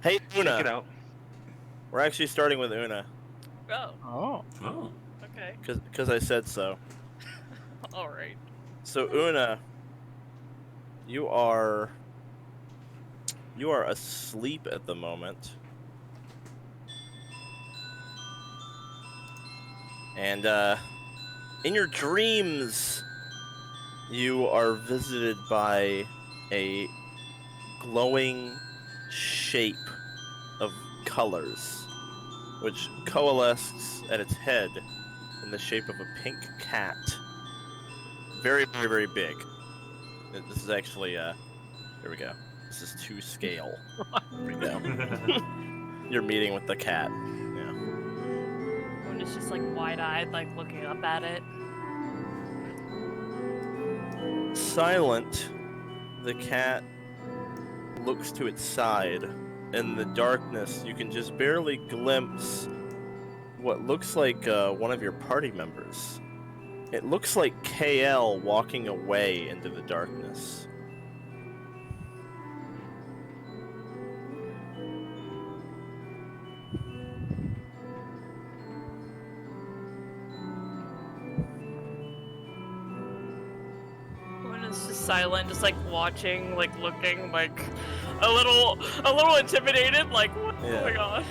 Hey, Check it Una. out. We're actually starting with Una. Oh. Oh. Okay. Because I said so. All right. So, Una, you are asleep at the moment. And, in your dreams, you are visited by a glowing shape of colors, which coalesces at its head in the shape of a pink cat. Very, very, very big. This is actually, here we go. This is to scale. Here we go. You're meeting with the cat. Yeah. When it's just like wide-eyed, like looking up at it. Silent, the cat looks to its side. In the darkness, you can just barely glimpse what looks like one of your party members. It looks like KL walking away into the darkness. When it's just silent, just like watching, like looking, like a little intimidated, like what? Yeah. Oh my god.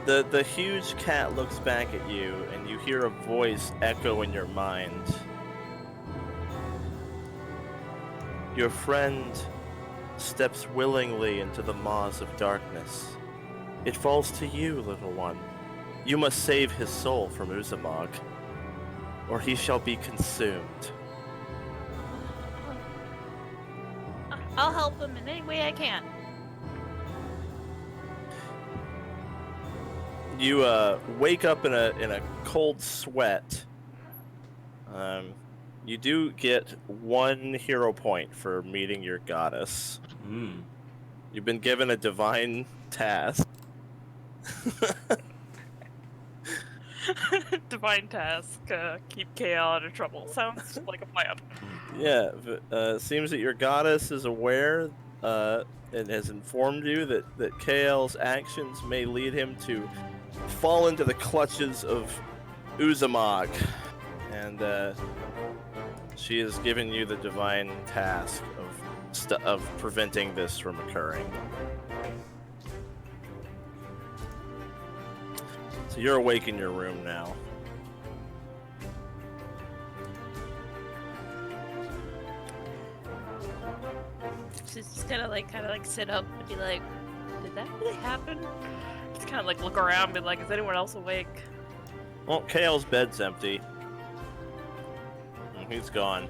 The huge cat looks back at you, and you hear a voice echo in your mind. Your friend steps willingly into the maws of darkness. It falls to you, little one. You must save his soul from Uzamog, or he shall be consumed. I'll help him in any way I can. You wake up in a cold sweat. You do get 1 hero point for meeting your goddess. You've been given a divine task. Divine task, keep KL out of trouble. Sounds like a plan. Yeah, seems that your goddess is aware and has informed you that KL's actions may lead him to fall into the clutches of Uzamog. And she has given you the divine task of preventing this from occurring. So you're awake in your room now. She's just gonna kind of like sit up and be like, "Did that really happen?" Just kind of like look around, and be like, "Is anyone else awake?" Well, KL's bed's empty. He's gone.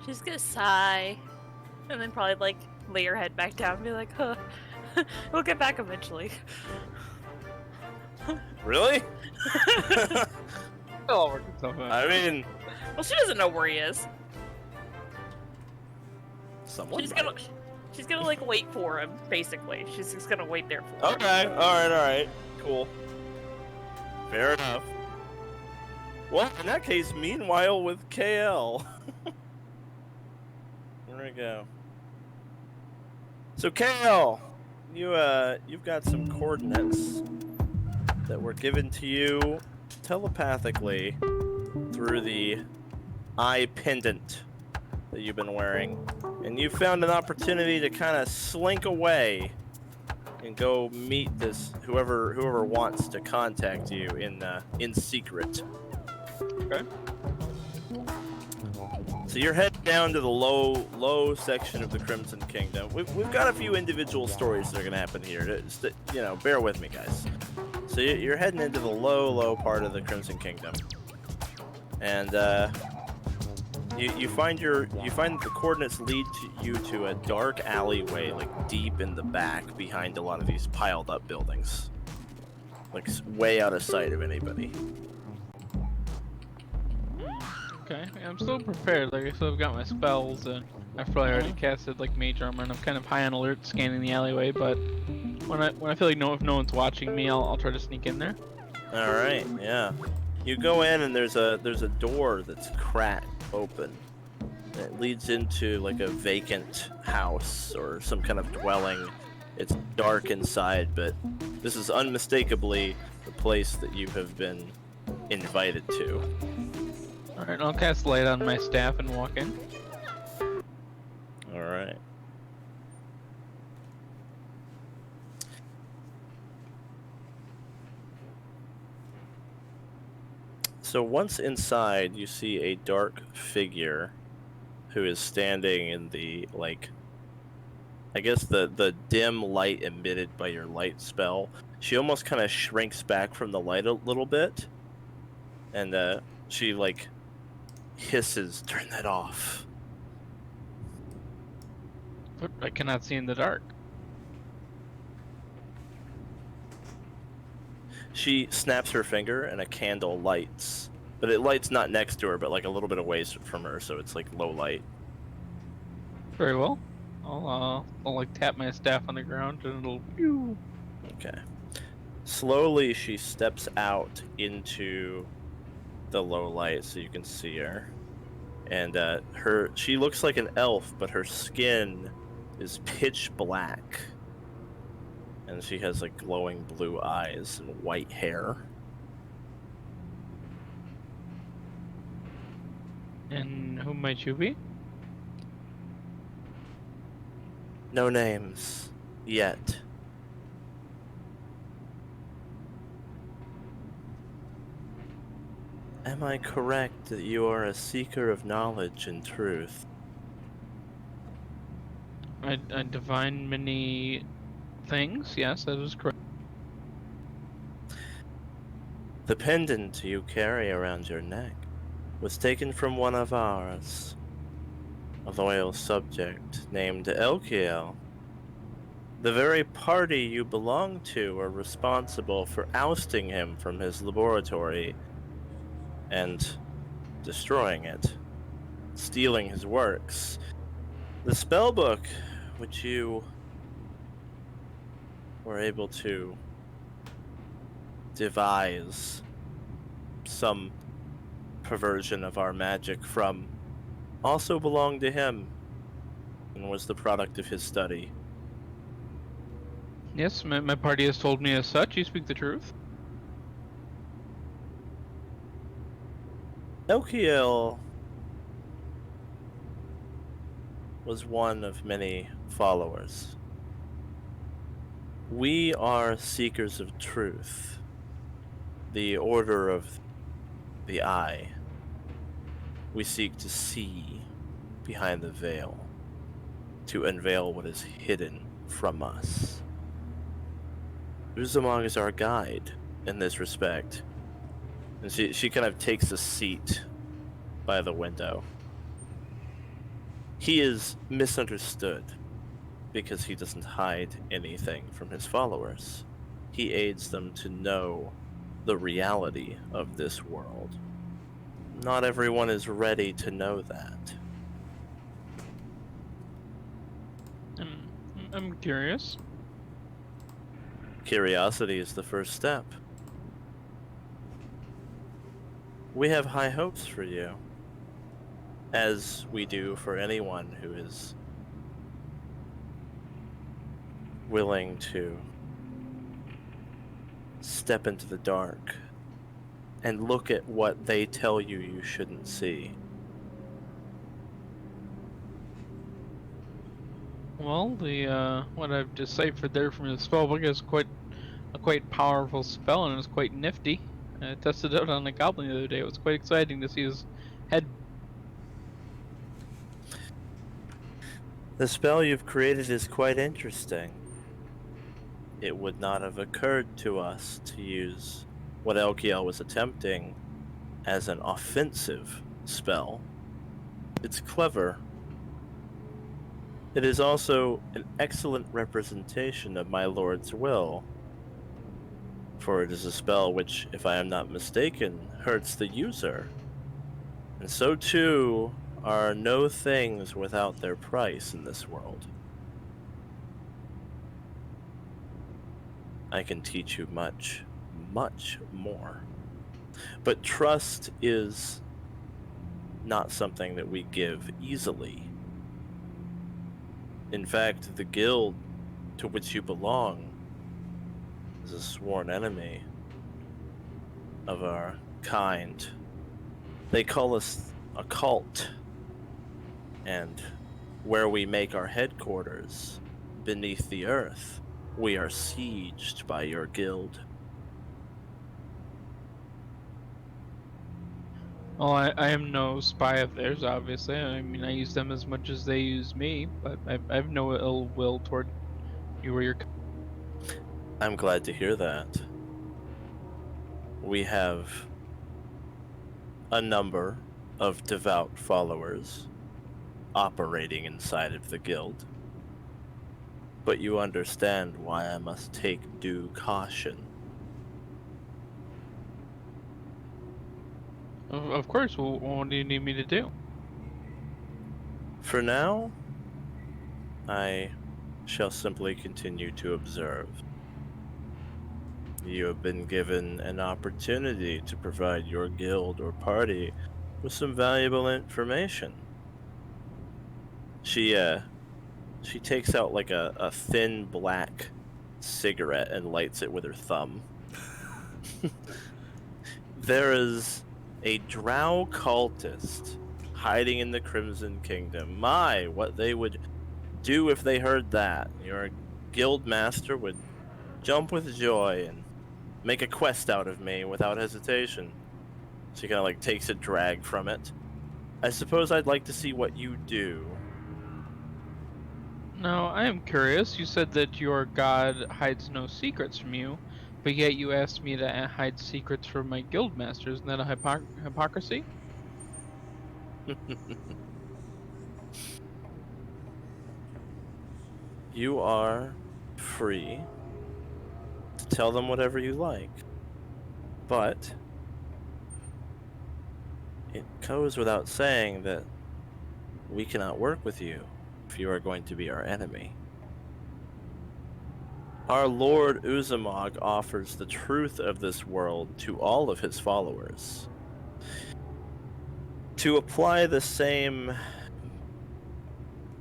She's gonna sigh, and then probably like lay her head back down and be like, "Huh, we'll get back eventually." Really? It'll work itself out. I mean, Well, she doesn't know where he is. someone She's might. gonna like wait for him, basically. She's just gonna wait there for him. Okay, alright, cool. Fair enough. Well, in that case, meanwhile with KL. There we go. So KL, you've got some coordinates that were given to you telepathically through the eye pendant that you've been wearing. And you found an opportunity to kind of slink away and go meet this whoever wants to contact you in secret. Okay. So you're heading down to the low section of the Crimson Kingdom. We've got a few individual stories that are gonna happen here. Just, bear with me, guys. So you're heading into the low part of the Crimson Kingdom, and you find the coordinates lead you to a dark alleyway, like deep in the back, behind a lot of these piled up buildings, like way out of sight of anybody. Okay, I'm still prepared. Like I still have got my spells, and I've probably already casted like mage armor, and I'm kind of high on alert, scanning the alleyway. But when I feel like if no one's watching me, I'll try to sneak in there. All right, yeah. You go in and there's a door that's cracked open. And it leads into like a vacant house or some kind of dwelling. It's dark inside, but this is unmistakably the place that you have been invited to. Alright, I'll cast light on my staff and walk in. All right. So once inside, you see a dark figure who is standing in the, like, I guess the dim light emitted by your light spell. She almost kind of shrinks back from the light a little bit, and she, like, hisses, "Turn that off." But I cannot see in the dark. She snaps her finger and a candle lights. But it lights not next to her, but like a little bit away from her, so it's like low light. Very well. I'll like tap my staff on the ground and it'll pew. Okay. Slowly she steps out into the low light so you can see her. And she looks like an elf, but her skin is pitch black. And she has like glowing blue eyes and white hair. And who might you be? No names yet. Am I correct that you are a seeker of knowledge and truth? I divine many things. Yes, that is correct. The pendant you carry around your neck was taken from one of ours, a loyal subject named Elkiel. The very party you belong to are responsible for ousting him from his laboratory and destroying it, stealing his works. The spellbook, which you were able to devise some perversion of our magic from, also belonged to him and was the product of his study. Yes, my party has told me as such. You speak the truth. Elkiel was one of many followers. We are seekers of truth, the order of the eye. We seek to see behind the veil, to unveil what is hidden from us. Uzumong is our guide in this respect. And she kind of takes a seat by the window. He is misunderstood because he doesn't hide anything from his followers. He aids them to know the reality of this world. Not everyone is ready to know that. I'm curious. Curiosity is the first step. We have high hopes for you, as we do for anyone who is willing to step into the dark and look at what they tell you you shouldn't see. Well, the what I've deciphered there from the spellbook is quite a quite powerful spell, and it's quite nifty. I tested it out on a goblin the other day. It was quite exciting to see his head. The spell you've created is quite interesting. It would not have occurred to us to use what Elkiel was attempting as an offensive spell. It's clever. It is also an excellent representation of my lord's will, for it is a spell which, if I am not mistaken, hurts the user. And so too are no things without their price in this world. I can teach you much, much more. But trust is not something that we give easily. In fact, the guild to which you belong is a sworn enemy of our kind. They call us a cult, and where we make our headquarters, beneath the earth, we are sieged by your guild. Well, I am no spy of theirs, obviously. I mean, I use them as much as they use me, but I have no ill will toward you or your. I'm glad to hear that. We have a number of devout followers operating inside of the guild, but you understand why I must take due caution. Of course. Well, what do you need me to do? For now, I shall simply continue to observe. You have been given an opportunity to provide your guild or party with some valuable information. She takes out like a thin black cigarette and lights it with her thumb. There is a drow cultist hiding in the Crimson Kingdom. My, what they would do if they heard that. Your guild master would jump with joy and make a quest out of me without hesitation. She kind of like takes a drag from it. I suppose I'd like to see what you do. Now, I am curious. You said that your god hides no secrets from you, but yet you asked me to hide secrets from my guild masters. Isn't that a hypocrisy? You are free to tell them whatever you like, but it goes without saying that we cannot work with you if you are going to be our enemy. Our Lord Uzumog offers the truth of this world to all of his followers. To apply the same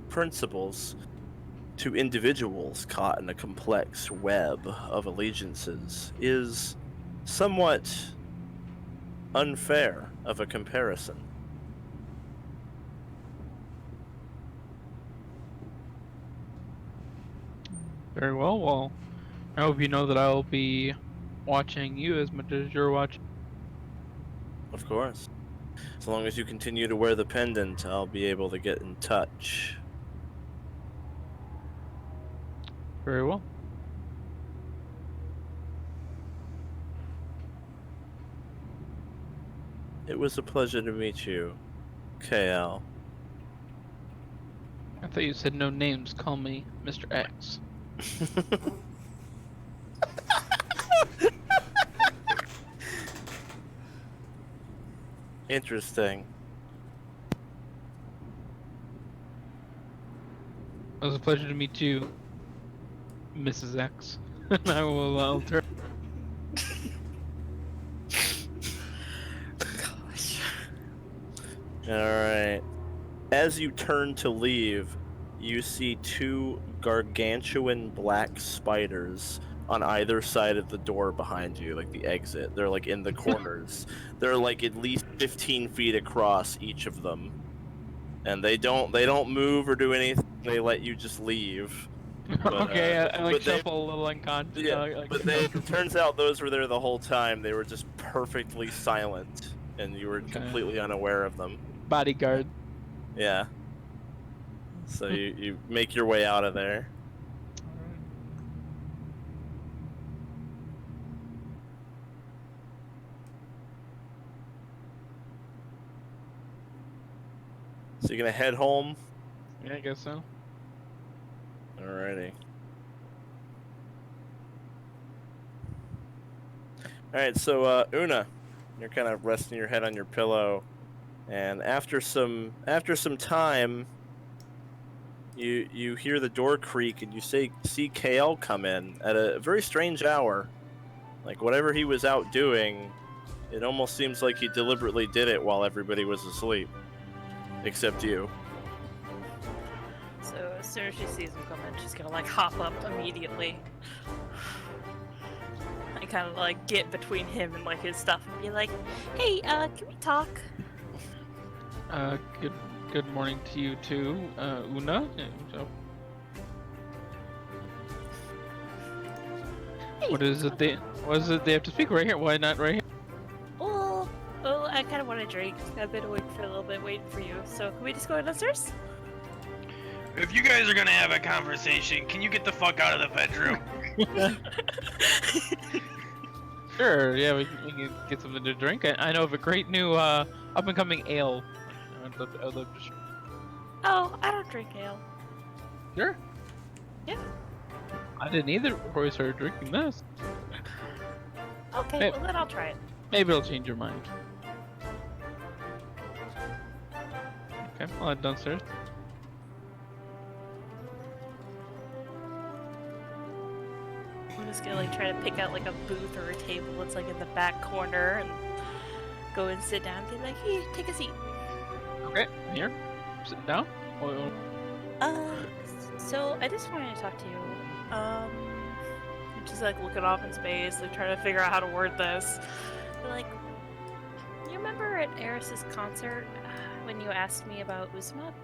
principles to individuals caught in a complex web of allegiances is somewhat unfair of a comparison. Very well. Well, I hope you know that I'll be watching you as much as you're watching. Of course. As long as you continue to wear the pendant, I'll be able to get in touch. Very well. It was a pleasure to meet you, KL. I thought you said no names. Call me Mr. X. Interesting. It was a pleasure to meet you, Mrs. X. And I'll turn. Gosh. Alright. As you turn to leave, you see two gargantuan black spiders on either side of the door behind you, like the exit. They're like in the corners. They're like at least 15 feet across, each of them. And they don't move or do anything. They let you just leave. But, Okay, I like but they- shuffle a little unconscious. Yeah, like but it turns out those were there the whole time. They were just perfectly silent, and you were completely unaware of them. bodyguard. Yeah. So you make your way out of there. So you're gonna head home? Yeah, I guess so. Alrighty. Alright, so Una, you're kind of resting your head on your pillow, and after some time, you hear the door creak and you see KL come in at a very strange hour. Like whatever he was out doing, It almost seems like he deliberately did it while everybody was asleep. Except you. So as soon as she sees him coming, she's gonna like hop up immediately. I kind of like get between him and like his stuff and be like, "Hey, can we talk?" Good morning to you too, Una. Hey, What is it they have to speak right here? Why not right here? Well, I kind of want to drink. I've been awake for a little bit waiting for you. So can we just go downstairs? If you guys are gonna have a conversation, can you get the fuck out of the bedroom? Sure, yeah, we can get something to drink. I know of a great new up-and-coming ale. I'd love to Oh, I don't drink ale. Sure. Yeah. I didn't either before we started drinking this. Okay, Hey. well then I'll try it. Maybe it'll change your mind. Okay, I'll head downstairs. I'm just gonna like try to pick out like a booth or a table that's like in the back corner and go and sit down and be like, "Hey, take a seat." Okay, here. Sitting down. So I just wanted to talk to you. I'm just like looking off in space, like trying to figure out how to word this. But, like, you remember at Eris's concert when you asked me about Uzumaki?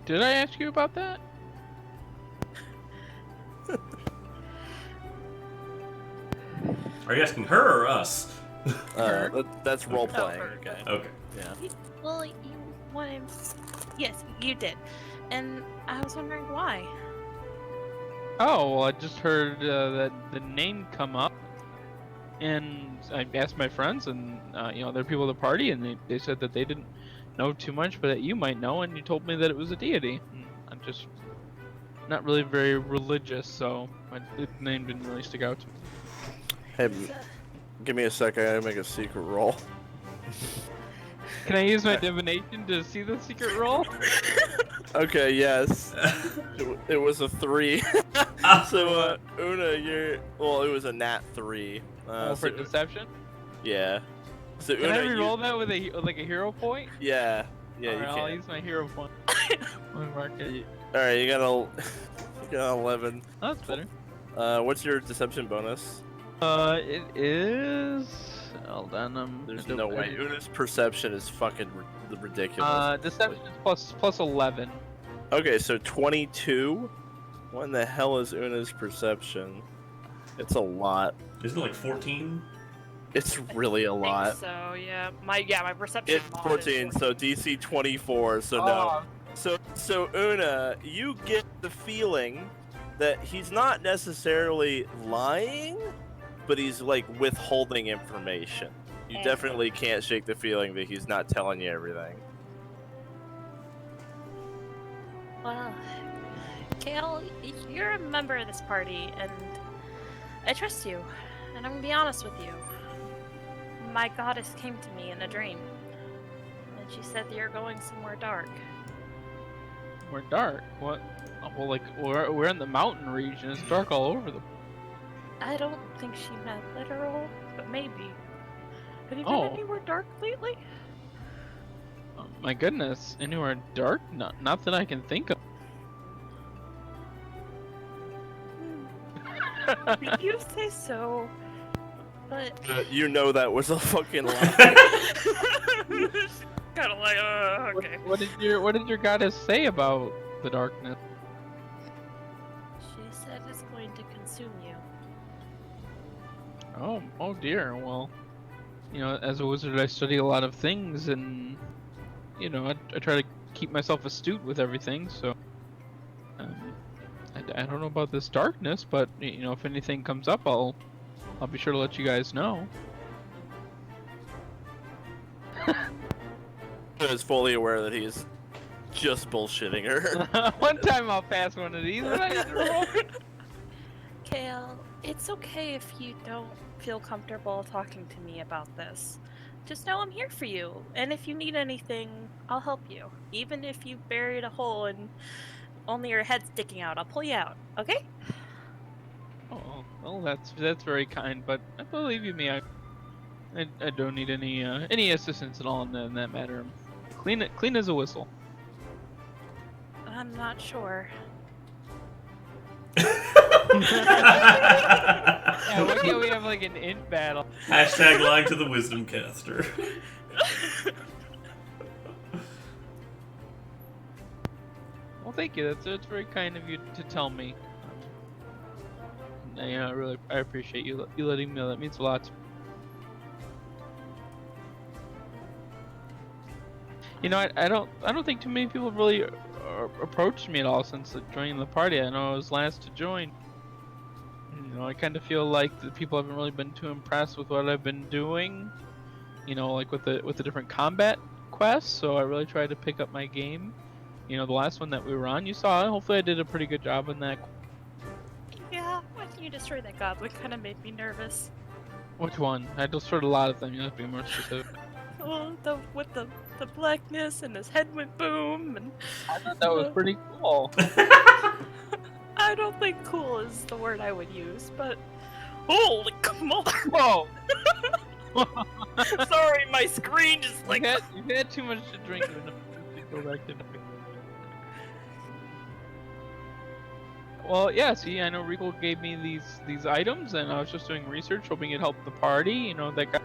Did I ask you about that? Are you asking her or us? That's role playing. her. Okay. Okay. Yeah. Well, you wanted. Yes, you did. And I was wondering why. Oh, well, I just heard that the name come up, and I asked my friends, and you know, there are people at the party, and they said that they didn't know too much, but that you might know, and you told me that it was a deity. And I'm just not really very religious, so the name didn't really stick out to me. Hey, give me a second. I gotta make a secret roll. Can I use my divination to see the secret roll? Okay, yes. It was a 3. So, Una, it was a nat 3. For deception? Yeah. So, Can Una, I re-roll that with a hero point? Yeah. Yeah, Alright, you can. I'll use my hero point. Let me mark it. Alright, you got a 11. Oh, that's better. What's your deception bonus? It is. Hold on. There's no way. Una's perception is fucking ridiculous. Deception is plus 11. Okay, so 22. What in the hell is Una's perception? It's a lot. Isn't it like 14? It's really a lot. So yeah, my perception. It's mod 14, is so DC 24. So no. So Una, you get the feeling that he's not necessarily lying, but he's like withholding information. You definitely can't shake the feeling that he's not telling you everything. Well, Kale, you're a member of this party, and I trust you. And I'm gonna be honest with you. My goddess came to me in a dream, and she said that you're going somewhere dark. We're dark. What? Oh, well, like we're in the mountain region. It's dark all over the. I don't think she meant literal, but maybe. Have you been Oh. anywhere dark lately? Oh, my goodness, anywhere dark? Not that I can think of. You say so, but You know that was a fucking lie. kind of like, okay. What did your goddess say about the darkness? She said it's going to consume you. Oh dear. Well, you know, as a wizard, I study a lot of things, and you know, I try to keep myself astute with everything. So, I don't know about this darkness, but you know, if anything comes up, I'll be sure to let you guys know. Is fully aware that he's just bullshitting her. One time I'll pass one of these. But I didn't roll. Kale, it's okay if you don't feel comfortable talking to me about this. Just know I'm here for you, and if you need anything, I'll help you. Even if you buried a hole and only your head's sticking out, I'll pull you out, okay? Oh, well, that's very kind, but believe you me, I don't need any assistance at all in that matter. I'm clean as a whistle. I'm not sure. Yeah, why can't we have like an int battle? Hashtag lying to the wisdom caster. Well, thank you. That's very kind of you to tell me. I appreciate you letting me know. That means a lot. You know, I don't think too many people have really approached me at all since joining the party. I know I was last to join. You know, I kind of feel like the people haven't really been too impressed with what I've been doing. You know, like with the different combat quests. So I really tried to pick up my game. You know, the last one that we were on, you saw. Hopefully, I did a pretty good job in that. Yeah, when you destroyed that goblin, kind of made me nervous. Which one? I destroyed a lot of them. You have to be more specific. Well, with the blackness and his head went boom, and I thought that was pretty cool. I don't think cool is the word I would use, but holy mother! Whoa! Sorry, my screen just like. You've had too much to drink. Go back to. Well, yeah. See, I know Reigel gave me these items, and I was just doing research, hoping it helped the party. You know, that guy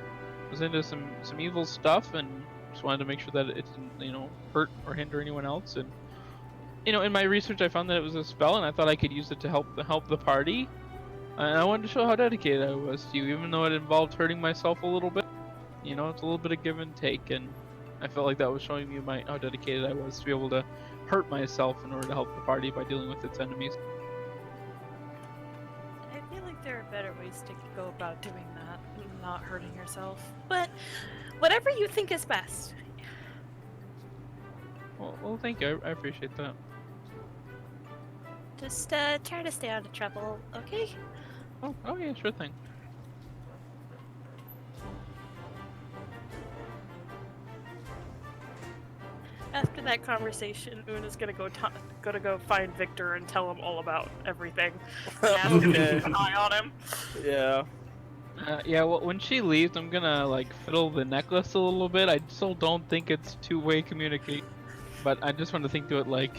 was into some evil stuff, and just wanted to make sure that it didn't, hurt or hinder anyone else. And in my research, I found that it was a spell, and I thought I could use it to help the party. And I wanted to show how dedicated I was to you, even though it involved hurting myself a little bit. You know, it's a little bit of give and take, and I felt like that was showing you how dedicated I was to be able to hurt myself in order to help the party by dealing with its enemies. I feel like there are better ways to go about doing that, not hurting yourself. But whatever you think is best. Well, thank you. I appreciate that. Just try to stay out of trouble, okay? Oh yeah, sure thing. After that conversation, Una's gonna go find Victor and tell him all about everything. And ask him to keep an eye on him. Yeah. Yeah, well, when she leaves, I'm gonna fiddle the necklace a little bit. I still don't think it's two-way communicate, but I just want to think to it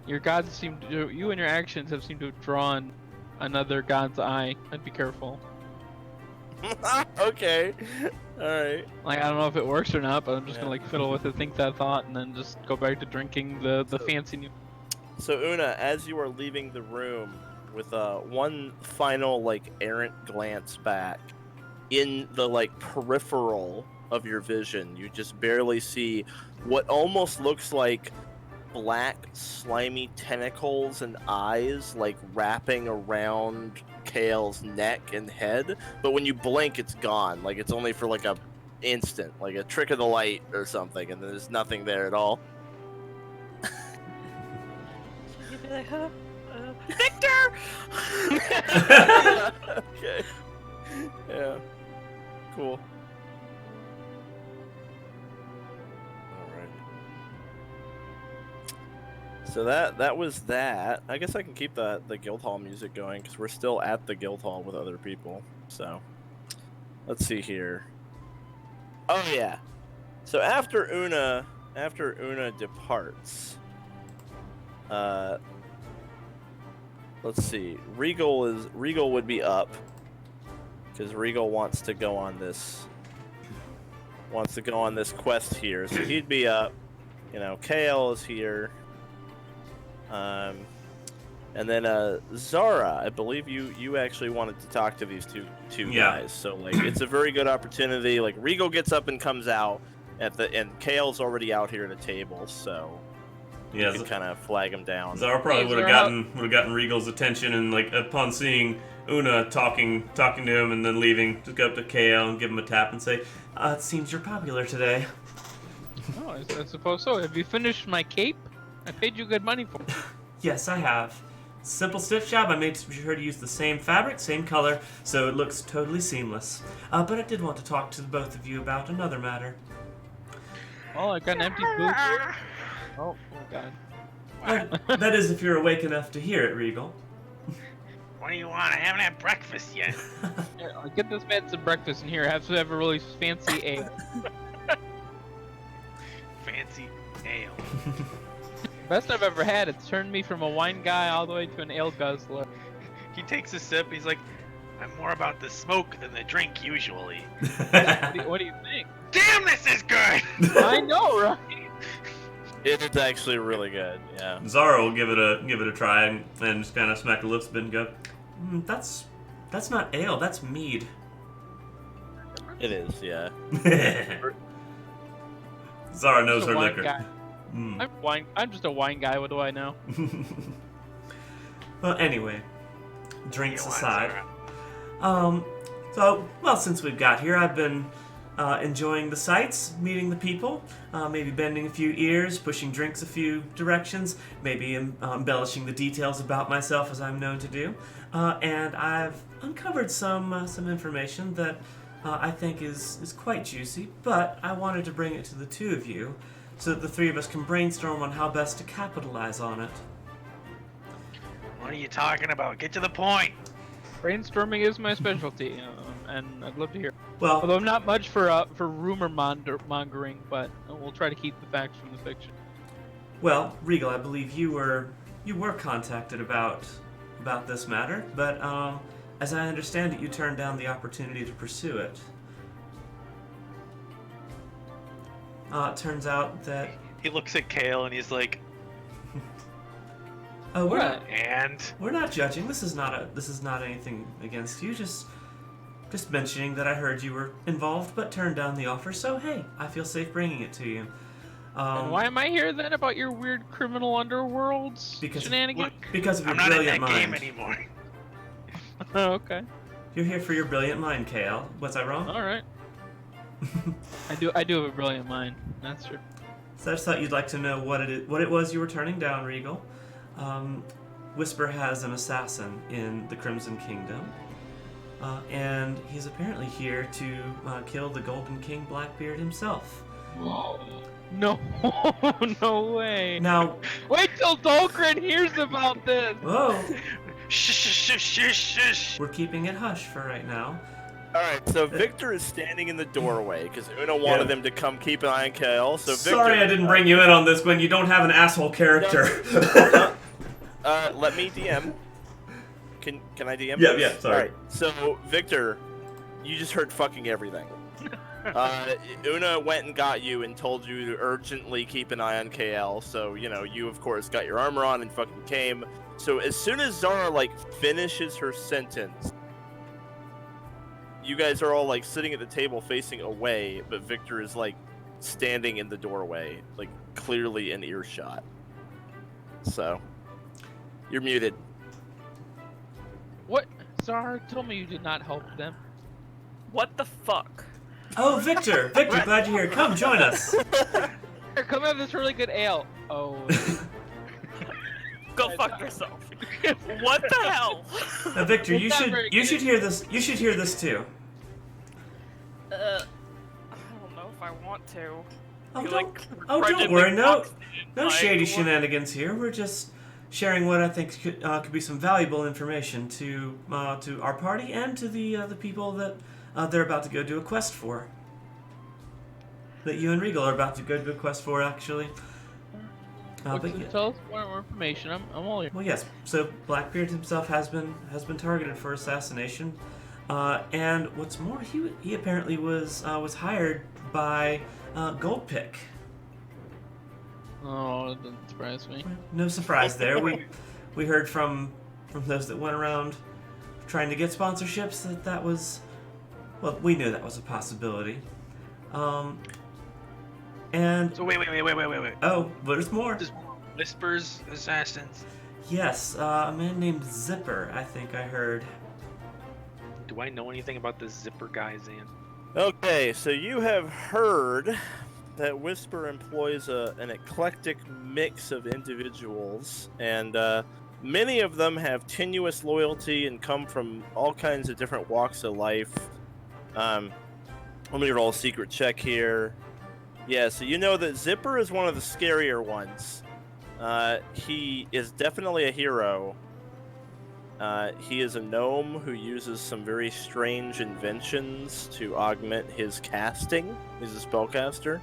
your gods you and your actions have seemed to have drawn another god's eye. I'd be careful. Okay. Alright. I don't know if it works or not, but I'm just gonna fiddle with it, think that thought, and then just go back to drinking the fancy new. So Una, as you are leaving the room with one final errant glance back, in the peripheral of your vision, you just barely see what almost looks like black slimy tentacles and eyes wrapping around Kale's neck and head, but when you blink it's gone. It's only for a instant, a trick of the light or something, and there's nothing there at all. You'd be like, huh? Victor! Okay. Yeah. Cool. So that was that. I guess I can keep the guild hall music going because we're still at the guild hall with other people. So let's see here. Oh yeah. So after Una departs, let's see. Reigel would be up because Reigel wants to go on this quest here. So he'd be up. Kale is here. And then Zara, I believe you actually wanted to talk to these two guys. So it's a very good opportunity. Reigel gets up and comes out and Kale's already out here at a table, so you can kind of flag him down. Zara probably would have gotten Regal's attention, and upon seeing Una talking to him and then leaving, just go up to Kale and give him a tap and say, "It seems you're popular today." Oh, I suppose so. Have you finished my cape? I paid you good money for it. Yes, I have. Simple stitch job. I made sure to use the same fabric, same color, so it looks totally seamless. But I did want to talk to the both of you about another matter. Oh, I got an empty boot. Oh God. That is if you're awake enough to hear it, Reigel. What do you want? I haven't had breakfast yet. Here, I'll get this man some breakfast in here. Have a really fancy ale. Fancy ale. Best I've ever had. It's turned me from a wine guy all the way to an ale guzzler. He takes a sip. He's like, I'm more about the smoke than the drink usually. What do you think? Damn, this is good. I know, right? It's actually really good. Yeah. Zara will give it a try and just kind of smack her lips a bit and go, that's not ale, that's mead. It is. Yeah. Zara knows Just a her wine liquor. guy. I'm just a wine guy. What do I know? Well, anyway, drinks You want, aside. Zara? Well, since we've got here, I've been enjoying the sights, meeting the people, maybe bending a few ears, pushing drinks a few directions, maybe embellishing the details about myself as I'm known to do. And I've uncovered some information that I think is quite juicy, but I wanted to bring it to the two of you so that the three of us can brainstorm on how best to capitalize on it. What are you talking about? Get to the point. Brainstorming is my specialty, and I'd love to hear. Well, Although I'm not much for rumor mongering, but we'll try to keep the facts from the fiction. Well, Reigel, I believe you were contacted about this matter, but as I understand it, you turned down the opportunity to pursue it. It turns out that He looks at Kale and he's like, we're not judging. This is not anything against you. Just mentioning that I heard you were involved, but turned down the offer. So hey, I feel safe bringing it to you. And why am I here then about your weird criminal underworlds shenanigans? Because of your I'm not in brilliant that mind. game anymore. Oh, okay. You're here for your brilliant mind, Kale. Was I wrong? All right. I do have a brilliant mind. That's true. So I just thought you'd like to know what it was you were turning down, Reigel. Whisper has an assassin in the Crimson Kingdom, and he's apparently here to kill the Golden King Blackbeard himself. Whoa. No, no way. Now, wait till Dolgrin hears about this. whoa, Shh. we're keeping it hush for right now. All right. So Victor is standing in the doorway because Una wanted them to come keep an eye on KL. So Victor, Sorry I didn't bring you in on this, Gwen. You don't have an asshole character. Let me DM. Can I DM? Yeah, this? yeah, sorry. All right. So Victor, you just heard fucking everything. Una went and got you and told you to urgently keep an eye on KL. So you of course got your armor on and fucking came. So as soon as Zara finishes her sentence, you guys are all sitting at the table facing away, but Victor is standing in the doorway, clearly in earshot. So you're muted. What? Zara told me you did not help them. What the fuck? Oh, Victor, glad you're here. Come join us. Here, come have this really good ale. Oh. Go fuck yourself. What the hell? Victor, It's you not should very you good. should hear this. You should hear this too. I don't know if I want to. Oh, You, don't grudgingly worry. No walked in, shady what- shenanigans here. We're just sharing what I think could be some valuable information to our party and to the people that they're about to go do a quest for. That you and Reigel are about to go do a quest for, actually. But yeah. Tell us more information. I'm all here. Well, yes. So Blackbeard himself has been targeted for assassination, and what's more, he apparently was hired by Goldpick. Oh, that doesn't surprise me. No surprise there. We heard from those that went around trying to get sponsorships that was, well, we knew that was a possibility. And So wait. oh, but there's more. Just Whispers assassins. Yes, a man named Zipper, I think I heard. Do I know anything about this zipper guy, Zan? Okay, so you have heard that Whisper employs an eclectic mix of individuals, and many of them have tenuous loyalty and come from all kinds of different walks of life. Let me roll a secret check here. Yeah, so you know that Zipper is one of the scarier ones. He is definitely a hero. He is a gnome who uses some very strange inventions to augment his casting. He's a spellcaster.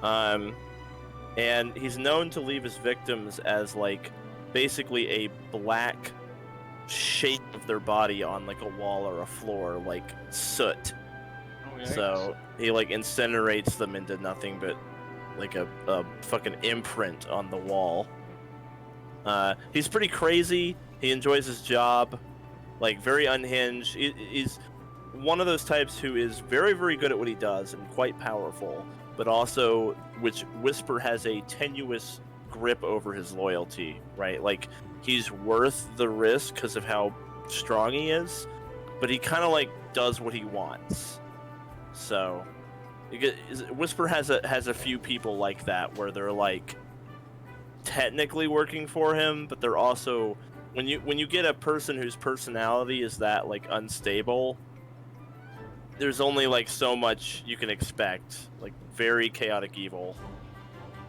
And he's known to leave his victims as, like, basically a black shape of their body on, like, a wall or a floor, like soot. Oh, So he, like, incinerates them into nothing but, like, a fucking imprint on the wall. He's pretty crazy. He enjoys his job, like, very unhinged. He's one of those types who is very, very good at what he does and quite powerful, but also, which Whisper has a tenuous grip over his loyalty, right? Like, he's worth the risk because of how strong he is, but he kind of, like, does what he wants. So, Whisper has a few people like that, where they're, like, technically working for him, but they're also, when you get a person whose personality is that, like, unstable, there's only, like, so much you can expect. Like, very chaotic evil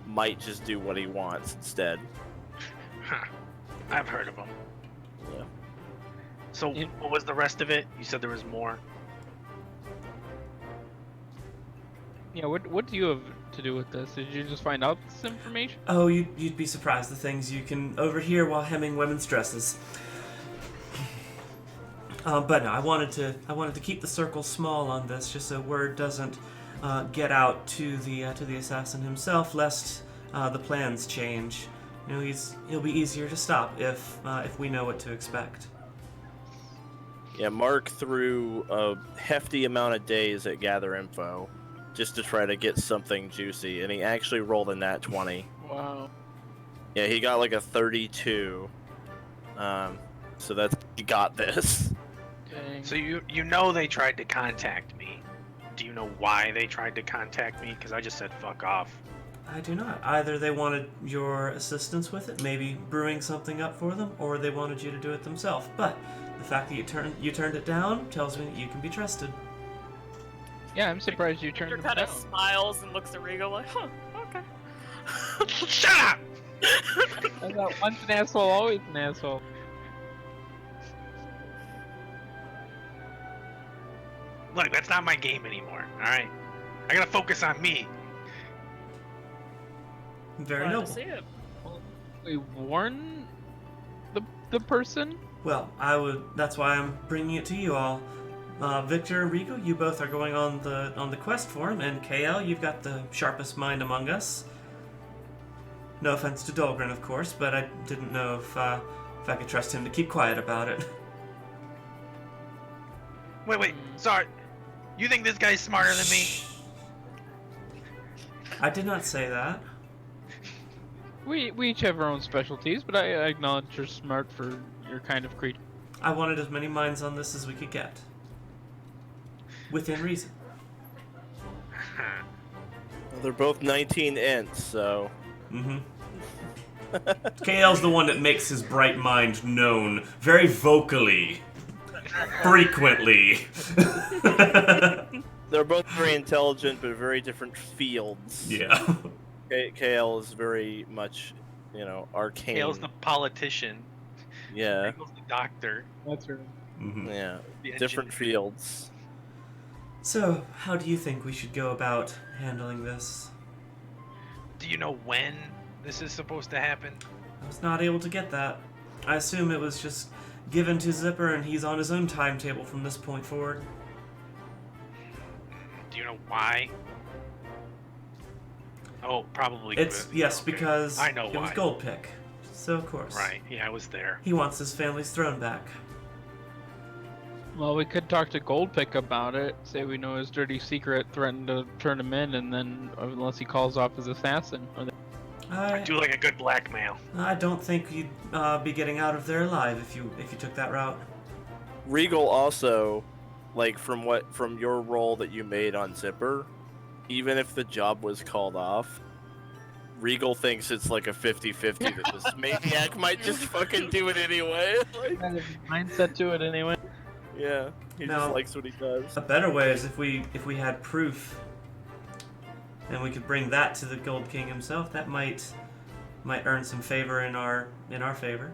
might just do what he wants instead. Huh. I've heard of him. Yeah. So what was the rest of it? You said there was more. Yeah, what do you have to do with this? Did you just find out this information? Oh, you'd be surprised the things you can overhear while hemming women's dresses. But no, I wanted to keep the circle small on this, just so word doesn't get out to the assassin himself, lest the plans change. You know, he'll be easier to stop if we know what to expect. Yeah, Mark threw a hefty amount of days at gather info just to try to get something juicy, and he actually rolled a nat 20. Wow. Yeah, he got like a 32. So that's, he got this. Dang. So you know they tried to contact me. Do you know why they tried to contact me? Because I just said fuck off. I do not. Either they wanted your assistance with it, maybe brewing something up for them, or they wanted you to do it themselves. But the fact that you turned it down tells me that you can be trusted. Yeah, I'm surprised you turned Victor them kind down. of smiles and looks at Reigel like, huh, okay. Shut up! I thought once an asshole, always an asshole. Look, that's not my game anymore. All right, I gotta focus on me. Very Glad to noble. see it. We warn the person? Well, that's why I'm bringing it to you all. Victor and Rico, you both are going on the quest for him, and KL, you've got the sharpest mind among us. No offense to Dolgrin, of course, but I didn't know if I could trust him to keep quiet about it. Wait, sorry. You think this guy's smarter than me? I did not say that. We each have our own specialties, but I acknowledge you're smart for your kind of creature. I wanted as many minds on this as we could get. Within reason. Well, they're both 19 int, so... Mm-hmm. KL's the one that makes his bright mind known very vocally. Frequently. They're both very intelligent, but very different fields. Yeah. KL is very much, arcane. Kale's the politician. Yeah. Regal's the doctor. That's right. Mm-hmm. Yeah. The Different engineer. fields. So, how do you think we should go about handling this? Do you know when this is supposed to happen? I was not able to get that. I assume it was just given to Zipper and he's on his own timetable from this point forward. Do you know why? Oh, probably. Yes, okay. because I know it was why. Goldpick. So, of course. Right, yeah, I was there. He wants his family's throne back. Well, we could talk to Goldpick about it. Say we know his dirty secret, threaten to turn him in, and then unless he calls off his assassin. I do like a good blackmail. I don't think you'd be getting out of there alive if you took that route. Regal also, like, from your role that you made on Zipper, even if the job was called off, Regal thinks it's like a 50-50 that this maniac might just fucking do it anyway. Like, Mindset to it anyway. yeah, he No. just likes what he does. A better way is if we had proof, and we could bring that to the Gold King himself. That might earn some favor in our favor.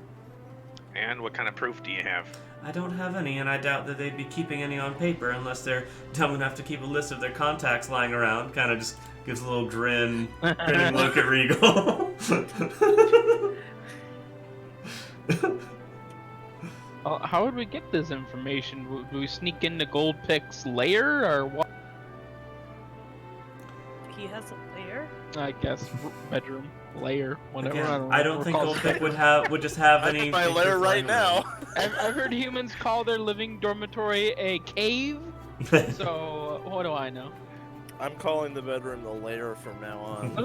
And what kind of proof do you have? I don't have any, and I doubt that they'd be keeping any on paper unless they're dumb enough to keep a list of their contacts lying around. Kind of just gives a little grinning look at Reigel. How would we get this information? Do we sneak into Goldpick's lair, or what? He has a lair? I guess bedroom, lair, whatever. Again, I I don't don't know think what we're Goldpick would just have I'm any. in my lair right now. I've heard humans call their living dormitory a cave, so what do I know? I'm calling the bedroom the lair from now on.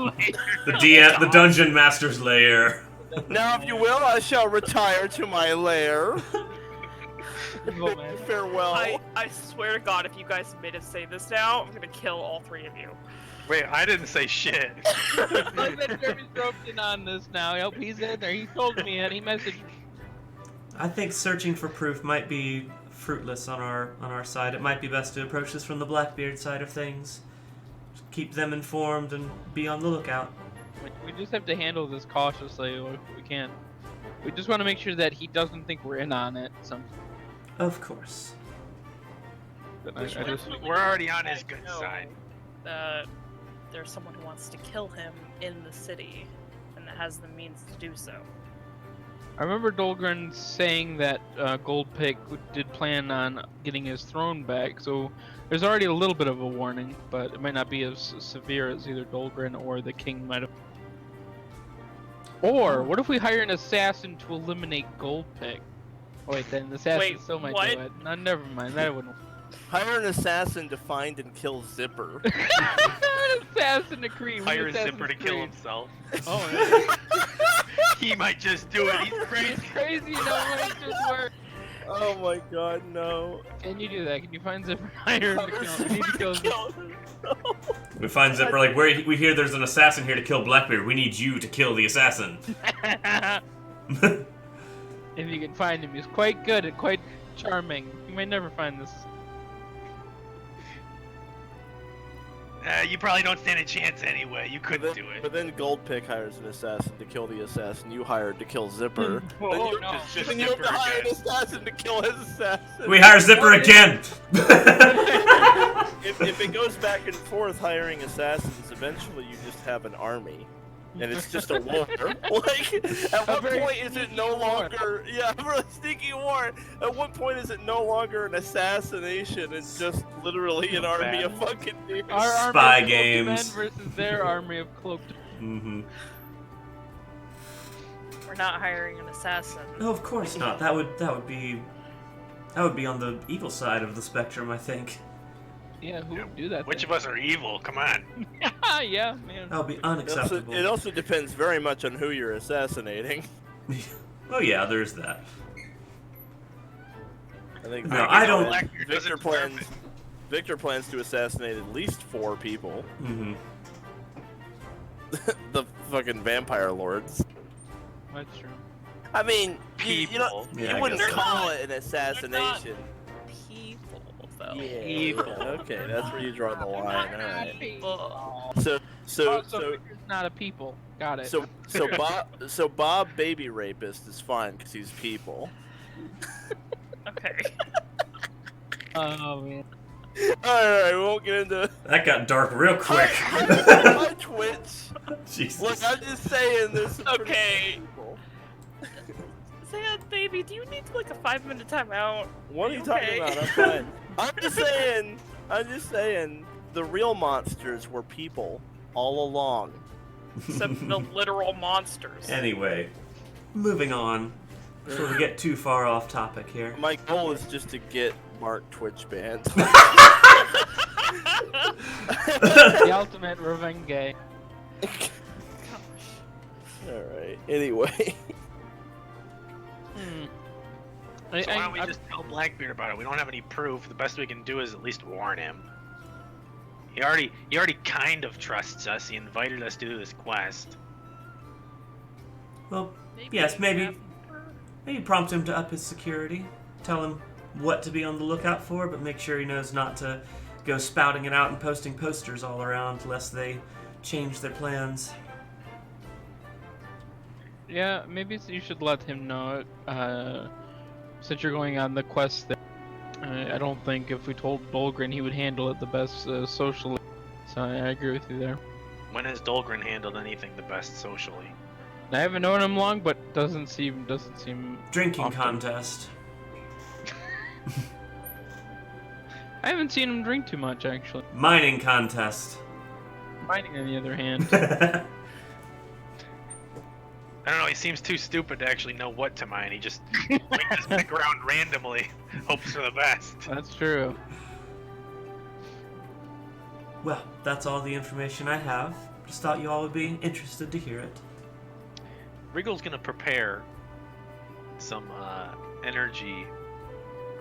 The dungeon master's lair. Now, if you will, I shall retire to my lair. Oh, man. Farewell. I swear to God, if you guys made us say this now, I'm gonna kill all three of you. Wait, I didn't say shit. I bet Jeremy's roped in on this now. Yep, he's in there. He told me and he messaged me. I think searching for proof might be fruitless on our side. It might be best to approach this from the Blackbeard side of things. Just keep them informed and be on the lookout. We just have to handle this cautiously if we can. We just want to make sure that he doesn't think we're in on it. Of course. But I just, We're already on his good No. side. There's someone who wants to kill him in the city, and that has the means to do so. I remember Dolgrin saying that Goldpick did plan on getting his throne back, so there's already a little bit of a warning, but it might not be as severe as either Dolgrin or the king might have. Or, what if we hire an assassin to eliminate Goldpick? Oh wait, then the assassin Wait, still might what? do it. No, never mind, that wouldn't. Hire an assassin to find and kill Zipper. An assassin Creed. Hire Assassin's Zipper to kill Creed. himself. Oh, yeah. He might just do it. He's It's crazy. crazy, no way it just works. Oh my god, no. Can you do that? Can you find Zipper and hire him to kill him? We need to kill Zipper. We find Zipper like, we hear there's an assassin here to kill Blackbeard. We need you to kill the assassin. If you can find him, he's quite good and quite charming. You may never find this. You probably don't stand a chance anyway. You couldn't do it. But then Goldpick hires an assassin to kill the assassin you hired to kill Zipper. Oh, then you, no. Just then you have to Zipper hire an again. assassin to kill his assassin. We hire Zipper again. If it goes back and forth hiring assassins, eventually you just have an army. And it's just a war. Like, at what very point is it no sneaky war. longer... Yeah, a sneaky war. At what point is it no longer an assassination? It's just literally an army of fucking dudes. Our army Spy of cloaked men games. versus their army of cloaked. Mm-hmm. We're not hiring an assassin. No, of course not. That would be on the evil side of the spectrum, I think. Yeah, who would do that? Which of us are evil? Come on. Yeah, man. That would be unacceptable. It also depends very much on who you're assassinating. Oh yeah, there's that. I think No, I don't- Blackbeard doesn't Victor deserve plans. it. Victor plans to assassinate at least 4 people. Mm-hmm. The fucking vampire lords. That's true. I mean, you know, People. Yeah, I you wouldn't guess so. call it an assassination. People, though. Yeah. Evil. Okay, that's where you draw the line. All right. People. So Victor's not a people. Got it. so Bob Baby Rapist is fine because he's people. Okay. Oh man. Alright, we won't get into That got dark real quick. my Twitch. Jesus. Look, I'm just saying there's some pretty Okay. people. Sam, baby, do you need like a 5-minute timeout? What are you Okay. talking about? I'm fine. I'm just saying the real monsters were people all along. Except the literal monsters. Anyway, moving on. Before we get too far off topic here. My goal is just to get Mark Twitch banned. The ultimate revenge. Alright, anyway. I, So why don't we I- just tell Blackbeard about it? We don't have any proof. The best we can do is at least warn him. He already kind of trusts us. He invited us to do this quest. Well, Maybe yes, maybe after- maybe prompt him to up his security. Tell him what to be on the lookout for, but make sure he knows not to go spouting it out and posting posters all around lest they change their plans. Yeah, maybe you should let him know. Since you're going on the quest there. I don't think if we told Dolgrin he would handle it the best socially. So I agree with you there. When has Dolgrin handled anything the best socially? I haven't known him long, but doesn't seem Drinking often. contest. I haven't seen him drink too much actually. Mining contest. Mining, on the other hand. I don't know, he seems too stupid to actually know what to mine. He just pick around randomly, hopes for the best. That's true. Well, that's all the information I have. Just thought you all would be interested to hear it. Reigel's gonna prepare some energy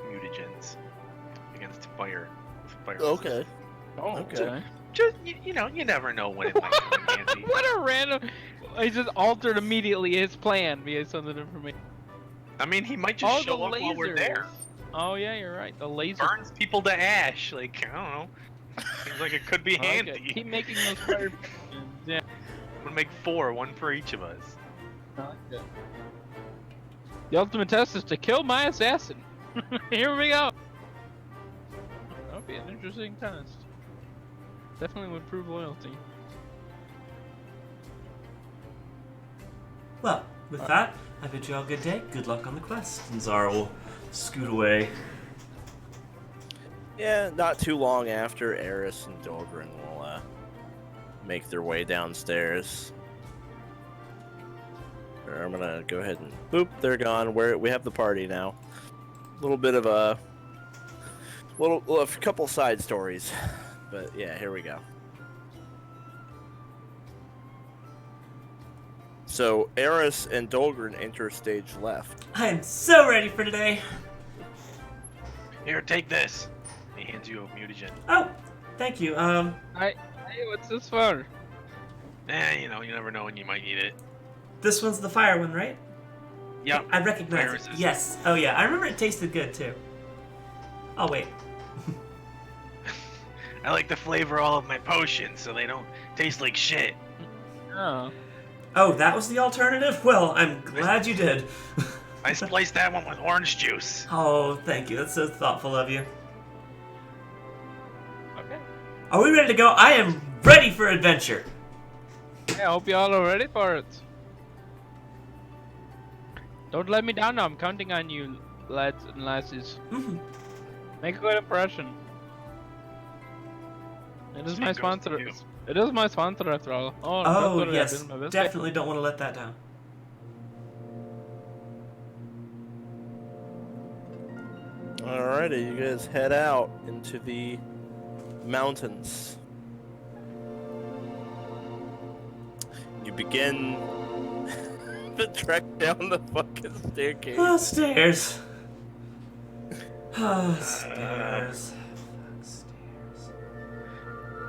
mutagens against fire. Okay. Oh, okay. Just you know, you never know when it might come in handy. What a random. He just altered immediately his plan based on the information. I mean, he might just show the up while we're lasers. there. Oh yeah, you're right. The laser. Burns people to ash. Like, I don't know. Seems like it could be handy. Okay. Keep making those fire. Yeah. I'm gonna make 4, 1 for each of us. The ultimate test is to kill my assassin. Here we go. That would be an interesting test. Definitely would prove loyalty. Well, with that, I bid you all good day. Good luck on the quest. And Zara will scoot away. Yeah, not too long after, Eris and Dolgrin will make their way downstairs. I'm gonna go ahead and boop, they're gone. We have the party now. A little bit of a couple side stories, but yeah, here we go. So Eris and Dolgrin enter stage left. I am so ready for today. Here, take this. He hands you a mutagen. Oh, thank you. Hey, what's this for? You know, you never know when you might need it. This one's the fire one, right? Yep. I recognize Eris it. is- Yes. Oh yeah, I remember it tasted good too. Oh wait. I like to flavor all of my potions so they don't taste like shit. Oh. Oh, that was the alternative? Well, I'm glad you did. I spliced that one with orange juice. Oh, thank you. That's so thoughtful of you. Okay. Are we ready to go? I am ready for adventure. Yeah, I hope you all are ready for it. Don't let me down now. I'm counting on you, lads and lasses. Mhm. Make a good impression. It is Same my goes to sponsor. you. It is my sponsor after all. Oh, that's what yes. it is, my best Definitely don't want to let that down. Alrighty, you guys head out into the mountains. You begin the trek down the fucking staircase. Oh, stairs. Oh, stairs.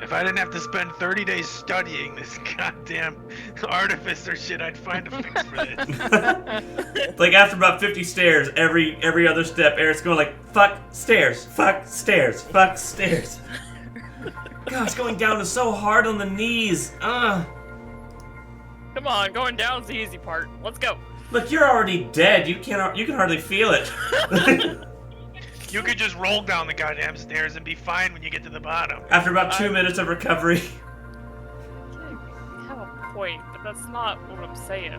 If I didn't have to spend 30 days studying this goddamn artificer shit, I'd find a fix for this. Like after about 50 stairs, every other step, Eric's going like, fuck stairs, fuck stairs, fuck stairs. Gosh, going down is so hard on the knees. Ugh. Come on, going down's the easy part. Let's go. Look, you're already dead. You can hardly feel it. You could just roll down the goddamn stairs and be fine when you get to the bottom. After about 2 minutes of recovery. You have a point, but that's not what I'm saying.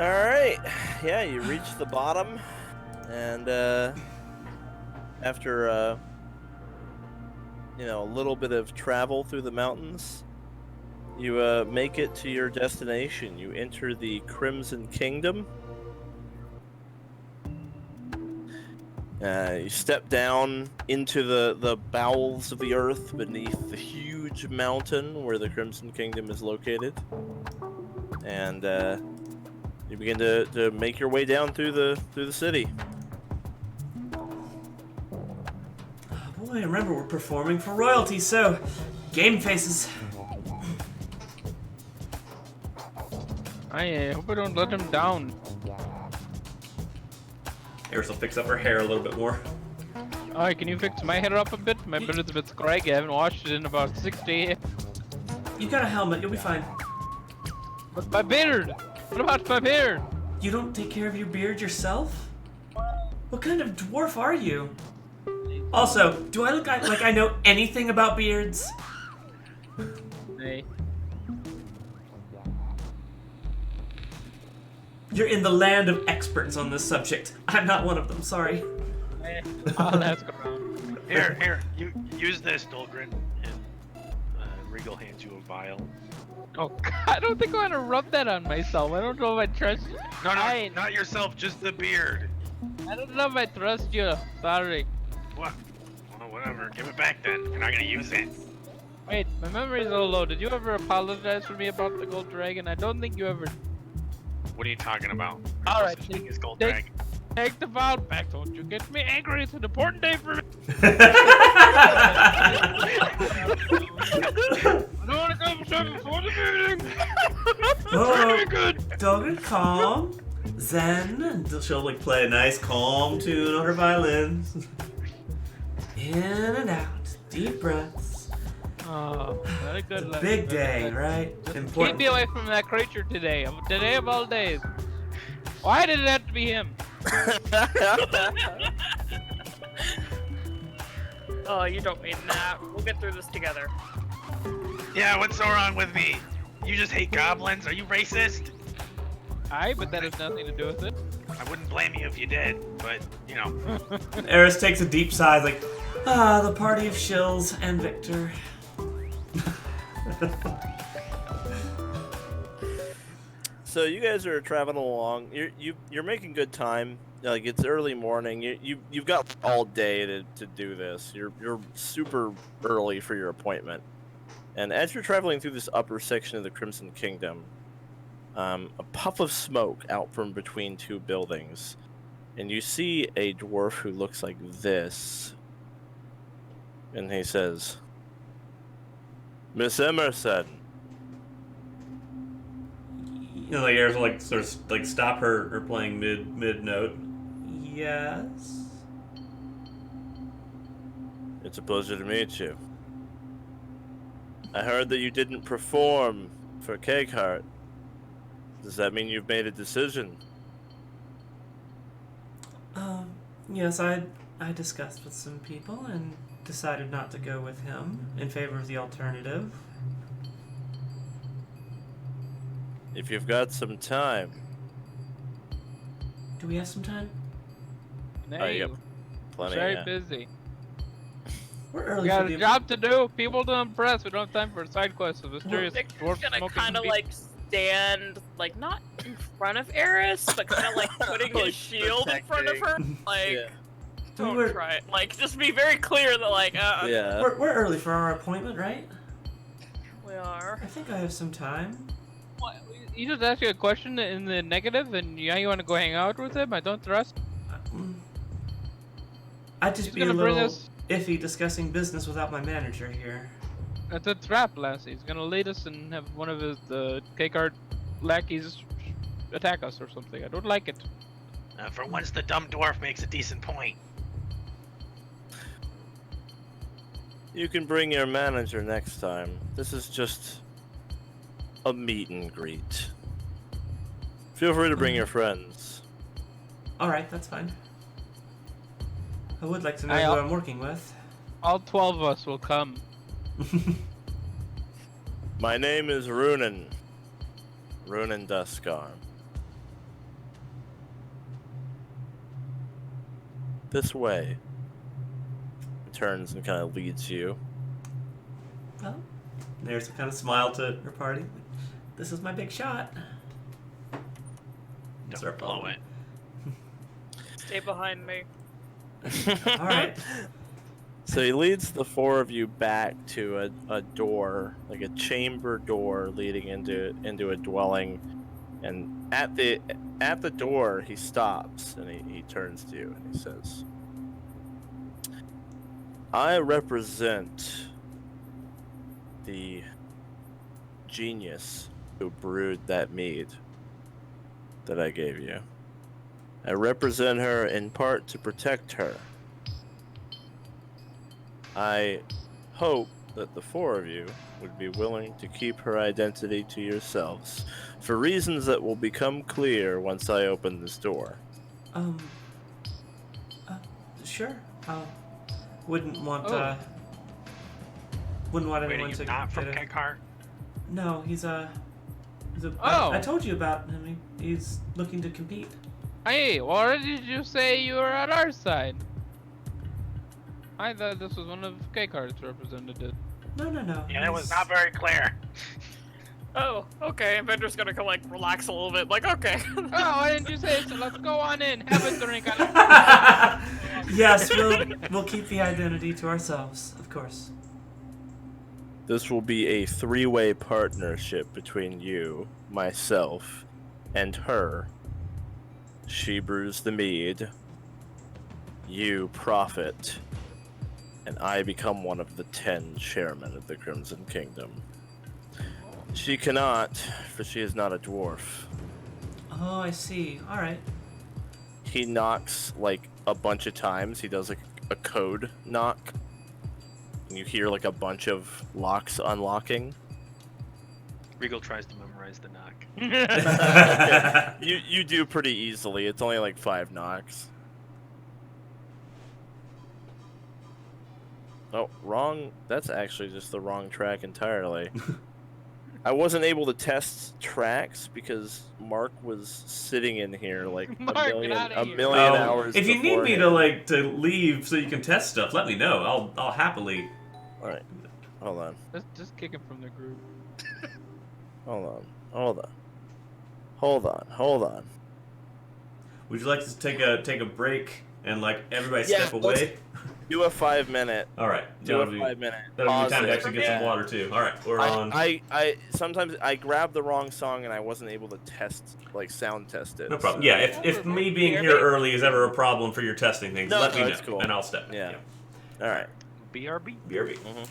Alright, yeah, you reach the bottom, and after a little bit of travel through the mountains, you make it to your destination. You enter the Crimson Kingdom. You step down into the bowels of the earth beneath the huge mountain where the Crimson Kingdom is located. And you begin to make your way down through the city. Boy, remember we're performing for royalty, so game faces. I hope I don't let him down. Eris will fix up her hair a little bit more. Alright, can you fix my hair up a bit? My beard's a bit scraggy. I haven't washed it in about 6 days. You got a helmet. You'll be fine. But my beard! What about my beard? You don't take care of your beard yourself? What kind of dwarf are you? Also, do I look like I know anything about beards? Hey. You're in the land of experts on this subject. I'm not one of them, sorry. I'll ask around. Here, you use this, Dolgrin, and Reigel hands you a vial. Oh, God, I don't think I want to rub that on myself. I don't know if I trust you. No, not yourself, just the beard. I don't know if I trust you. Sorry. What? Well, whatever. Give it back then. You're not gonna use it. Wait, my memory's a little low. Did you ever apologize for me about the gold dragon? I don't think you ever. What are you talking about? All right, Such thing as gold take- dragon. Take the vial back. Don't you get me angry. It's an important day for me. I don't want to go before the meeting. Oh, Good. Dolgrin, calm, zen, and she'll like play a nice calm tune on her violin. In and out, deep breaths. Oh, very good. It's a big day, right? Keep me away from that creature today. Today of all days. Why did it have to be him? Oh, you don't mean that. We'll get through this together. Yeah, what's so wrong with me? You just hate goblins? Are you racist? Aye, but that has nothing to do with it. I wouldn't blame you if you did, but, you know. Eris takes a deep sigh, like, the party of shills and Victor. So you guys are traveling along. You're making good time. Like it's early morning. You've got all day to do this. You're super early for your appointment. And as you're traveling through this upper section of the Crimson Kingdom, a puff of smoke out from between two buildings, and you see a dwarf who looks like this. And he says, "Miss Emerson." You know, like Eris will like sort of like stop her playing mid note. Yes. It's a pleasure to meet you. I heard that you didn't perform for Cakeheart. Does that mean you've made a decision? Yes, I discussed with some people and decided not to go with him in favor of the alternative. If you've got some time. Do we have some time? Hey, Yep. Plenty. very Yeah. busy. We're We early got for a the job to do. People to impress. We don't have time for side quests of mysterious Victor's dwarf gonna smoking kind of people. like stand, like not in front of Eris, but kind of like putting Like his shield in front of her. Like, Yeah. don't We're- try it. Like, just be very clear that, like, Yeah. We're early for our appointment, right? we are. I think I have some time. What? You just asked you a question in the negative, and now you want to go hang out with him? I don't trust. I'd just He's be a gonna bring little us- iffy discussing business without my manager here. That's a trap, Lassie. He's gonna lead us and have one of his cake art lackeys attack us or something. I don't like it. For once, the dumb dwarf makes a decent point. You can bring your manager next time. This is just a meet and greet. Feel free to bring your friends. Alright, that's fine. I would like to know I'll- who I'm working with. All 12 of us will come. My name is Runen. Runen Duskarm. This way. He turns and kind of leads you. Well, there's a kind of smile to her party. This is my big shot. Don't blow it. Stay behind me. Alright. So he leads the four of you back to a door, like a chamber door leading into a dwelling, and at the door he stops and he turns to you and he says, "I represent the genius who brewed that mead that I gave you. I represent her in part to protect her. I hope that the four of you would be willing to keep her identity to yourselves, for reasons that will become clear once I open this door. Um, sure. Wouldn't want, Oh. wouldn't want Wait, are anyone you to not from get Kekar? No, he's I Oh. told you about him. He's looking to compete. Hey, why did you say you were at our side? I thought this was one of K-Card's representatives. No. Yeah, that was not very clear. Oh, okay. And Bender's gonna go like relax a little bit. Like, okay. Oh, why didn't you say so? Let's go on in, have a drink. Yes, we'll keep the identity to ourselves, of course. This will be a three-way partnership between you, myself, and her. She brews the mead, you profit, and I become one of the 10 chairmen of the Crimson Kingdom. She cannot, for she is not a dwarf. Oh, I see. All right. He knocks like a bunch of times. He does like a code knock. And you hear like a bunch of locks unlocking. Regal tries to memorize the knock. You do pretty easily. It's only like 5 knocks. Oh, wrong. That's actually just the wrong track entirely. I wasn't able to test tracks because Mark was sitting in here like Mark, a get million outta here. hours. If you need me beforehand. to leave so you can test stuff, let me know. I'll happily. All right, hold on, Just kick him from the group. hold on. Would you like to take a break and like everybody Yeah, step away? Do a 5-minute. All right. Do That'll a be 5-minute. that'll be Pause time to it. actually get some water too. All right, we're on. I sometimes I grabbed the wrong song and I wasn't able to sound test it. No problem. so- Yeah, if me being here early is ever a problem for your testing things, No, let me know, it's cool. and I'll step. Yeah. All right. BRB. BRB. Mm-hmm.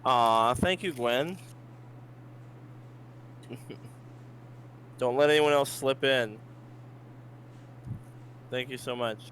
Aw, thank you, Gwen. Don't let anyone else slip in. Thank you so much.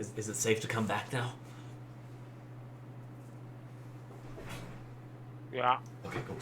Is it safe to come back now? Yeah. Okay, cool.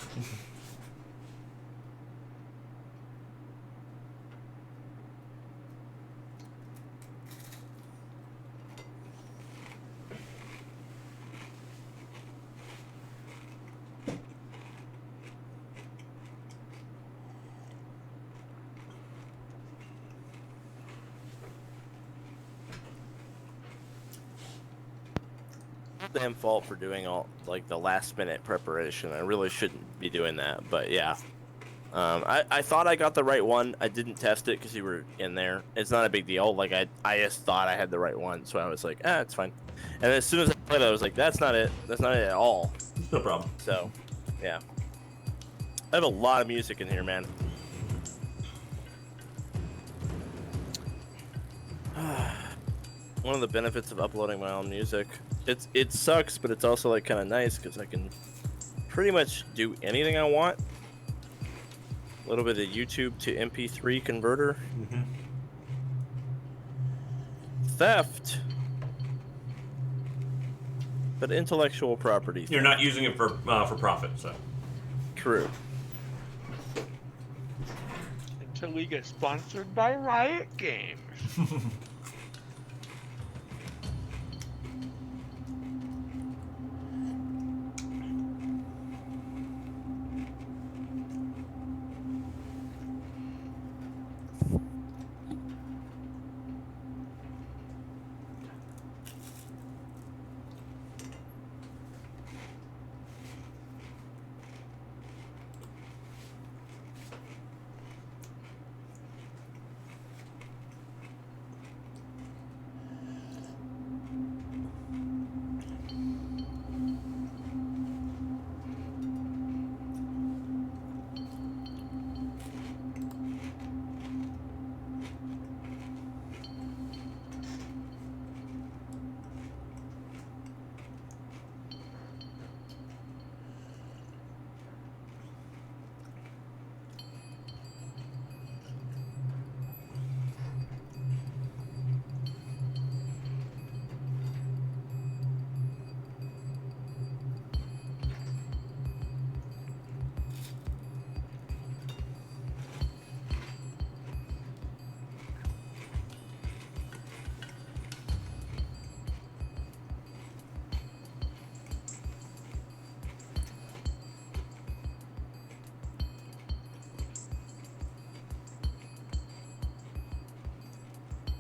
Damn fault for doing all like the last minute preparation. I really shouldn't be doing that, but yeah. I thought I got the right one. I didn't test it because you were in there. It's not a big deal. Like I just thought I had the right one, so I was like, it's fine. And as soon as I played it, I was like, that's not it. That's not it at all. No problem. So, yeah. I have a lot of music in here, man. One of the benefits of uploading my own music. It sucks, but it's also like kind of nice because I can pretty much do anything I want. A little bit of YouTube to MP3 converter. Mm-hmm. Theft. But intellectual property. You're not using it for profit, so. True. Until we get sponsored by Riot Games.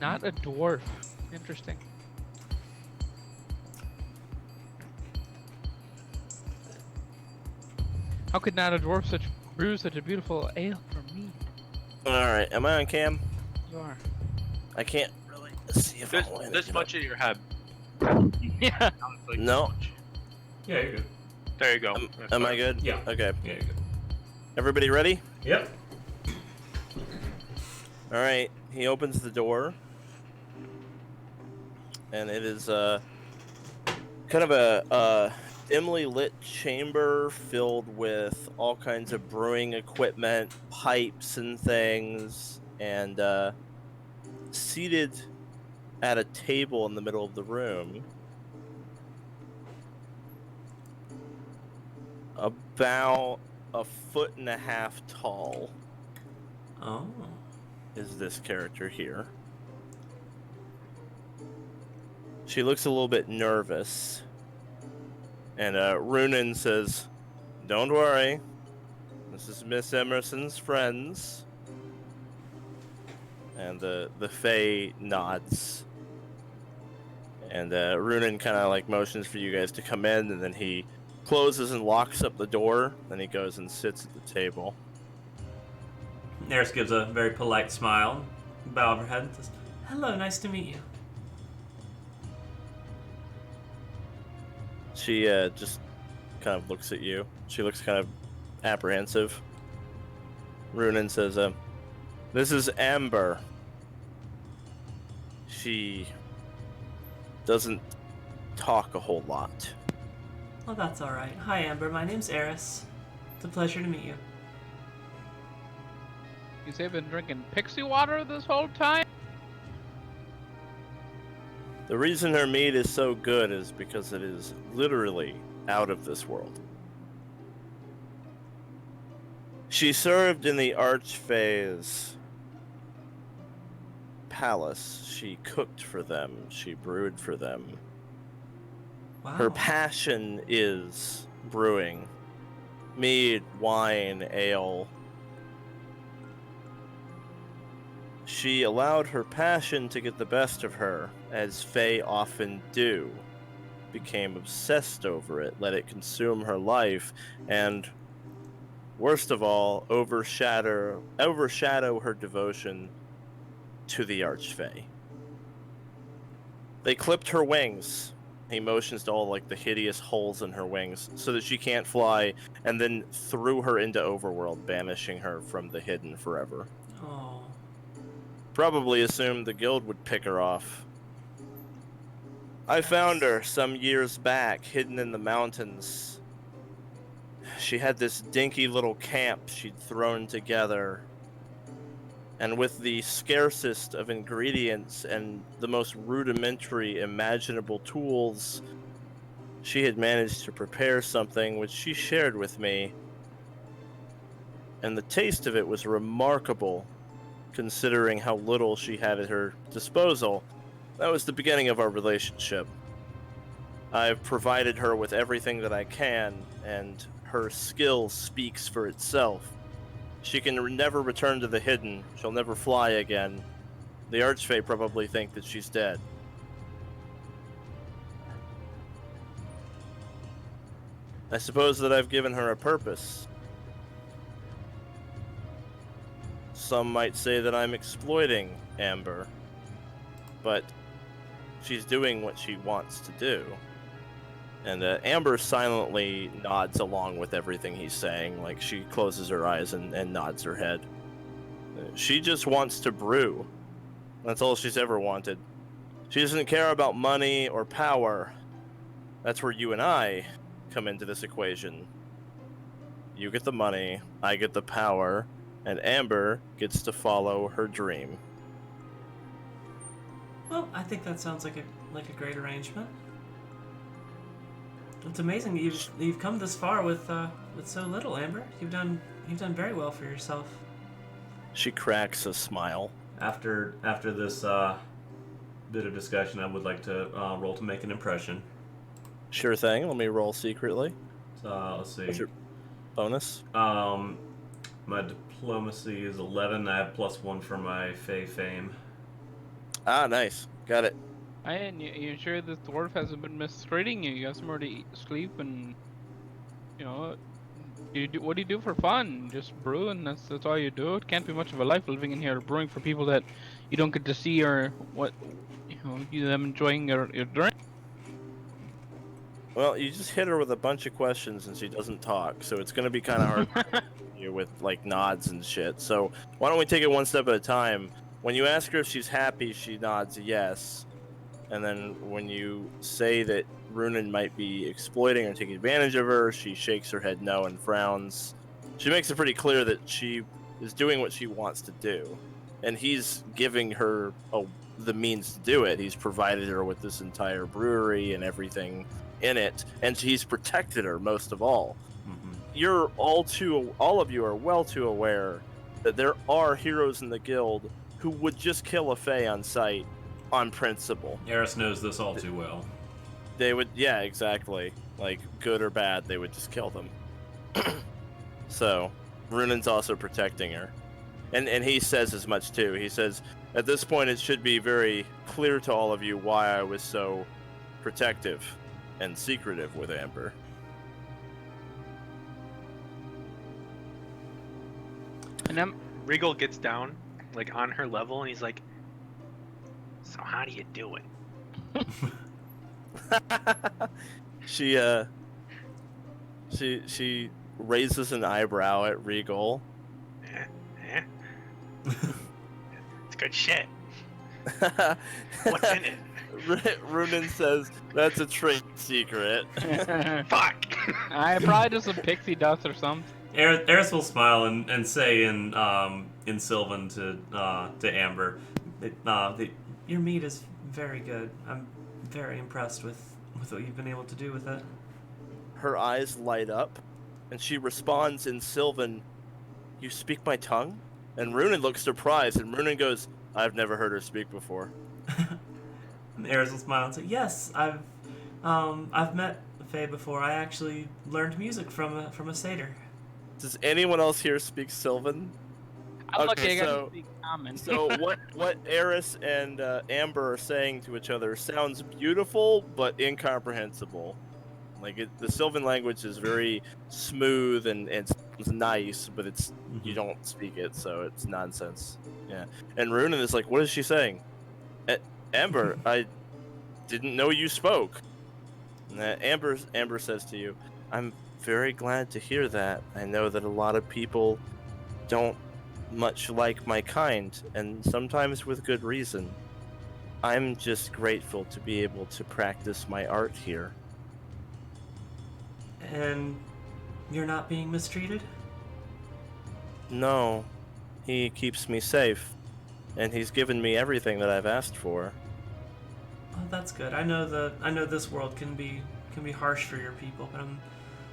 Not a dwarf. Interesting. How could not a dwarf brew such a beautiful ale for me? Alright, am I on cam? You are. I can't really see if I'm This much of your head. Yeah. Like No. this much. Yeah, you're good. There you go. Am I good? Yeah. Okay. Yeah, you're good. Everybody ready? Yep. Alright, he opens the door. And it is kind of a dimly lit chamber filled with all kinds of brewing equipment, pipes and things, and seated at a table in the middle of the room, about 1.5 feet tall, Oh. is this character here. She looks a little bit nervous. And Runan says, "Don't worry. This is Miss Emerson's friends." And the Fae nods. And Runan kind of like motions for you guys to come in, and then he closes and locks up the door. Then he goes and sits at the table. Eris gives a very polite smile, bow of her head, and says, "Hello, nice to meet you." She just kind of looks at you. She looks kind of apprehensive. Runan says, "This is Amber. She doesn't talk a whole lot." Well, that's all right. Hi, Amber. My name's Eris. It's a pleasure to meet you. You say I've been drinking pixie water this whole time? The reason her meat is so good is because it is literally out of this world. She served in the Archfae's palace. She cooked for them. She brewed for them. Wow. Her passion is brewing. Mead, wine, ale. She allowed her passion to get the best of her, as Fae often do. Became obsessed over it, let it consume her life, and, worst of all, overshadow her devotion to the Archfae. They clipped her wings. He motions to all like the hideous holes in her wings so that she can't fly, and then threw her into Overworld, banishing her from the Hidden forever. Oh. Probably assumed the guild would pick her off. I found her some years back, hidden in the mountains. She had this dinky little camp she'd thrown together, and with the scarcest of ingredients and the most rudimentary imaginable tools, she had managed to prepare something which she shared with me, and the taste of it was remarkable, considering how little she had at her disposal. That was the beginning of our relationship. I've provided her with everything that I can, and her skill speaks for itself. She can never return to the Hidden. She'll never fly again. The Archfae probably think that she's dead. I suppose that I've given her a purpose. Some might say that I'm exploiting Amber, but she's doing what she wants to do. And Amber silently nods along with everything he's saying, like she closes her eyes and nods her head. She just wants to brew. That's all she's ever wanted. She doesn't care about money or power. That's where you and I come into this equation. You get the money, I get the power, and Amber gets to follow her dream. Well, I think that sounds like a great arrangement. It's amazing that you've come this far with so little, Amber. You've done very well for yourself. She cracks a smile. After this bit of discussion, I would like to roll to make an impression. Sure thing. Let me roll secretly. Let's see. What's your bonus? My diplomacy is 11. I have +1 for my Fae fame. Ah, nice. Got it. And you sure this dwarf hasn't been mistreating you? You got somewhere to eat, sleep, and what do you do for fun? Just brew, and that's all you do. It can't be much of a life living in here, brewing for people that you don't get to see or them enjoying your drink. Well, you just hit her with a bunch of questions and she doesn't talk, so it's gonna be kind of hard you with like nods and shit. So why don't we take it one step at a time? When you ask her if she's happy, she nods yes. And then when you say that Runan might be exploiting or taking advantage of her, she shakes her head no and frowns. She makes it pretty clear that she is doing what she wants to do. And he's giving her the means to do it. He's provided her with this entire brewery and everything in it. And he's protected her most of all. You're all of you are well too aware that there are heroes in the guild who would just kill a Fae on sight on principle. Eris knows this all too well. They would, yeah, exactly. Like, good or bad, they would just kill them. So, Runan's also protecting her. And he says as much too. He says, at this point it should be very clear to all of you why I was so protective and secretive with Amber. And Reigel gets down, like, on her level, and he's like, so how do you do it? She raises an eyebrow at Reigel. It's good shit. What's in it? Runan says, that's a trade secret. Fuck! I probably just some pixie dust or something. Eris will smile and say in Sylvan to Amber, Your meat is very good. I'm very impressed with what you've been able to do with it. Her eyes light up, and she responds in Sylvan, "You speak my tongue?" And Runan looks surprised, and Runan goes, "I've never heard her speak before." And Eris will smile and say, "Yes, I've met Faye before. I actually learned music from a satyr." Does anyone else here speak Sylvan? I'm lucky Okay, I got so- to speak common. So what Eris and Amber are saying to each other sounds beautiful but incomprehensible. Like the Sylvan language is very smooth and it's nice, but it's you don't speak it, so it's nonsense. Yeah. And Runan is like, "What is she saying?" Amber, I didn't know you spoke. And Amber says to you, "I'm very glad to hear that. I know that a lot of people don't much like my kind, and sometimes with good reason. I'm just grateful to be able to practice my art here." And you're not being mistreated? No, he keeps me safe, and he's given me everything that I've asked for. Oh, that's good. I know this world can be harsh for your people, but I'm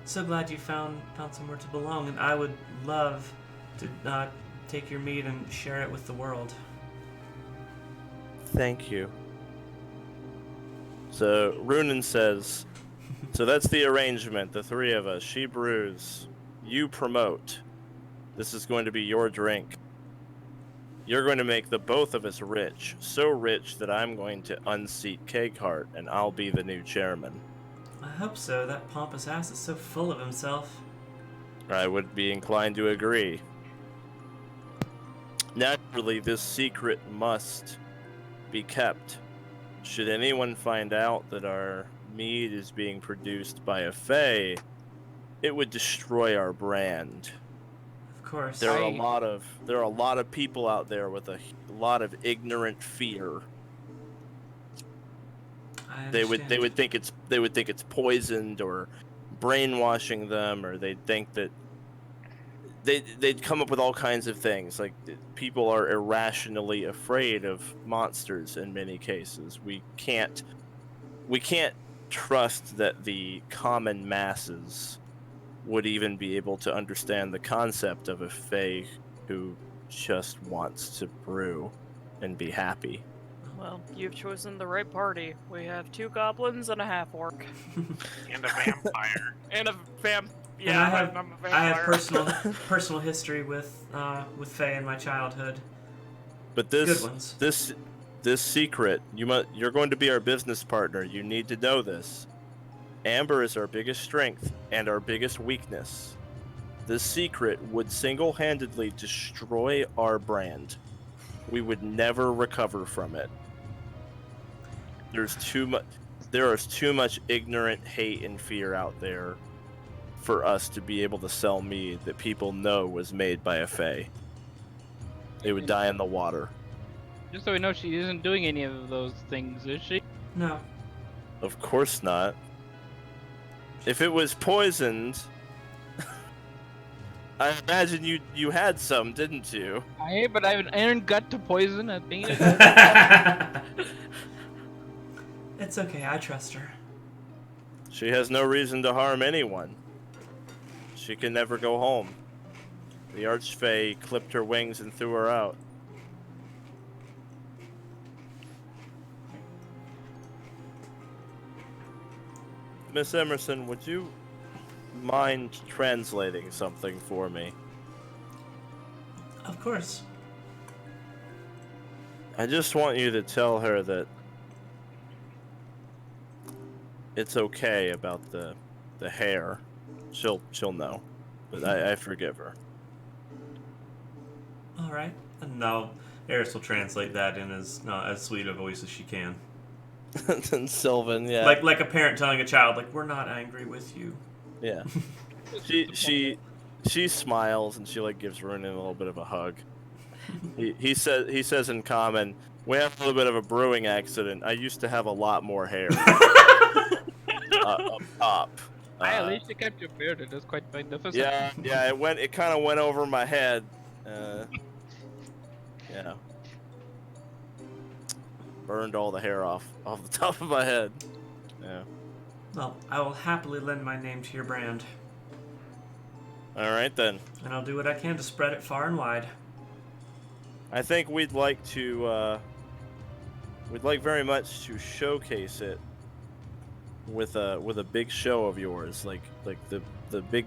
so glad you found somewhere to belong, and I would love to take your meat and share it with the world. Thank you. So Runan says, "So that's the arrangement, the three of us. She brews, you promote. This is going to be your drink. You're going to make the both of us rich, so rich that I'm going to unseat Cakeheart, and I'll be the new chairman." I hope so. That pompous ass is so full of himself. I would be inclined to agree. Naturally, this secret must be kept. Should anyone find out that our mead is being produced by a Fae, it would destroy our brand. Of course. There are a lot of people out there with a lot of ignorant fear. They would think it's poisoned or brainwashing them, or they'd think that they'd come up with all kinds of things. Like, people are irrationally afraid of monsters in many cases. We can't trust that the common masses would even be able to understand the concept of a Fae who just wants to brew and be happy. Well, you've chosen the right party. We have 2 goblins and a half-orc. And a vampire. And a And Yeah, I'm a vampire. I have personal history with Faye in my childhood. But Good ones. this secret, you're going to be our business partner. You need to know this. Amber is our biggest strength and our biggest weakness. This secret would single-handedly destroy our brand. We would never recover from it. There is too much ignorant hate and fear out there for us to be able to sell mead that people know was made by a Fae. It would die in the water. Just so we know, she isn't doing any of those things, is she? No. Of course not. If it was poisoned, I imagine you had some, didn't you? But I have an iron gut to poison. I think. It's okay, I trust her. She has no reason to harm anyone. She can never go home. The Archfey clipped her wings and threw her out. Miss Emerson, would you mind translating something for me? Of course. I just want you to tell her that it's okay about the hair. She'll know, but I forgive her. All right. And now Eris will translate that in as sweet a voice as she can. And Sylvan, yeah, Like a parent telling a child, like, we're not angry with you. yeah. she smiles and she like gives Runan a little bit of a hug. He says in common, "We have a little bit of a brewing accident. I used to have a lot more hair up top." At least you kept your beard. It is quite magnificent. Yeah. It kind of went over my head. Yeah. burned all the hair off the top of my head. Yeah. Well, I will happily lend my name to your brand, All right then. and I'll do what I can to spread it far and wide. I think we'd like very much to showcase it with a big show of yours, like the big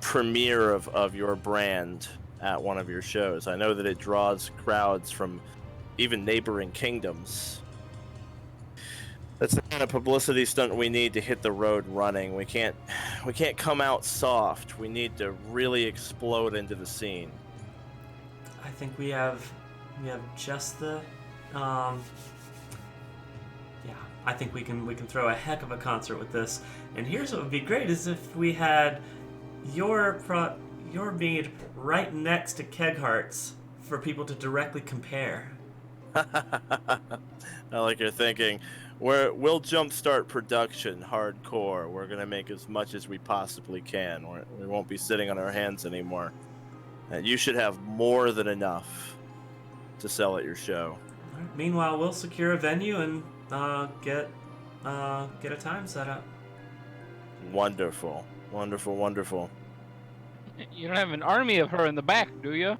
premiere of your brand at one of your shows. I know that it draws crowds from even neighboring kingdoms. That's the kind of publicity stunt we need to hit the road running. We can't come out soft. We need to really explode into the scene. I think we have just the yeah, I think we can throw a heck of a concert with this. And here's what would be great is if we had your mead right next to Keghart's for people to directly compare. I like your thinking. We'll jumpstart production hardcore. We're gonna make as much as we possibly can. We won't be sitting on our hands anymore. And you should have more than enough to sell at your show. All right. Meanwhile, we'll secure a venue and get a time set up. Wonderful, wonderful, wonderful. You don't have an army of her in the back, do you?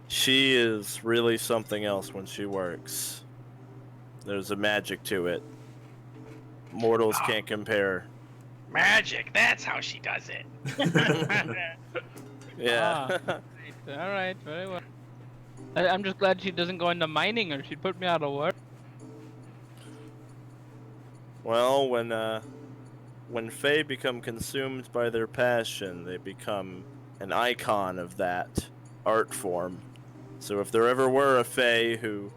She is really something else when she works. There's a magic to it. Mortals can't compare. Magic, that's how she does it. Yeah. All right, very well. I'm just glad she doesn't go into mining or she'd put me out of work. Well, when Fae become consumed by their passion, they become an icon of that art form. So if there ever were a Fae who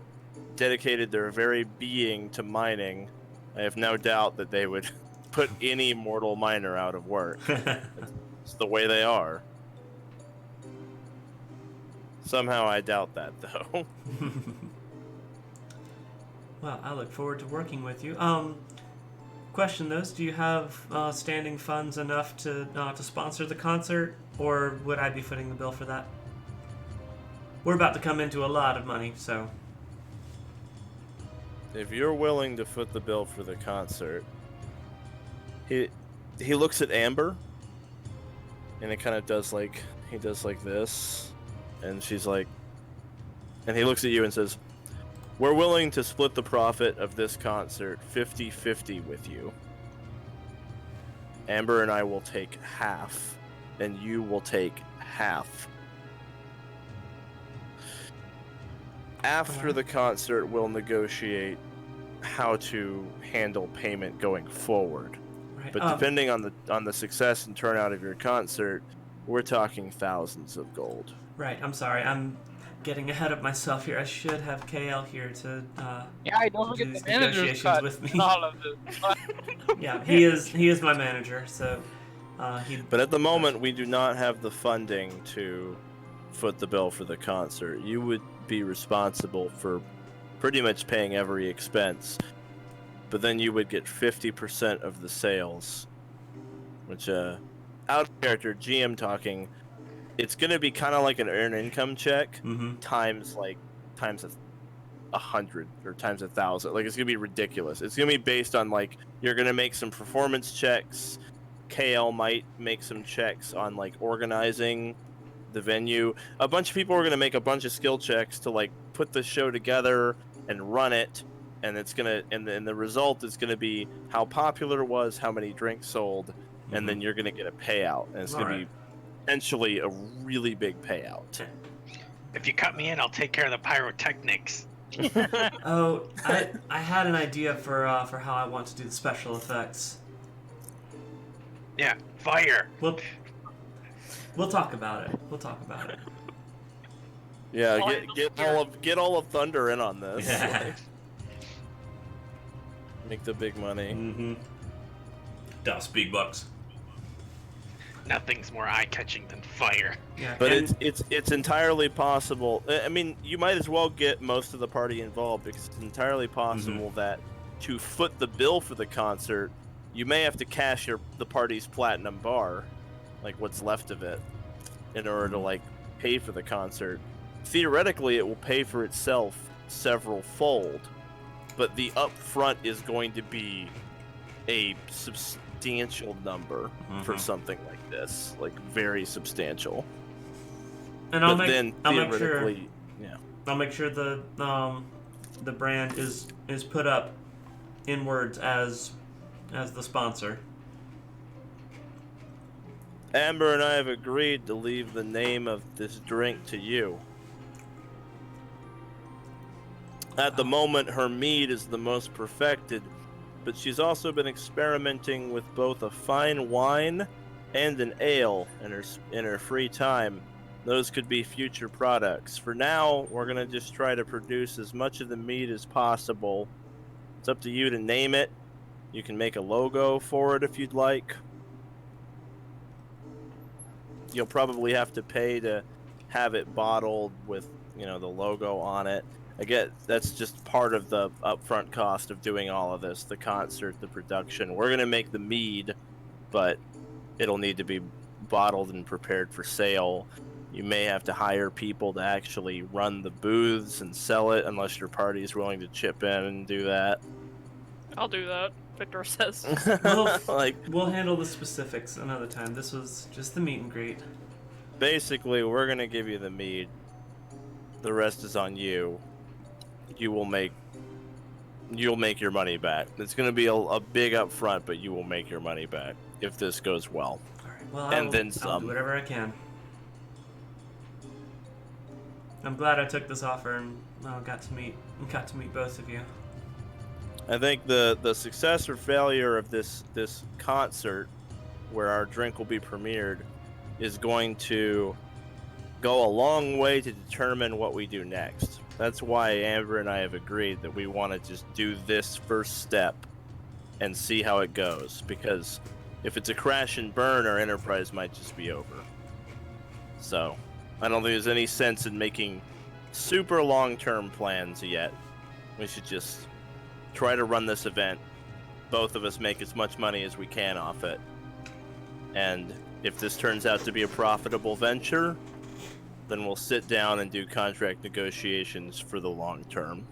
dedicated their very being to mining, I have no doubt that they would put any mortal miner out of work. It's the way they are. Somehow I doubt that, though. Well, I look forward to working with you. Question those: do you have standing funds enough to sponsor the concert, or would I be footing the bill for that? We're about to come into a lot of money, so. If you're willing to foot the bill for the concert, he looks at Amber, and it kind of does like this, and she's like, and he looks at you and says, "We're willing to split the profit of this concert 50-50 with you. Amber and I will take half, and you will take half. After the concert, we'll negotiate how to handle payment going forward. Right. But depending on the success and turnout of your concert, we're talking thousands of gold." Right. I'm sorry. I'm getting ahead of myself here. I should have KL here to Yeah, I don't do forget these the manager's negotiations cut with me. in all of this. Yeah, he is my manager, so he. But at the moment, we do not have the funding to foot the bill for the concert. You would be responsible for pretty much paying every expense, but then you would get 50% of the sales, which out of character GM talking, it's going to be kind of like an earned income check times 100 or times 1,000. Like, it's going to be ridiculous. It's going to be based on, like, you're going to make some performance checks. KL might make some checks on, like, organizing the venue. A bunch of people are going to make a bunch of skill checks to, like, put the show together and run it, and it's going to, and the result is going to be how popular it was, how many drinks sold, and then you're going to get a payout, and it's going to be potentially a really big payout. If you cut me in, I'll take care of the pyrotechnics. Oh, I had an idea for how I want to do the special effects. Yeah, fire. We'll talk about it. We'll talk about it. Yeah, get all of Thunder in on this. Yeah. Like, make the big money. Mm-hmm. Das big bucks. Nothing's more eye-catching than fire. Yeah, But and it's entirely possible. I mean, you might as well get most of the party involved, because it's entirely possible that to foot the bill for the concert, you may have to cash the party's platinum bar, like what's left of it, in order to like pay for the concert. theoretically it will pay for itself several fold, but the upfront is going to be a substantial number for something like this, like very substantial. And I'll make sure the brand is put up in words as the sponsor. Amber and I have agreed to leave the name of this drink to you. At the moment, her mead is the most perfected, but she's also been experimenting with both a fine wine and an ale in her free time. Those could be future products. For now, we're going to just try to produce as much of the mead as possible. It's up to you to name it. You can make a logo for it if you'd like. You'll probably have to pay to have it bottled with, the logo on it. I get that's just part of the upfront cost of doing all of this, the concert, the production. We're going to make the mead, but it'll need to be bottled and prepared for sale. You may have to hire people to actually run the booths and sell it, unless your party is willing to chip in and do that. I'll do that, Victor says. We'll handle the specifics another time. This was just the meet and greet. Basically, we're going to give you the mead. The rest is on you. You'll make your money back. It's going to be a big upfront, but you will make your money back if this goes well. All right. Well, then I'll some. do whatever I can. I'm glad I took this offer and got to meet both of you. I think the success or failure of this concert, where our drink will be premiered, is going to go a long way to determine what we do next. That's why Amber and I have agreed that we want to just do this first step and see how it goes, because if it's a crash and burn, our enterprise might just be over. So I don't think there's any sense in making super long-term plans yet. We should just try to run this event. Both of us make as much money as we can off it. And if this turns out to be a profitable venture, then we'll sit down and do contract negotiations for the long term.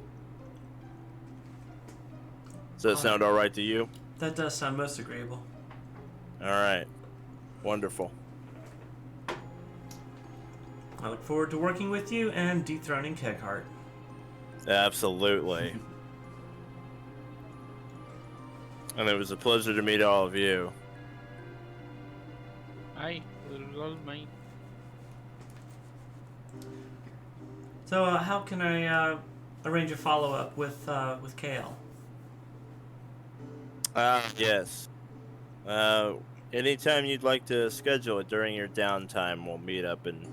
Does that sound all right to you? That does sound most agreeable. All right. Wonderful. I look forward to working with you and dethroning Keghart. Absolutely. And it was a pleasure to meet all of you. Hi, little mate. So, how can I arrange a follow-up with Kale? Yes. Anytime you'd like to schedule it during your downtime, we'll meet up and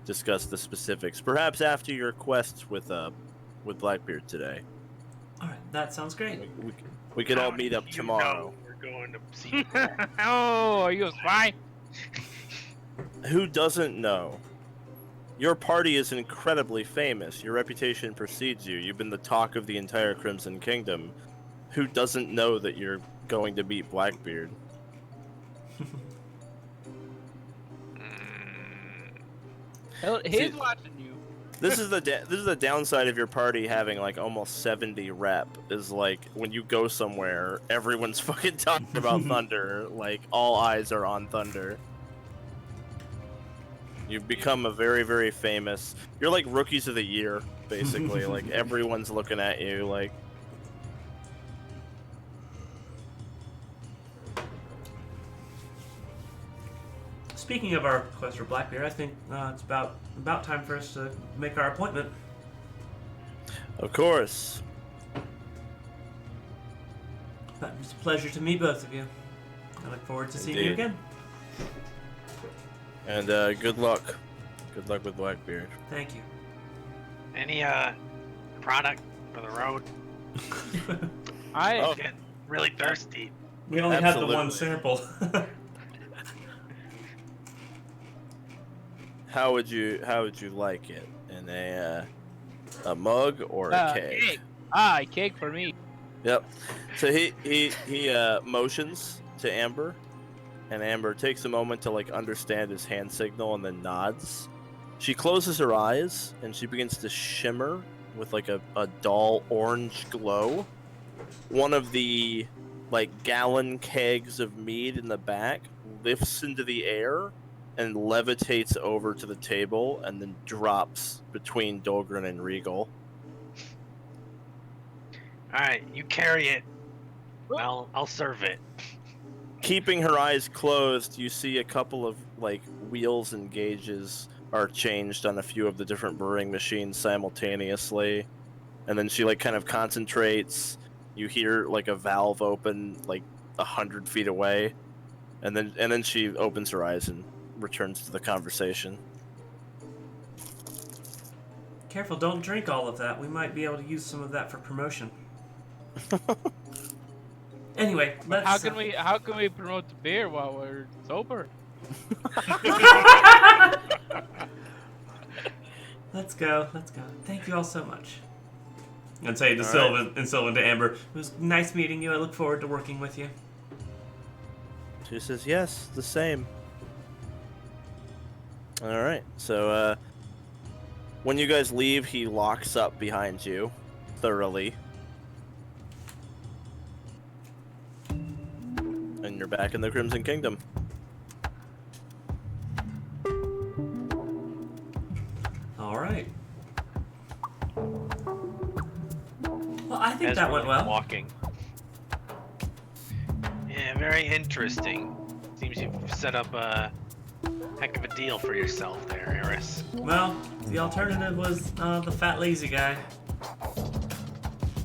discuss the specifics. Perhaps after your quests with Blackbeard today. All right, that sounds great. We could all meet up tomorrow. We're going to see. Oh, are you a spy? Who doesn't know? Your party is incredibly famous. Your reputation precedes you. You've been the talk of the entire Crimson Kingdom. Who doesn't know that you're going to meet Blackbeard? He's watching you. This is the downside of your party having like almost 70 rep. Is like when you go somewhere, everyone's fucking talking about Thunder. Like all eyes are on Thunder. You've become a very, very famous. You're like rookies of the year, basically. Like everyone's looking at you. Like. Speaking of our quest for Blackbeard, I think it's about time for us to make our appointment. Of course. It's a pleasure to meet both of you. I look forward to seeing you Indeed. again. And good luck. Good luck with Blackbeard. Thank you. Any product for the road? I Getting really thirsty. We only had the Absolutely. one sample. How would you like it? In a mug or a keg? cake. Cake for me. Yep. So he motions to Amber, and Amber takes a moment to like understand his hand signal and then nods. She closes her eyes and she begins to shimmer with like a dull orange glow. One of the gallon kegs of mead in the back lifts into the air and levitates over to the table and then drops between Dolgrin and Reigel. Alright, you carry it. I'll serve it. Keeping her eyes closed, you see a couple of wheels and gauges are changed on a few of the different brewing machines simultaneously, and then she kind of concentrates. You hear a valve open 100 feet away, and then she opens her eyes and returns to the conversation. Careful, don't drink all of that. We might be able to use some of that for promotion. Anyway, let's. How can we promote the beer while we're sober? Let's go. Thank you all so much. And say to Sylvan and Sylvan to Amber, it was nice meeting you. I look forward to working with you. She says, yes, the same. Alright, so when you guys leave, he locks up behind you thoroughly. And you're back in the Crimson Kingdom. Alright. Well, I think As that we're, went well. Walking. Yeah, very interesting. Seems you've set up a heck of a deal for yourself there, Eris. Well, the alternative was the fat lazy guy.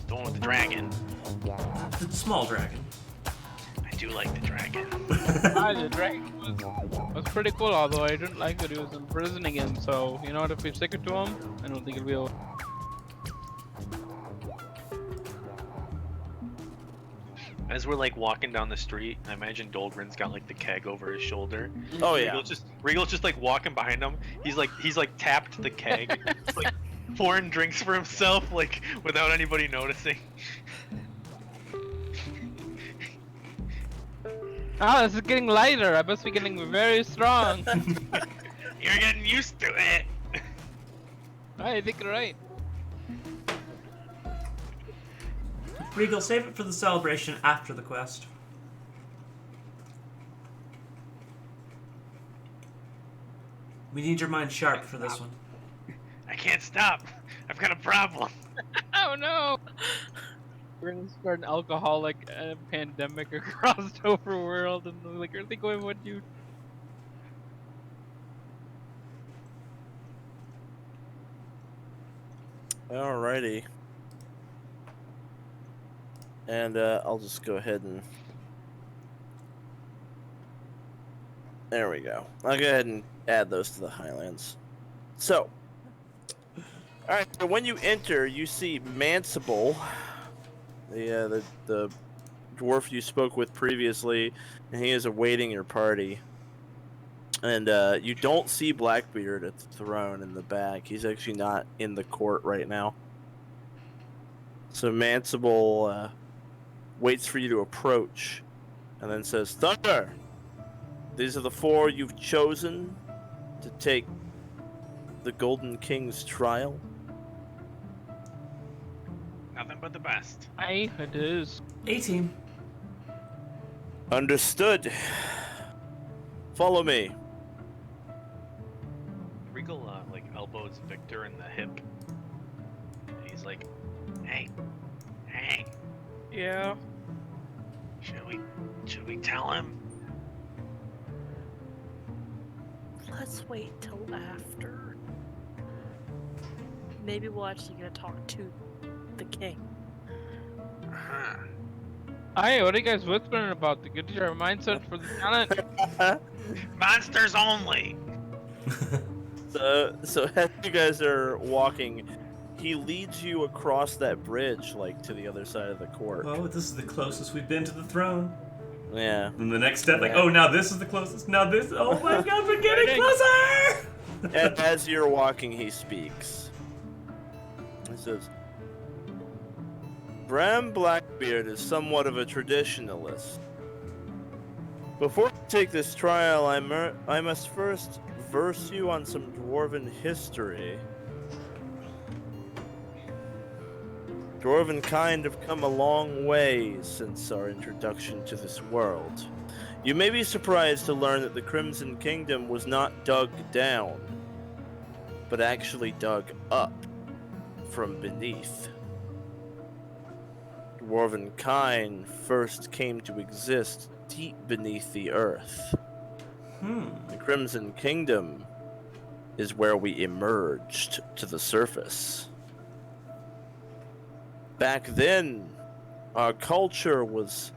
The one with the dragon. The small dragon. I do like the dragon. The dragon was pretty cool, although I didn't like that he was imprisoning him, so you know what, if we stick it to him, I don't think it'll be able. As we're walking down the street, I imagine Dolgrin's got the keg over his shoulder. Oh yeah. Regal's just walking behind him. He's tapped the keg, just, pouring drinks for himself without anybody noticing. Ah, this is getting lighter. I must be getting very strong. You're getting used to it. I think you're right. Regal, save it for the celebration after the quest. We need your mind sharp for this one. I can't stop. I've got a problem. Oh no! We're gonna start an alcoholic pandemic across OverWorld, and are they going, what do you? Alrighty. And I'll just go ahead and... There we go. I'll go ahead and add those to the Highlands. So, alright, so when you enter, you see Mansible, the dwarf you spoke with previously, and he is awaiting your party. And you don't see Blackbeard at the throne in the back. He's actually not in the court right now. So Mansible waits for you to approach, and then says, Thunder! These are the 4 you've chosen to take the Golden King's trial. Nothing but the best. Aye, it is. 18. Understood. Follow me. Regal elbows Victor in the hip. And he's like, hey. Yeah. Should we tell him? Let's wait till after. Maybe we'll actually get to talk to the king. Uh-huh. Aye, what are you guys whispering about? To get your mindset for the talent? Monsters only. So as you guys are walking, he leads you across that bridge, to the other side of the court. Oh, this is the closest we've been to the throne. Yeah. And the next step, Yeah. oh, now this is the closest. Now this. Oh my God, we're getting closer. And as you're walking, he speaks. He says, Bram Blackbeard is somewhat of a traditionalist. Before I take this trial, I must first verse you on some Dwarven history, Dwarven kind have come a long way since our introduction to this world. You may be surprised to learn that the Crimson Kingdom was not dug down, but actually dug up from beneath. Dwarven kind first came to exist deep beneath the earth. The Crimson Kingdom is where we emerged to the surface. Back then, our culture was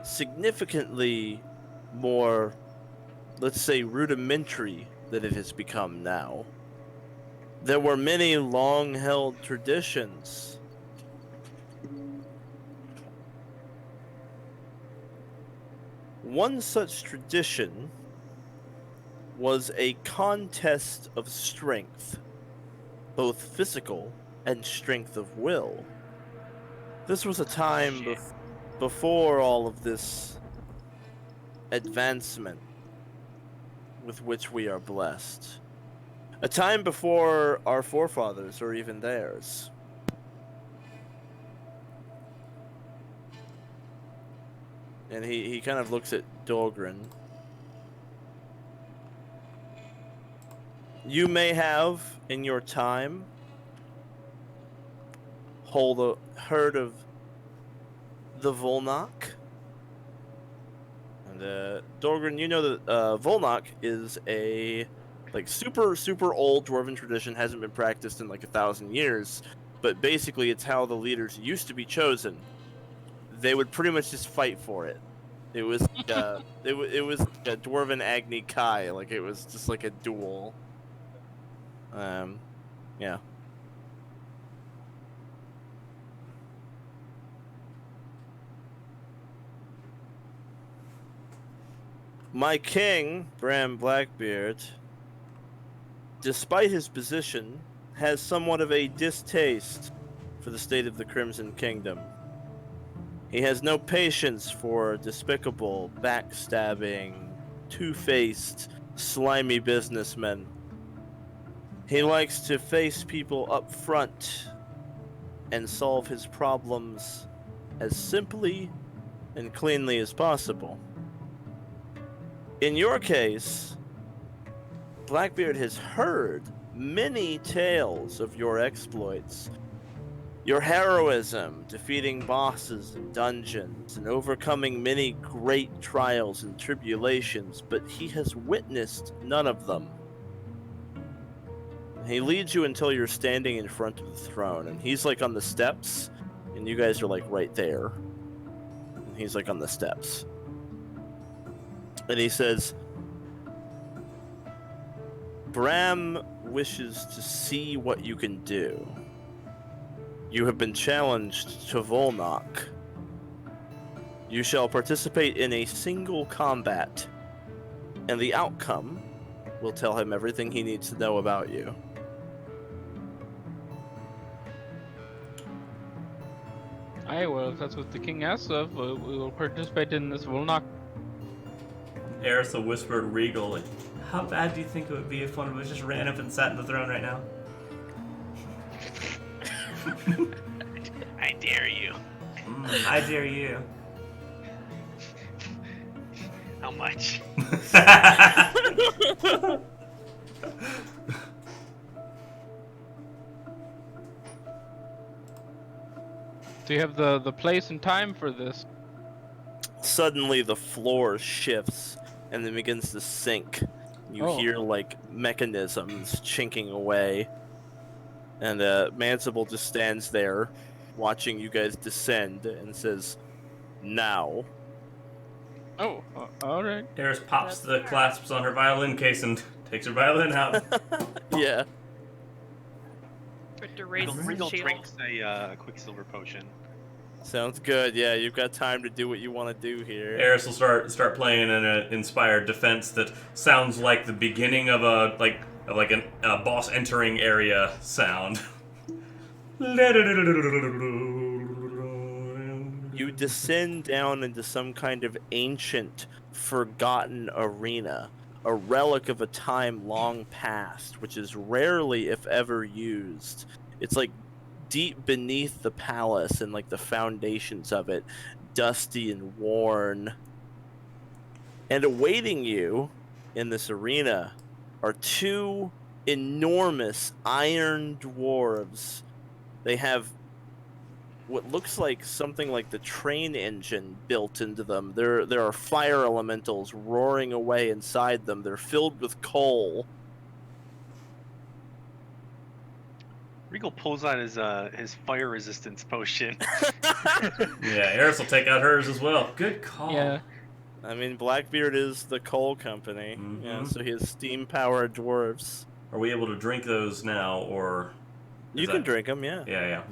significantly more, let's say, rudimentary than it has become now. There were many long-held traditions. One such tradition was a contest of strength, both physical and strength of will. This was a time before all of this advancement with which we are blessed. A time before our forefathers or even theirs. And he kind of looks at Dolgrin. You may have, in your time, heard of the Volnok. And Dolgrin, you know that Volnok is a super old dwarven tradition, hasn't been practiced in 1,000 years, but basically it's how the leaders used to be chosen. They would pretty much just fight for it. It was it was a dwarven Agni Kai, it was just like a duel. Yeah. My king, Bram Blackbeard, despite his position, has somewhat of a distaste for the state of the Crimson Kingdom. He has no patience for despicable, backstabbing, two-faced, slimy businessmen. He likes to face people up front and solve his problems as simply and cleanly as possible. In your case, Blackbeard has heard many tales of your exploits. Your heroism, defeating bosses in dungeons, and overcoming many great trials and tribulations, but he has witnessed none of them. He leads you until you're standing in front of the throne, and he's on the steps, and you guys are right there. And he's on the steps. And he says, Bram wishes to see what you can do. You have been challenged to Volnok. You shall participate in a single combat, and the outcome will tell him everything he needs to know about you. Aye, well, if that's what the king asks of, we will participate in this Volnok. Eris will whisper to Reigel, how bad do you think it would be if one of us just ran up and sat in the throne right now? I dare you. I dare you. How much? Do you have the place and time for this? Suddenly the floor shifts and then begins to sink. You hear mechanisms chinking away. And Mansible just stands there watching you guys descend and says, now. Oh, alright. Eris pops the clasps on her violin case and takes her violin out. Yeah. Reigel drinks a Quicksilver potion. Sounds good. Yeah, you've got time to do what you want to do here. Eris will start playing an inspired defense that sounds like the beginning of a boss entering area sound. You descend down into some kind of ancient, forgotten arena a relic of a time long past, which is rarely, if ever, used. It's like deep beneath the palace and like the foundations of it, dusty and worn. And awaiting you in this arena are two enormous iron dwarves. They have what looks like something like the train engine built into them. There are fire elementals roaring away inside them. They're filled with coal. Regal pulls out his fire resistance potion. Yeah, Eris will take out hers as well. Good call. Yeah. I mean, Blackbeard is the coal company. Mhm. Yeah, so he has steam-powered dwarves. Are we able to drink those now, or... You is can that- drink them, yeah. Yeah.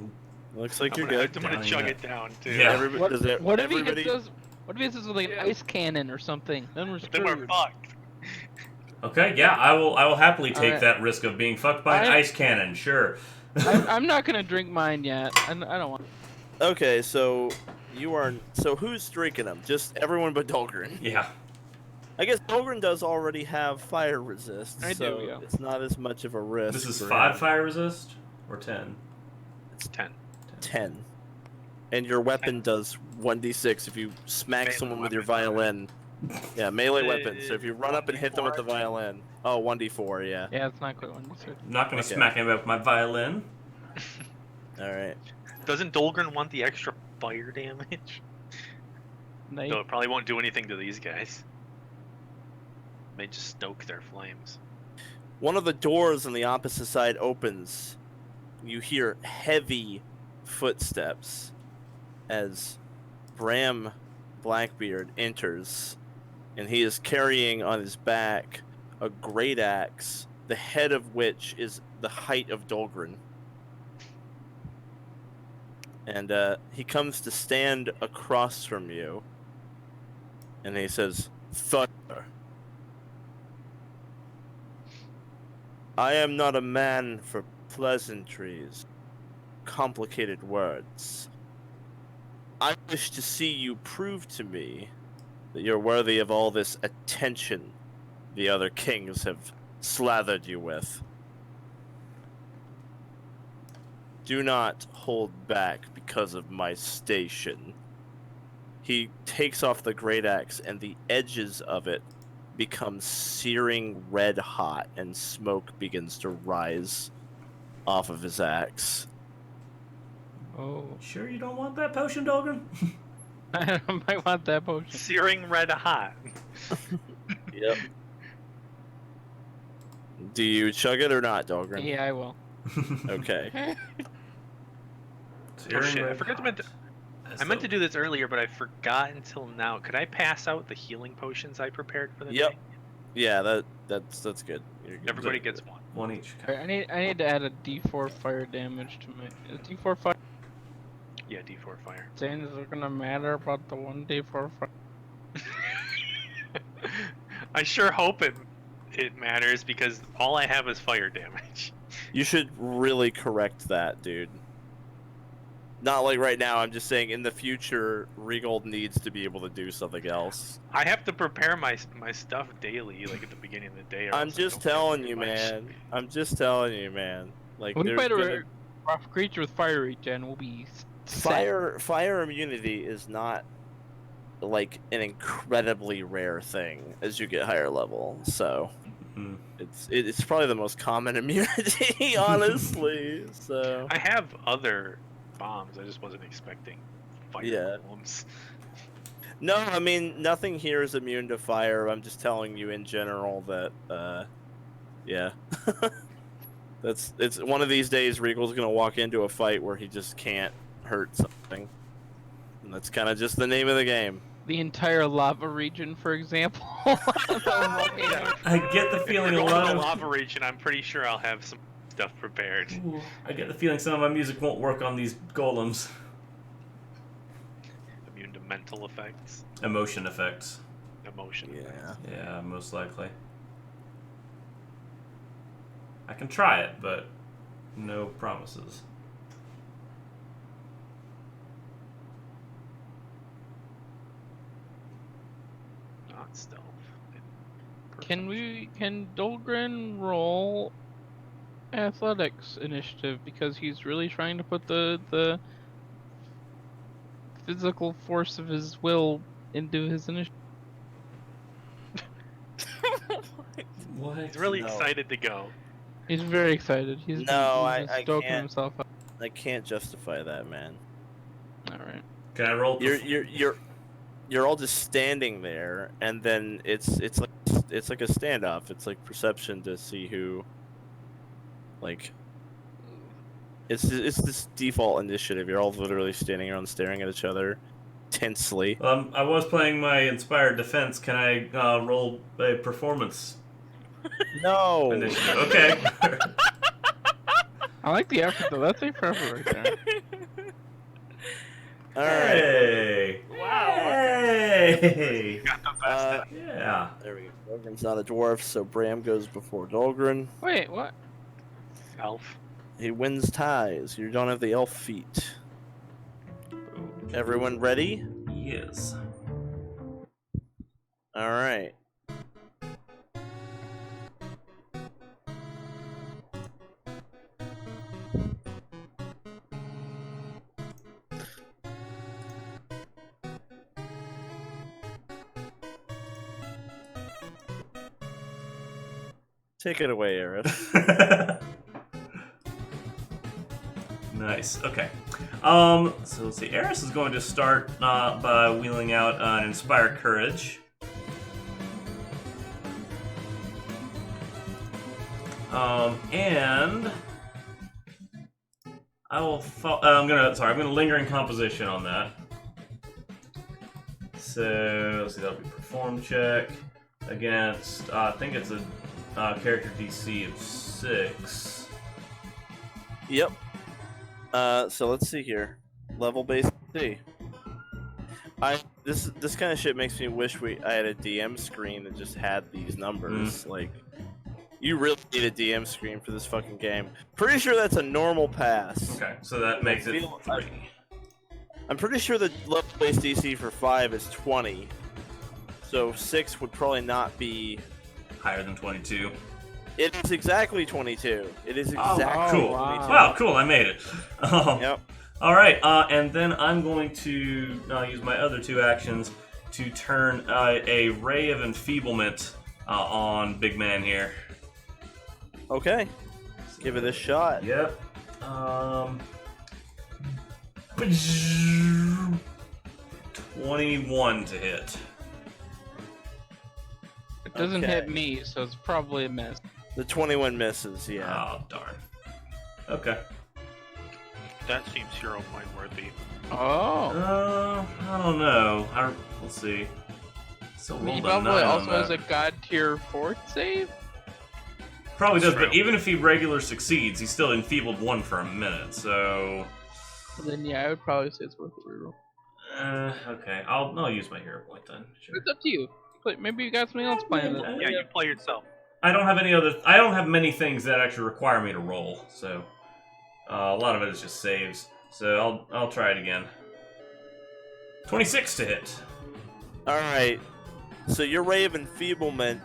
Looks like I'm you're gonna, good. I'm gonna Down chug that. it down too. Yeah. What, Does it, what if he everybody... hits us? What if he hits us with like an ice cannon or something? Then we're Then we're screwed. fucked. Okay, yeah, I will happily take Alright. that risk of being fucked by an ice cannon, sure. I'm not gonna drink mine yet. I don't want. Okay, so you are... So who's drinking them? Just everyone but Dolgrin. Yeah. I guess Dolgrin does already have fire resist, I do, so yeah. it's not as much of a risk. This is for 5 him. fire resist? Or 10? It's 10. 10. And your weapon does 1d6 if you smack Melee someone with your weapon. violin. Yeah, melee weapon. So if you run up and hit them with the 1d4? violin. Oh, 1d4, yeah. Yeah, it's not quite one. I'm not gonna Okay. smack him with my violin. Alright. Doesn't Dolgrin want the extra fire damage? They, No, it probably won't do anything to these guys. May just stoke their flames. One of the doors on the opposite side opens. You hear heavy footsteps as Bram Blackbeard enters, and he is carrying on his back a great axe, the head of which is the height of Dolgrin. And he comes to stand across from you, and he says, "Thunder. I am not a man for pleasantries, complicated words. I wish to see you prove to me that you're worthy of all this attention the other kings have slathered you with. Do not hold back because of my station." He takes off the great axe, and the edges of it become searing red hot, and smoke begins to rise off of his axe. oh, Sure you don't want that potion, Dolgrin? I might want that potion. Searing red hot. Yep. Do you chug it or not, Dolgrin? Yeah, I will. Okay. Oh shit, I forgot to mention. I meant to do this earlier, but I forgot until now. Could I pass out the healing potions I prepared for the Yep. day? Yeah, that's good. You're good. Everybody gets one. One each. Alright, I need to add a D4 fire damage to my D4 fire. Yeah, D4 fire. Saying is it gonna matter about the 1D4 fire? I sure hope it matters because all I have is fire damage. You should really correct that, dude. Not like right now, I'm just saying in the future, Regal needs to be able to do something else. I have to prepare my stuff daily, like at the beginning of the day. or I'm else I just don't get telling very you, much. man. I'm just telling you, man. Like, When we there's fight a gonna- rough creature with fire regen, we'll be set. fire immunity is not like an incredibly rare thing as you get higher level. So Mhm. it's probably the most common immunity, honestly. So I have other bombs. I just wasn't expecting fire Yeah. bombs. no, I mean nothing here is immune to fire. I'm just telling you in general that yeah. It's one of these days Regal's gonna walk into a fight where he just can't hurt something. And that's kind of just the name of the game. The entire lava region, for example. I get the feeling a Going lot to the of... lava region, I'm pretty sure I'll have some stuff prepared. Ooh, I get the feeling some of my music won't work on these golems. Immune to mental effects, Emotion effects. emotion effects. Yeah. Yeah, most likely. I can try it, but no promises. Not stealth. Can Dolgrin roll athletics initiative because he's really trying to put the physical force of his will into his initiative? What? He's really No. excited to go. He's very excited. He's No, been I stoking can't. himself up. I can't justify that, man. All right. Can I roll? You're all just standing there, and then it's like a standoff. It's like perception to see who. Like. It's this default initiative. You're all literally standing around staring at each other, tensely. I was playing my inspired defense. Can I roll a performance No. initiative? Okay. I like the effort though. That's a effort right there. All right. Hey. Wow. Hey. Got the best. Yeah. There we go. Dolgrin's not a dwarf, so Bram goes before Dolgrin. Wait, what? Elf. He wins ties. You don't have the elf feat. Everyone ready? Yes. All right. Take it away, Eris. Nice. Okay. So let's see. Eris is going to start by wheeling out an Inspire Courage. And I will. I'm gonna linger in composition on that. So let's see. That'll be perform check against. I think it's a character DC of 6. Yep. So let's see here. Level based D. This kind of shit makes me wish I had a DM screen that just had these numbers. Like, you really need a DM screen for this fucking game. Pretty sure that's a normal pass. Okay, so that makes it 3. I'm pretty sure the level based DC for 5 is 20. So 6 would probably not be Higher than 22. It is exactly 22. It is exactly cool. 22. Wow, cool, I made it. Yep. Alright, and then I'm going to use my other 2 actions to turn a Ray of Enfeeblement on Big Man here. Okay. Give it a shot. Yep. 21 to hit. It doesn't Okay. hit me, so it's probably a miss. The 21 misses, yeah. Oh, darn. Okay. That seems hero point worthy. Oh. I don't know. Let's see. So I mean, he rolled a probably 9 on also has a that. god tier 4th save? Probably does, True. but even if he regular succeeds, he's still enfeebled 1 for a minute, so... Then yeah, I would probably say it's worth a reroll. Okay. I'll use my hero point then. Sure. It's up to you. Maybe you got something else planned. Yeah, you play yourself. I don't have many things that actually require me to roll, so a lot of it is just saves. So I'll try it again. 26 to hit. Alright. So your Ray of Enfeeblement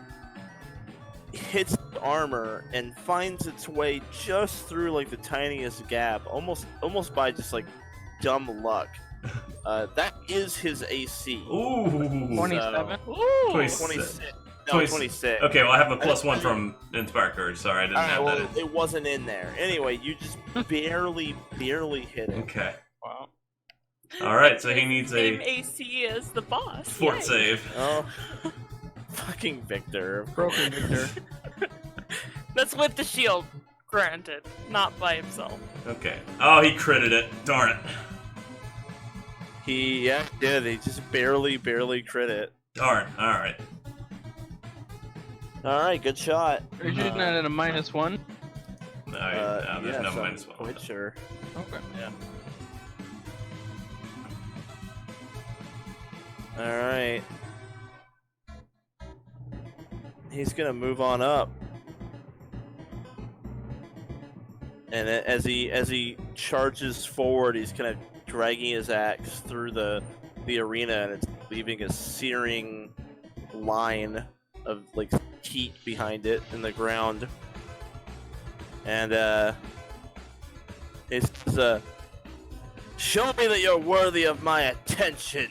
hits the armor and finds its way just through like the tiniest gap, almost by just like dumb luck. That is his AC. Ooh. 27? Ooh. 26. 26. Okay, well I have a +1 from Inspire Courage. Sorry, I didn't have Alright, that. well, it wasn't in there. Anyway, you just barely hit it. Okay. Wow. All right, so he needs Same a AC as the boss. fort Yay. save. Oh, fucking Victor. Broken Victor. That's with the shield, granted, not by himself. Okay. Oh, he critted it. Darn it. He did. He just barely crit it. Darn. All right. All right, good shot. Are you shooting at a -1? No, there's no yes, -1. I'm quite sure. Okay. Yeah. All right. He's gonna move on up, and as he charges forward, he's kind of dragging his axe through the arena, and it's leaving a searing line of like heat behind it in the ground. And it says, show me that you're worthy of my attention,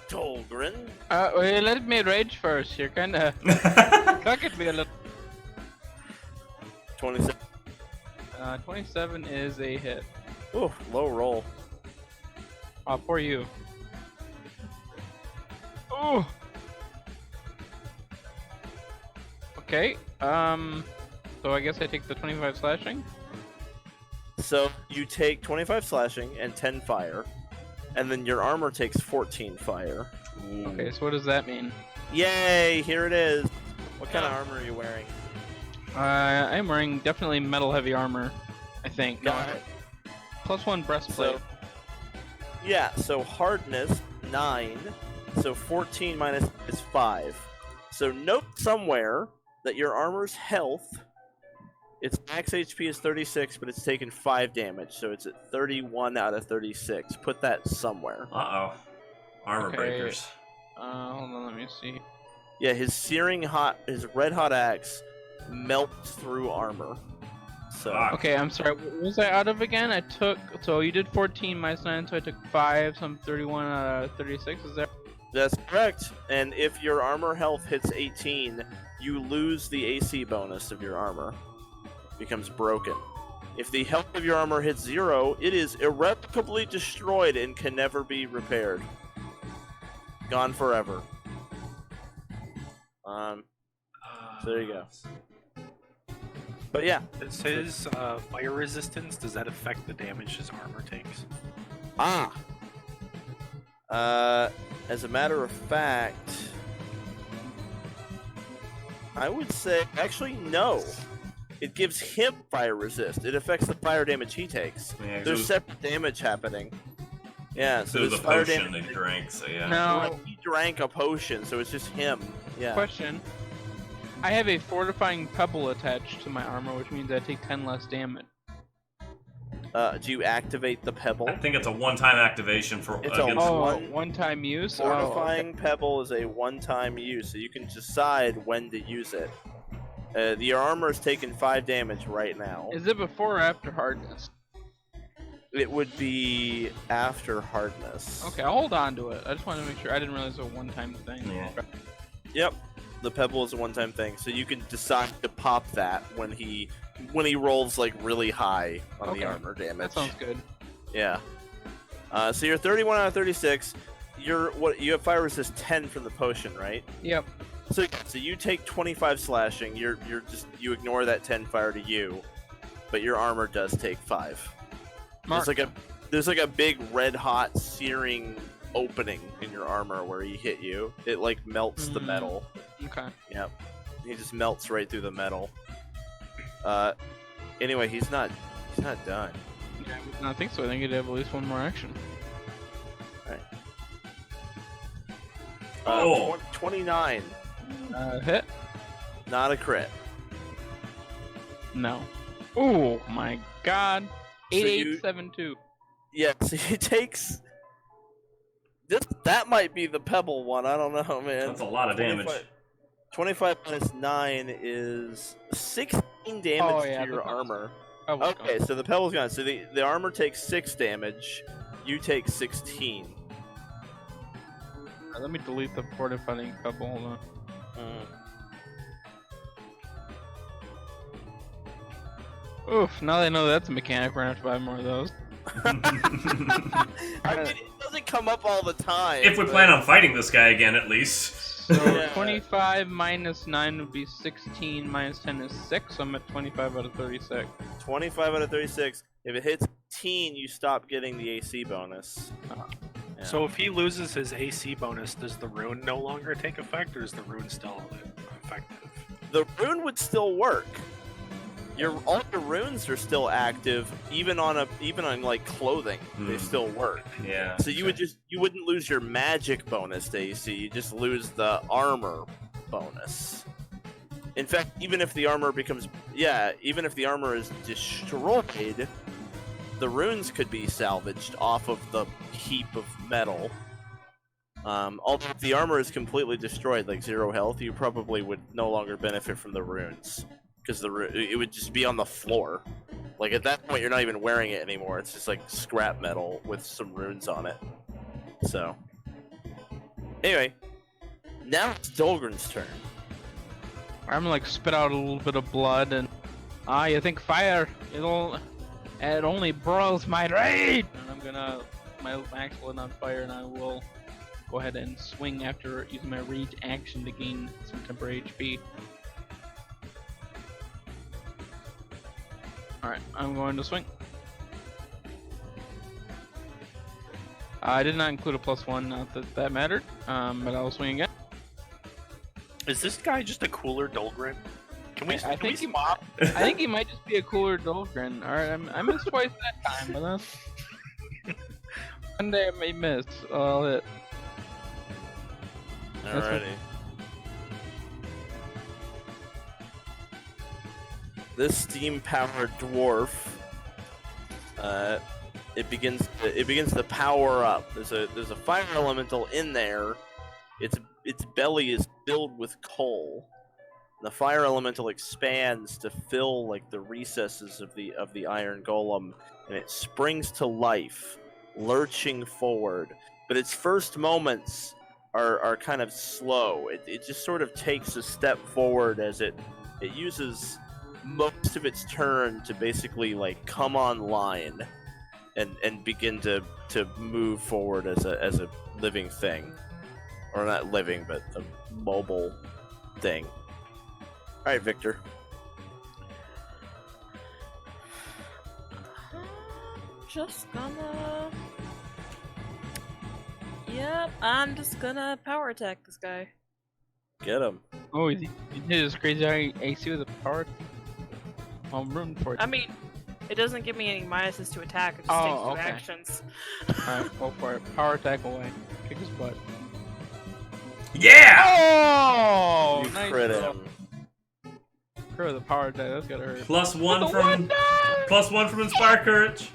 Dolgrin. Well, let me rage first. You're kinda cocking me a little. 27. 27 is a hit. Ooh, low roll. For you. Oh. Okay. So I guess I take the 25 slashing. So you take 25 slashing and 10 fire, and then your armor takes 14 fire. Okay, so what does that mean? Yay! Here it is. What kind of armor are you wearing? I'm wearing definitely metal heavy armor. I think. No, Got it. +1 breastplate. So hardness 9. So 14 minus is 5. So note somewhere that your armor's health, its max HP is 36, but it's taken 5 damage, so it's at 31 out of 36. Put that somewhere. Uh-oh. Armor Okay. breakers. Hold on, let me see. Yeah, his red hot axe melts through armor. So Fuck. Okay, I'm sorry. What was I out of again? I took. So you did 14 minus 9, so I took 5. So I'm 31 out of 36. Is that? that's correct. And if your armor health hits 18, you lose the AC bonus of your armor. Becomes broken. If the health of your armor hits 0, it is irrevocably destroyed and can never be repaired. Gone forever. So there you go. But yeah, Does his fire resistance, does that affect the damage his armor takes? as a matter of fact, I would say, actually, no. It gives him fire resist. It affects the fire damage he takes. Yeah, There's separate damage happening. Yeah, so it was there's a fire potion damage. they drank, so yeah. No. Well, he drank a potion, so it's just him. Yeah. Question. I have a fortifying pebble attached to my armor, which means I take 10 less damage. Do you activate the pebble? I think it's a one-time activation for It's a against One-time use? Fortifying pebble is a one-time use, so you can decide when to use it. Your armor is taking 5 damage right now. Is it before or after hardness? It would be after hardness. Okay, I'll hold on to it. I just wanted to make sure. I didn't realize it was a one-time thing. Yeah. Yep. The pebble is a one-time thing, so you can decide to pop that when he rolls like really high on Okay. the armor damage. That sounds good. Yeah. So you're 31 out of 36. You have fire resist 10 from the potion, right? Yep. So you take 25 slashing. You ignore that 10 fire to you, but your armor does take 5. Mark. There's like a big red hot searing opening in your armor where he hit you. It like melts the metal. Okay. Yep. He just melts right through the metal. Anyway, he's not done. Yeah, I would not think so. I think he'd have at least one more action. Oh. 29. Hit? Not a crit. No. Oh my god. So 8872. Yeah, so he takes. That might be the pebble one. I don't know, man. That's a lot of damage. 25 minus 9 is 16 damage Oh, to yeah, your the pebble's armor. Okay, So the pebble's gone. So the armor takes 6 damage. You take 16. Let me delete the fortifying pebble. Hold on. Oof, now that I know that's a mechanic, we're gonna have to buy more of those. I mean, it doesn't come up all the time. If we but- plan on fighting this guy again, at least. So Yeah. 25 minus 9 would be 16, minus 10 is 6, so I'm at 25 out of 36. 25 out of 36. If it hits 18, you stop getting the AC bonus. Yeah. So if he loses his AC bonus, does the rune no longer take effect, or is the rune still effective? The rune would still work. All your runes are still active, even on like clothing. They still work. Yeah. So you wouldn't lose your magic bonus to AC. You just lose the armor bonus. In fact, even if the armor is destroyed, the runes could be salvaged off of the heap of metal. Although if the armor is completely destroyed, like 0 health, you probably would no longer benefit from the runes. Because it would just be on the floor. Like, at that point, you're not even wearing it anymore. It's just, like, scrap metal with some runes on it. So. Anyway. Now it's Dolgrin's turn. I'm gonna, like, spit out a little bit of blood and... you think fire, it only broils my rage! And I'm gonna... My axe will on fire and I will go ahead and swing after using my rage action to gain some temporary HP. Alright, I'm going to swing. I did not include a +1, not that that mattered, but I'll swing again. Is this guy just a cooler Dolgrin? Can we, I can we think swap? I think he might just be a cooler Dolgrin. Alright, I missed twice that time, but that's... One day I may miss, I'll hit. Alrighty. This steam-powered dwarf, it begins to power up. There's a fire elemental in there. Its belly is filled with coal. The fire elemental expands to fill like the recesses of the iron golem, and it springs to life, lurching forward. But its first moments are kind of slow. It just sort of takes a step forward as it uses most of its turn to basically like come online and begin to move forward as a living thing. Or not living, but a mobile thing. Alright, Victor. Just gonna... Yep, I'm just gonna power attack this guy. Get him. Oh, he hit his crazy AC with a power. I'm rooting for it. I mean, it doesn't give me any minuses to attack, it just takes 2 actions. Alright, go for it. Power attack away. Kick his butt. Yeah! Oh! You Nice crit job. him. Crit with the power attack, that's gotta hurt. +1 from Inspire Courage.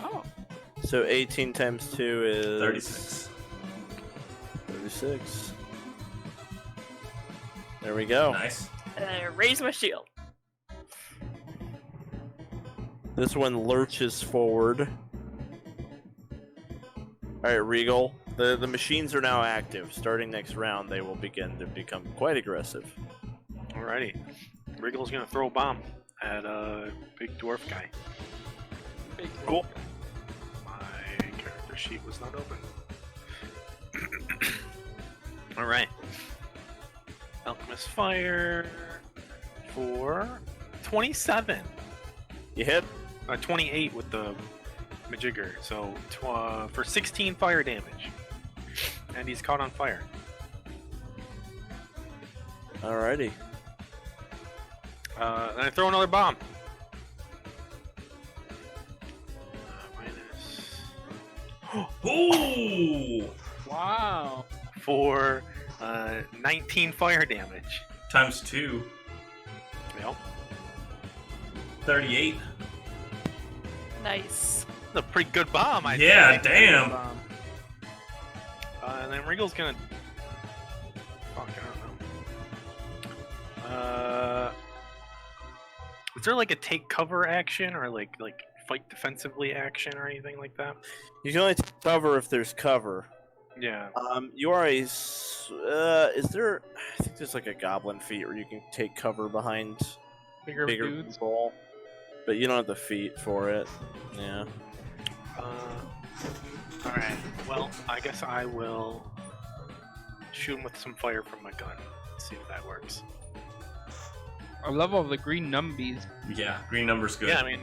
Oh. So 18 times 2 is 36. 36. There we go. Nice. And I raise my shield. This one lurches forward. Alright, Reigel. The machines are now active. Starting next round, they will begin to become quite aggressive. Alrighty. Reigel's gonna throw a bomb at a big dwarf guy. Cool. My character sheet was not open. Alright. Alchemist fire for 27. You hit? 28 with the Majigger, so for 16 fire damage. And he's caught on fire. Alrighty. Then I throw another bomb. Minus... Ooh! Wow. For 19 fire damage. Times 2. Yep. 38. Nice. That's a pretty good bomb, I Yeah, think. damn. And then Reigel's gonna... Fuck, I don't know. Is there like a take cover action or like fight defensively action or anything like that? You can only take cover if there's cover. Yeah. You are a... is there... I think there's like a goblin feat where you can take cover behind Bigger bigger dudes. people. But you don't have the feat for it. Yeah. Alright. Well, I guess I will shoot him with some fire from my gun. See if that works. I love all the green numbies. Yeah, green number's good. Yeah, I mean,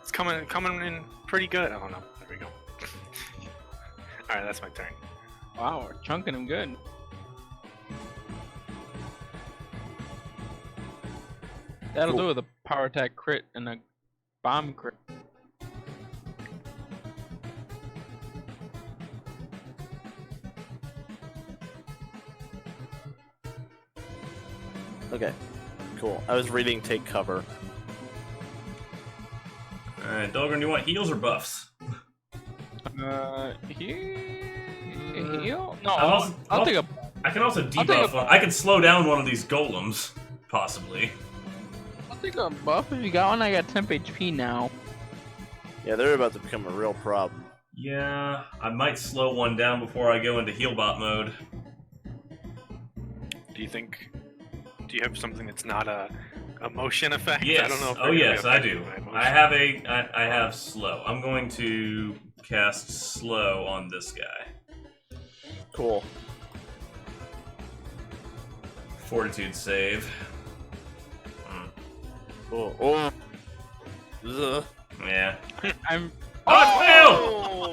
it's coming in pretty good. Oh no, there we go. Alright, that's my turn. Wow, we're chunking him good. That'll do with a power attack crit and a bomb crit. Okay. Cool. I was reading take cover. Alright, Dolgrin, do you want heals or buffs? He... take a heal? No, I'll take a. I can also I'll take debuff. I can slow down one of these golems, possibly. I'll take a buff if you got one. I got temp HP now. Yeah, they're about to become a real problem. Yeah, I might slow one down before I go into healbot mode. Do you have something that's not a motion effect? Yes. I don't know if Oh yes, I do. I have a. I have slow. I'm going to cast slow on this guy. Cool. Fortitude save. Oh. Ugh. Yeah. I'm. Oh, it failed!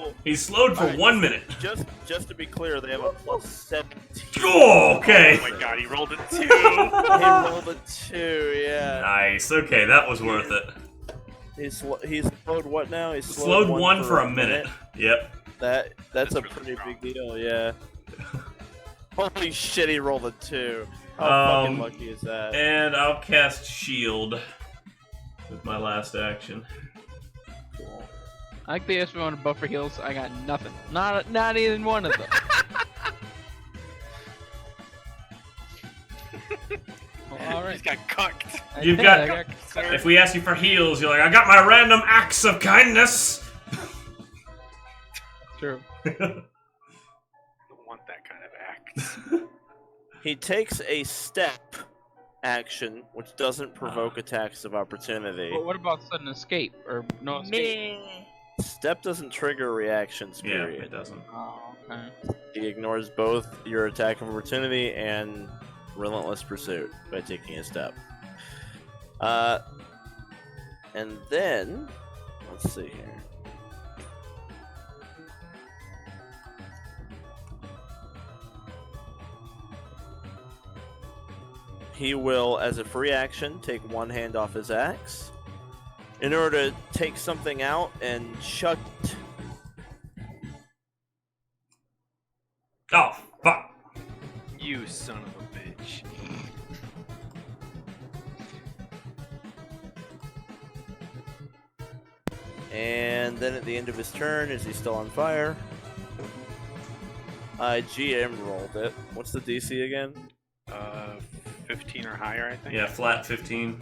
Oh! He's slowed for Alright. 1 minute. Just to be clear, they have a plus 17. Oh, okay. Oh my god, he rolled a 2! He rolled a 2, yeah. Nice. Okay, that was worth it. He's slowed what now? He's Slowed one for a minute. Yep. That's That's a really pretty strong. big deal, yeah. Holy shit, he rolled a 2. How fucking lucky is that? And I'll cast shield with my last action. Cool. I like the if you want to buffer heals. I got nothing. Not even one of them. Well, all right. He's got cucked. You've I got- got If we ask you for heals, you're like, I got my random acts of kindness. true. I don't want that kind of act. He takes a step action, which doesn't provoke attacks of opportunity. But what about sudden escape or no escape? Me. Step doesn't trigger reactions, Yeah, period. it doesn't. Oh, okay. He ignores both your attack of opportunity and relentless pursuit by taking a step. And then, let's see here. He will, as a free action, take one hand off his axe in order to take something out and chuck it. Oh, fuck. You son of a bitch. And then at the end of his turn, is he still on fire? I GM rolled it. What's the DC again? 15 or higher, I think. Yeah, flat 15.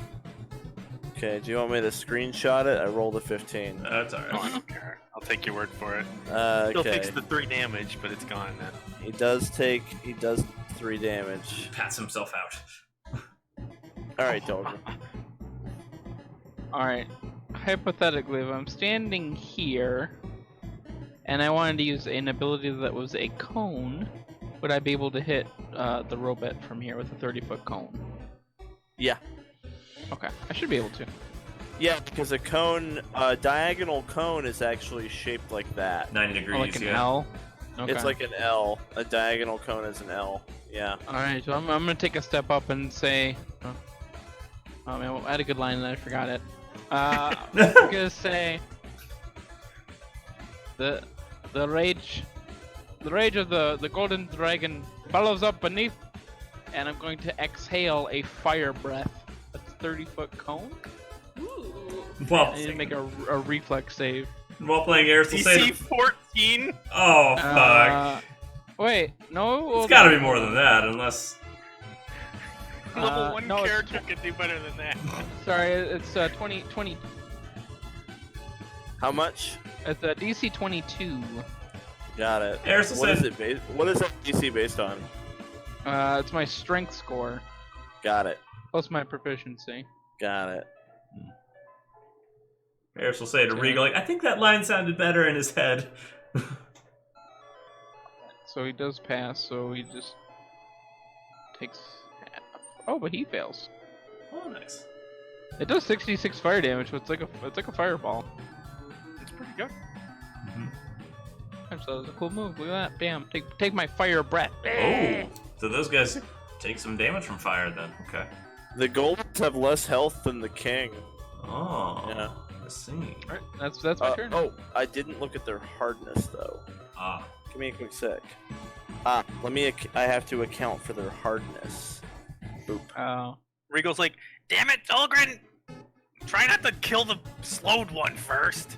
Okay, do you want me to screenshot it? I rolled a 15. That's No, I alright. don't care. I'll take your word for it. Still Okay. takes the 3 damage, but it's gone then. He does 3 damage. Pats himself out. Alright, Dolgrin. All right. Hypothetically, if I'm standing here and I wanted to use an ability that was a cone, would I be able to hit the robot from here with a 30-foot cone? Yeah. Okay, I should be able to. Yeah, because a cone, a diagonal cone is actually shaped like that. 90 degrees, Oh, like an yeah. L? Okay. It's like an L. A diagonal cone is an L. Yeah. Alright, so I'm gonna take a step up and say... Oh man, I had a good line and I forgot it. I'm gonna say... The rage of the golden dragon bellows up beneath, and I'm going to exhale a fire breath. That's 30-foot cone. Well, I need to make a reflex save. while playing Eris, will say... DC 14? Oh, fuck. Wait, no. It's gotta be more than that, unless... Level 1 no, it's character can do better than that. Sorry, it's 20. How much? It's a DC 22. Got it. Eris will What is say... it based? What is that DC based on? It's my strength score Got it. plus my proficiency. Got it. Eris will say to Okay. Regal, like, I think that line sounded better in his head. So he does pass. So he just takes. Oh, but he fails. Oh, nice. It does 66 fire damage, so it's like a fireball. It's pretty good. So that was a cool move. Look at that. Bam. Take my fire breath. Oh, so those guys take some damage from fire then. Okay. The golems have less health than the king. Oh, Yeah. I see. Alright, that's my turn. Oh, I didn't look at their hardness though. Ah, Give me a quick sec. I have to account for their hardness. Boop. Oh. Regal's like, damn it, Dolgrin! Try not to kill the slowed one first.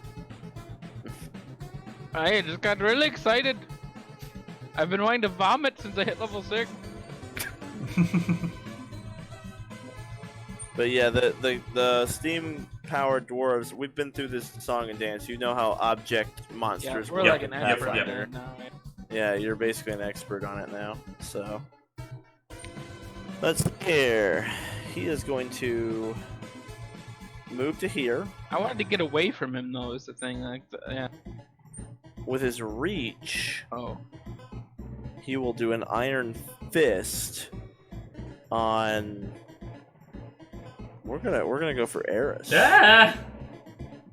I just got really excited. I've been wanting to vomit since I hit level 6. But yeah, the steam-powered dwarves, we've been through this song and dance. You know how object monsters Yeah, we're work like an in expert Pathfinder. there now. Yeah, you're basically an expert on it now. So let's see here. He is going to move to here. I wanted to get away from him though. Is the thing like yeah. With his reach, Oh. he will do an Iron Fist on. We're gonna go for Eris. Ah!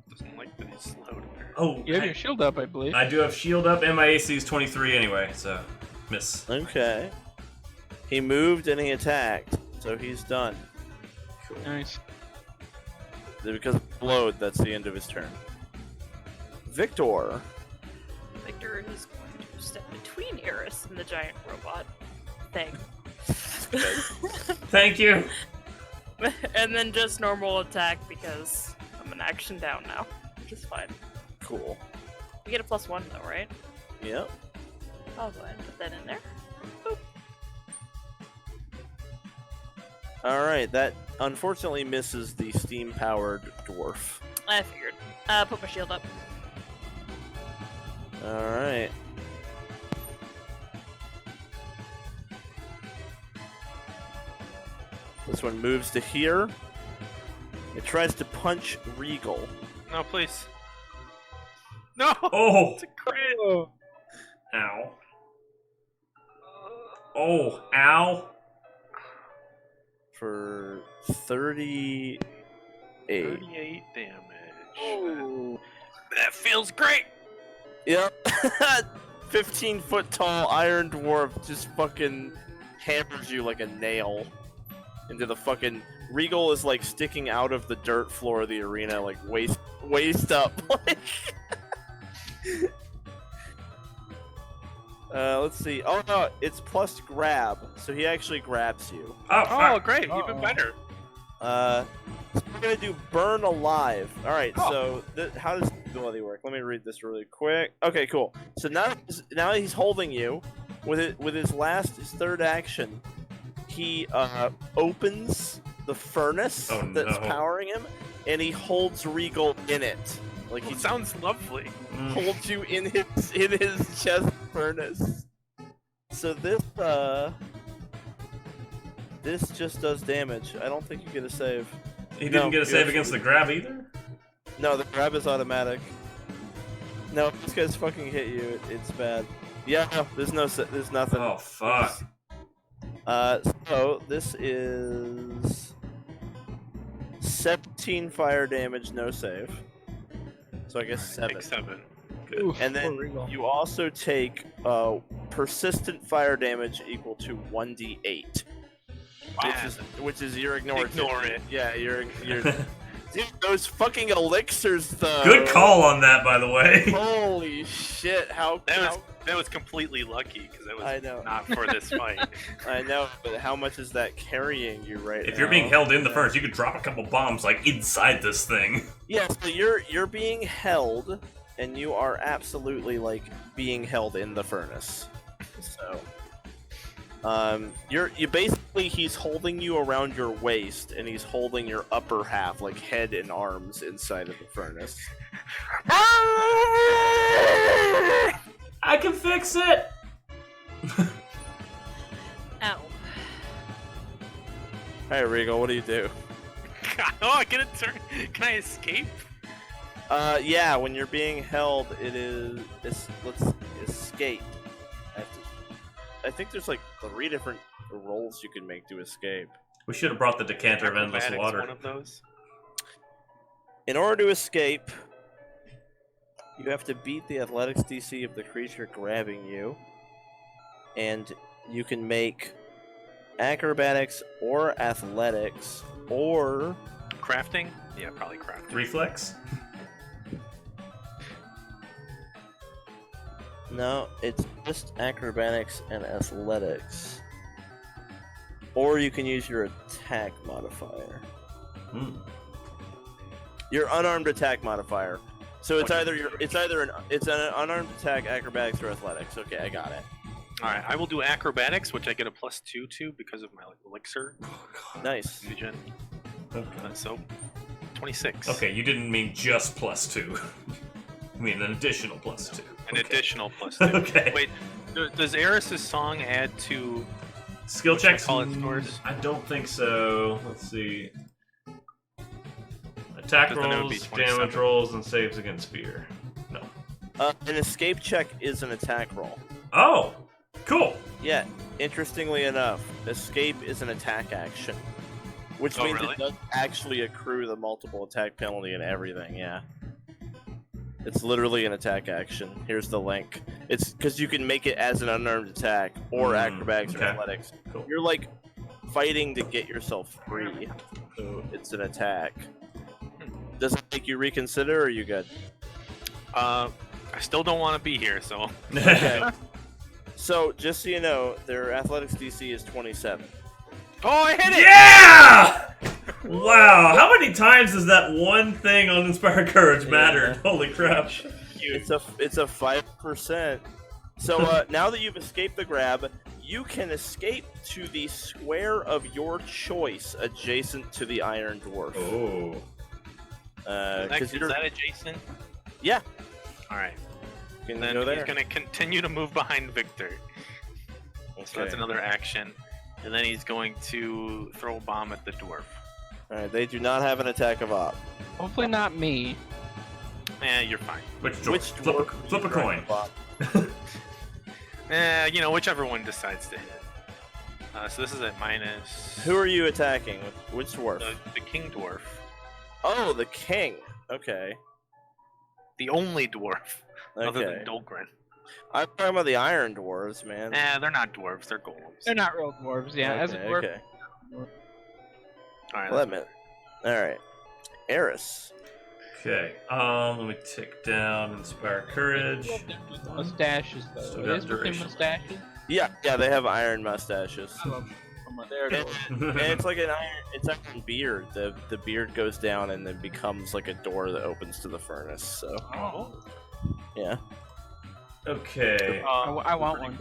Doesn't like that he's slowed. Oh, You have your shield up, I believe. I do have shield up, and my AC is 23 anyway, so miss. Okay. He moved and he attacked, so he's done. Nice. Because of load, that's the end of his turn. Victor. Victor is going to step between Eris and the giant robot thing. Thank you. And then just normal attack because I'm an action down now, which is fine. Cool. You get a +1 though, right? Yep. I'll go ahead and put that in there. Boop. Alright, that unfortunately misses the steam-powered dwarf. I figured. Put my shield up. Alright. This one moves to here. It tries to punch Reigel. No, please. No! Oh! It's a crit! Ow. Oh, ow. For 38. 38 damage. Oh. That feels great! Yep. 15-foot tall iron dwarf just fucking hammers you like a nail into the fucking. Reigel is like sticking out of the dirt floor of the arena, like waist up. Let's see. Oh no, it's plus grab, so he actually grabs you. Oh, Oh, great! Even better. So we're gonna do burn alive. All right. Oh. So how does ability work? Let me read this really quick. Okay, cool. So now he's holding you with his third action. He opens the furnace that's powering him, and he holds Reigel in it. Like he Sounds lovely. holds you in his chest furnace. So this just does damage. I don't think you get a save. He didn't get a you save actually- against the grab either? No, the grab is automatic. No, if this guy's fucking hit you, it's bad. Yeah, no, there's nothing. Oh, fuck. So this is 17 fire damage, no save. So I guess 7. Take 7. Oof, And then poor Reigel. you also take persistent fire damage equal to 1d8, which is you're ignoring. Ignore it. Yeah, you're. Dude, those fucking elixirs, though. Good call on that, by the way. Holy shit! That was completely lucky because that was I know. not for this fight. I know, but how much is that carrying you right now? If you're being held in the furnace, you could drop a couple bombs like inside this thing. Yeah, so you're being held, and you are absolutely like being held in the furnace. So, you basically he's holding you around your waist, and he's holding your upper half, like head and arms, inside of the furnace. I can fix it! Ow. Hey, Reigel, what do you do? Oh, I get a turn. Can I escape? Yeah, when you're being held, let's escape. I think there's like 3 different rolls you can make to escape. We should have brought the decanter of endless Acrobatics, water. one of those. In order to escape, you have to beat the athletics DC of the creature grabbing you, and you can make acrobatics or athletics or Crafting? Yeah, probably crafting. Reflex? no, it's just acrobatics and athletics. Or you can use your attack modifier. Your unarmed attack modifier. So it's either an unarmed attack, acrobatics, or athletics. Okay, I got it. Alright, I will do acrobatics, which I get a +2 to because of my elixir. Nice. Fusion. Okay. So, 26. Okay, you didn't mean just +2. I mean an additional +2. An Okay. additional +2. Okay. Wait, does Eris' song add to Skill what you checks? call it scores? I don't think so. Let's see. Attack 'Cause then it would be rolls, 27. damage rolls, and saves against fear. No. An escape check is an attack roll. Oh! Cool! Yeah, interestingly enough, escape is an attack action. Which Oh, means really? it does actually accrue the multiple attack penalty and everything, yeah. It's literally an attack action. Here's the link. It's because you can make it as an unarmed attack or acrobatics or okay. athletics. Cool. You're like fighting to get yourself free. So it's an attack. Does it make you reconsider or are you good? I still don't want to be here, so. Okay. So, just so you know, their athletics DC is 27. Oh, I hit it! Yeah! Wow, how many times does that one thing on Inspire Courage matter? Holy crap. It's a 5%. So now that you've escaped the grab, you can escape to the square of your choice adjacent to the Iron Dwarf. Oh. Is that adjacent? Yeah. Alright. You can Then go he's there. going to continue to move behind Victor. So that's another action. And then he's going to throw a bomb at the dwarf. Alright, they do not have an attack of op. Hopefully not me. You're fine. Which Flip a coin. Whichever one decides to hit. So this is at minus... Who are you attacking? Which dwarf? The king dwarf. Oh, the king. Okay. The only dwarf. Other Okay. than Dolgrin. I'm talking about the Iron Dwarves, man. They're not dwarves, they're golems. They're not real dwarves, yeah. As a Okay, dwarf, okay. Alright, Let me. Alright. Eris. Okay, let me tick down Inspire Courage. mustaches though. Still It got is with the duration. mustaches. Yeah, they have iron mustaches. There it is. And it's like an iron beard. The beard goes down and then becomes like a door that opens to the furnace. So Oh. yeah. Okay, I want one.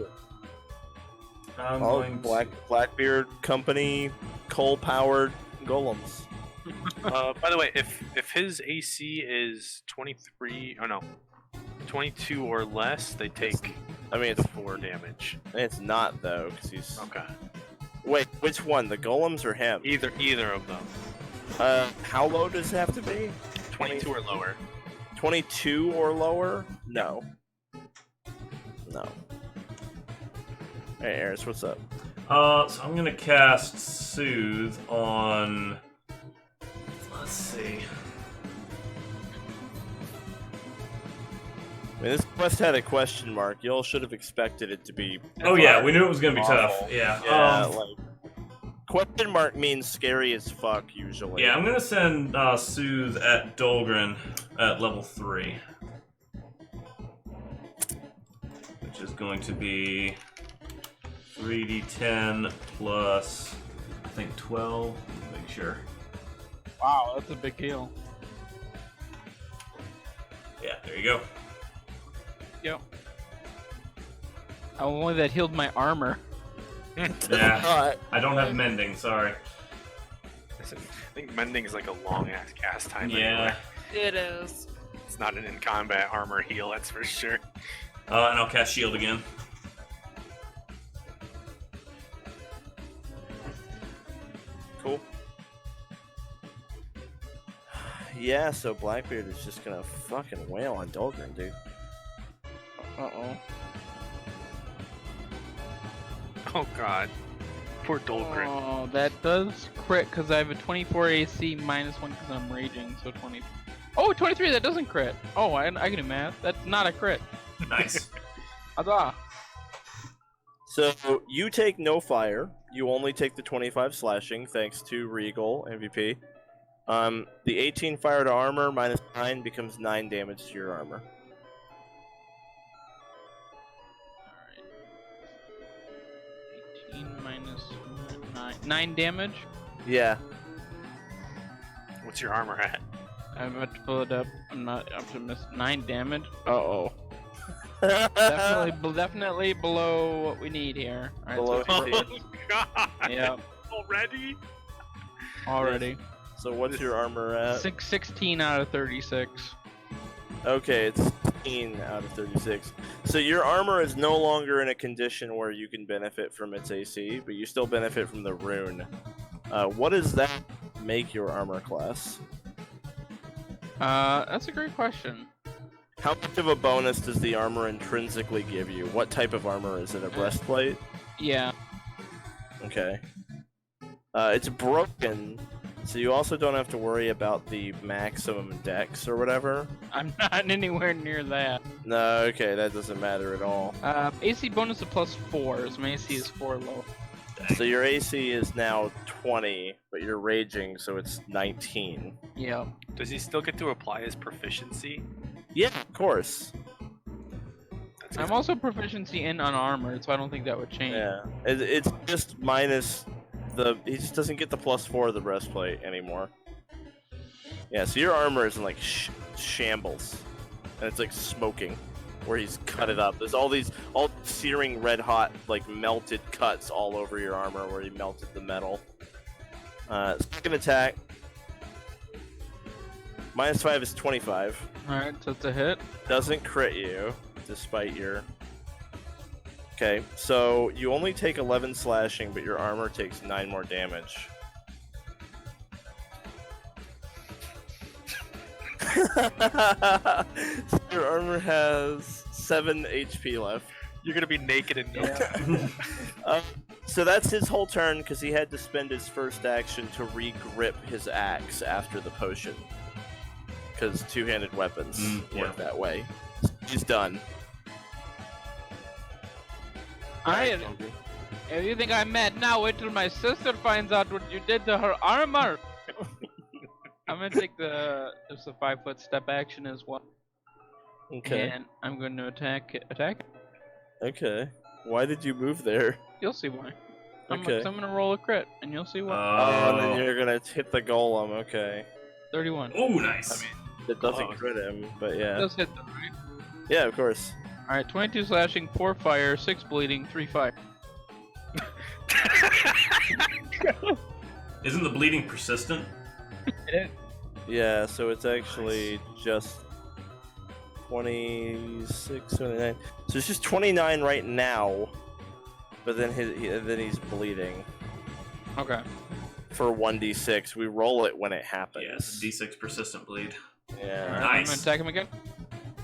I'm All going Blackbeard Company coal-powered golems. By the way, if his AC is 22 or less, they take I mean, it's 4 damage. it's not though, because he's. Okay. Wait, which one? The golems or him? Either of them. How low does it have to be? 22 or lower. 22 or lower? No. No. Hey, Eris, what's up? so I'm gonna cast Soothe on. Let's see. I mean, this quest had a question mark. Y'all should have expected it to be. Oh yeah, we knew it was gonna be Awful. tough. Yeah. Yeah, like question mark means scary as fuck usually. Yeah, I'm gonna send Soothe at Dolgrin at level 3. Which is going to be 3d10 plus, I think 12. Make sure. Wow, that's a big deal. Yeah, there you go. Yep. Only that healed my armor. Yeah, I don't have mending, sorry. I think mending is like a long ass cast time. Yeah. Anyway. It is. It's not an in combat armor heal, that's for sure. And I'll cast Shield again. Cool. Yeah, so Blackbeard is just gonna fucking wail on Dolgrin, dude. Uh-oh. Oh god. Poor Dolgrin. Oh, that does crit because I have a 24 AC minus 1 because I'm raging, so 20. Oh, 23, that doesn't crit. Oh, I can do math. That's not a crit. Nice. Huzzah. So you take no fire. You only take the 25 slashing, thanks to Reigel MVP. The 18 fire to armor minus 9 becomes 9 damage to your armor. Alright. 18 minus 9. 9 damage? Yeah. What's your armor at? I'm about to pull it up. I'm not up to miss 9 damage. Uh-oh. Definitely below what we need here. All right, Below so AC. Oh god! yeah, Already? already. So what's your armor at? 16 out of 36. Okay, it's 16 out of 36. So your armor is no longer in a condition where you can benefit from its AC, but you still benefit from the rune. What does that make your armor class? That's a great question. How much of a bonus does the armor intrinsically give you? What type of armor is it? A breastplate? Yeah. Okay. It's broken, so you also don't have to worry about the maximum dex or whatever. I'm not anywhere near that. No, okay, that doesn't matter at all. AC bonus of +4, so my AC is 4 low. So your AC is now 20, but you're raging, so it's 19. Yeah. Does he still get to apply his proficiency? Yeah, of course. That's I'm also proficiency in unarmored, so I don't think that would change. Yeah, it's just minus the. He just doesn't get the +4 of the breastplate anymore. Yeah, so your armor is in like shambles, and it's like smoking, where he's cut it up. There's all searing red hot like melted cuts all over your armor where he melted the metal. Second attack. -5 is 25. Alright, so it's a hit. Doesn't crit you, despite your... Okay, so you only take 11 slashing, but your armor takes 9 more damage. So your armor has 7 HP left. You're gonna be naked in no time. So that's his whole turn, because he had to spend his first action to re-grip his axe after the potion. Because two-handed weapons work that way. He's done. Alright, if you think I'm mad now, wait till my sister finds out what you did to her armor! I'm gonna take just a 5-foot step action as well. Okay. And I'm going to attack. Okay. Why did you move there? You'll see why. Okay. I'm gonna roll a crit, and you'll see why. Oh, and then you're gonna hit the golem, okay. 31. Oh, nice. It doesn't crit him, but yeah. Does hit them, right? Yeah, of course. Alright, 22 slashing, 4 fire, 6 bleeding, 3 fire. Isn't the bleeding persistent? Yeah, so it's actually just 26, 29. So it's just 29 right now, but then he's bleeding. Okay. For 1d6, we roll it when it happens. Yes, D6 persistent bleed. Yeah. Alright, I'm Nice. gonna attack him again.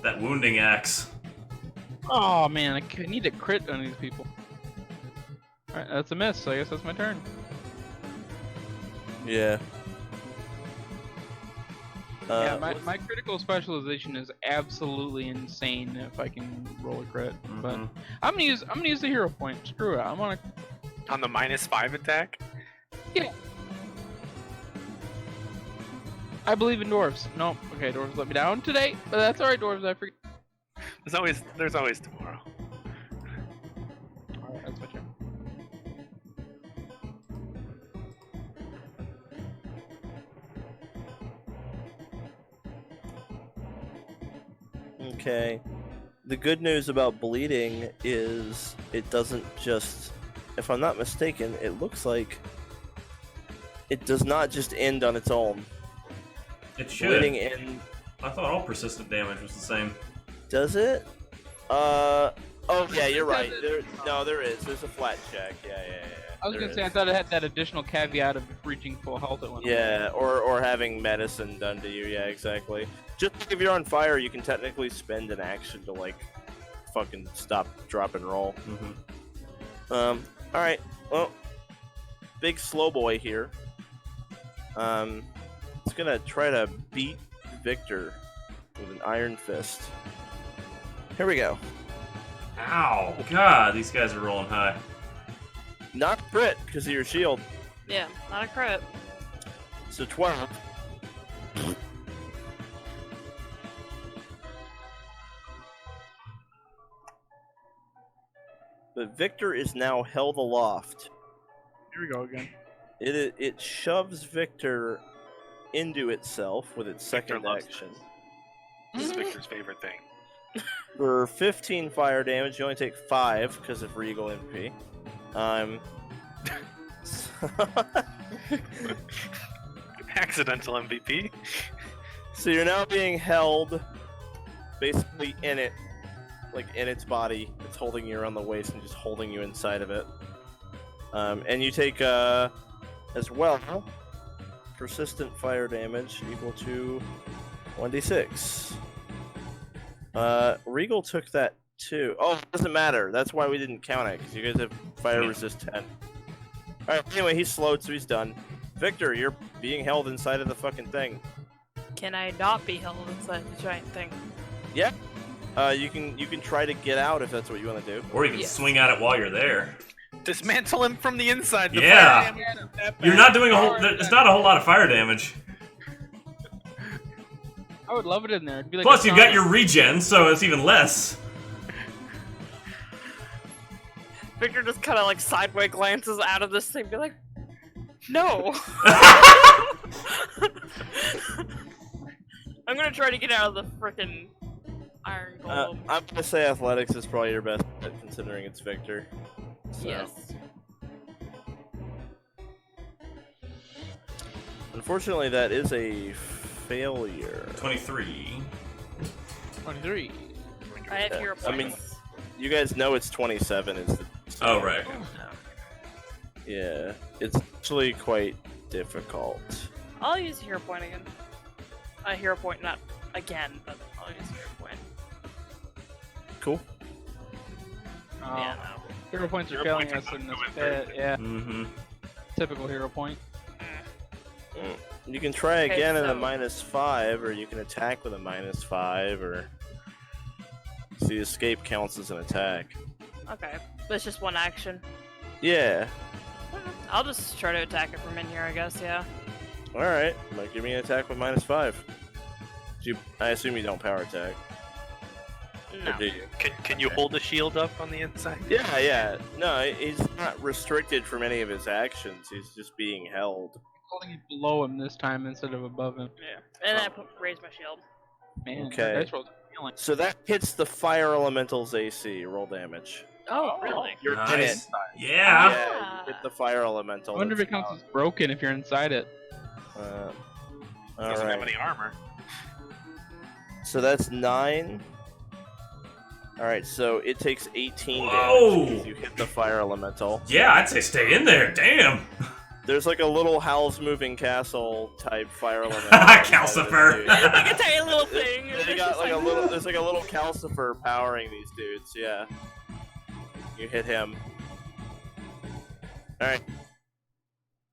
That wounding axe. Oh man, I need to crit on these people. Alright, that's a miss, so I guess that's my turn. Yeah. Yeah, my critical specialization is absolutely insane if I can roll a crit. But I'm gonna use the hero point. Screw it. I'm on a On the -5 attack? yeah. I believe in dwarves. No, okay, dwarves let me down today, but that's alright, dwarves. I forget. There's always tomorrow. Alright, that's my turn. Okay. The good news about bleeding is it doesn't just, if I'm not mistaken, it looks like it does not just end on its own. It should. Bleeding in, I thought all persistent damage was the same. does it? Oh yeah, you're right. There is. There's a flat check. Yeah. I was gonna say I thought it had that additional caveat of reaching full health at one point. Yeah, or having medicine done to you. Yeah, exactly. Just like if you're on fire, you can technically spend an action to like fucking stop, drop, and roll. All right. Well, big slow boy here. It's gonna try to beat Victor with an iron fist. Here we go. Ow! God, these guys are rolling high. Not crit because of your shield. Yeah, not a crit. So 12. But Victor is now held aloft. Here we go again. It shoves Victor into itself with its Victor second loves action. This is Victor's favorite thing. For 15 fire damage, you only take 5 because of Regal MP. Accidental MVP. So you're now being held basically in it, like in its body. It's holding you around the waist and just holding you inside of it. And you take, as well, persistent fire damage equal to 1d6. Regal took that too. Oh, it doesn't matter. That's why we didn't count it, because you guys have fire resist 10. Alright, anyway, he's slowed, so he's done. Victor, you're being held inside of the fucking thing. Can I not be held inside the giant thing? Yeah. You can try to get out if that's what you want to do. Or you can swing at it while you're there. Dismantle him from the inside. The Yeah. fire damage. You're not doing a whole. It's not a whole lot of fire damage. I would love it in there. It'd be like Plus, a you've got sauna. your regen, so it's even less. Victor just kind of like sideways glances out of this thing, be like, "No." I'm gonna try to get out of the frickin' iron golem. I'm gonna say athletics is probably your best bet, considering it's Victor. So. Yes. Unfortunately, that is a failure. 23. 23. I have hero points. I mean, you guys know it's 27 is the... Oh, right. Yeah, it's actually quite difficult. I'll use a hero point again. A hero point, not again, but I'll use a hero point. Cool. Yeah, no. Hero points are Hero failing points us are in not this going bit. Yeah, Mm-hmm. typical hero point. You can try Okay, again at a so- -5, or you can attack with a -5, or... See, escape counts as an attack. Okay, but it's just one action. Yeah. I'll just try to attack it from in here, I guess, yeah. Alright, give me an attack with -5. I assume you don't power attack. No. Or do you? Can you hold the shield up on the inside? Yeah. No, he's not restricted from any of his actions. He's just being held. Holding it below him this time instead of above him. Yeah. And I raise my shield. Man, Okay. that dice roll's feeling. So that hits the fire elemental's AC. Roll damage. Oh, really? You're in it. Nice. Yeah. Yeah, you hit the fire I elemental. wonder if it counts as broken if you're inside it. Doesn't have Alright. any armor. So that's 9. Alright, so it takes 18 Whoa! damage because you hit the fire elemental. Yeah, I'd say stay in there. Damn. There's like a little Howl's Moving Castle type fire elemental. Calcifer. Like a tiny little thing. and They it's got just like a little. There's like a little calcifer powering these dudes. Yeah. You hit him. All right.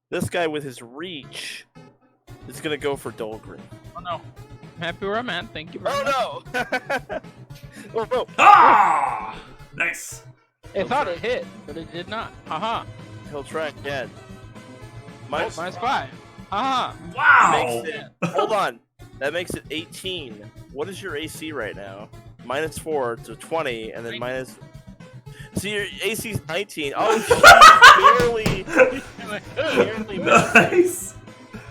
This guy with his reach is gonna go for Dolgrin. Oh no. I'm happy where I'm at. Thank you very much. Oh no! Oh no! Ah! Nice. It thought it hit, but it did not. Haha. He'll try again. Minus 5. Haha. Wow. Makes it, hold on. That makes it 18. What is your AC right now? -4 to 20, and then minus. So your AC's 19. Oh, he barely missed. Nice.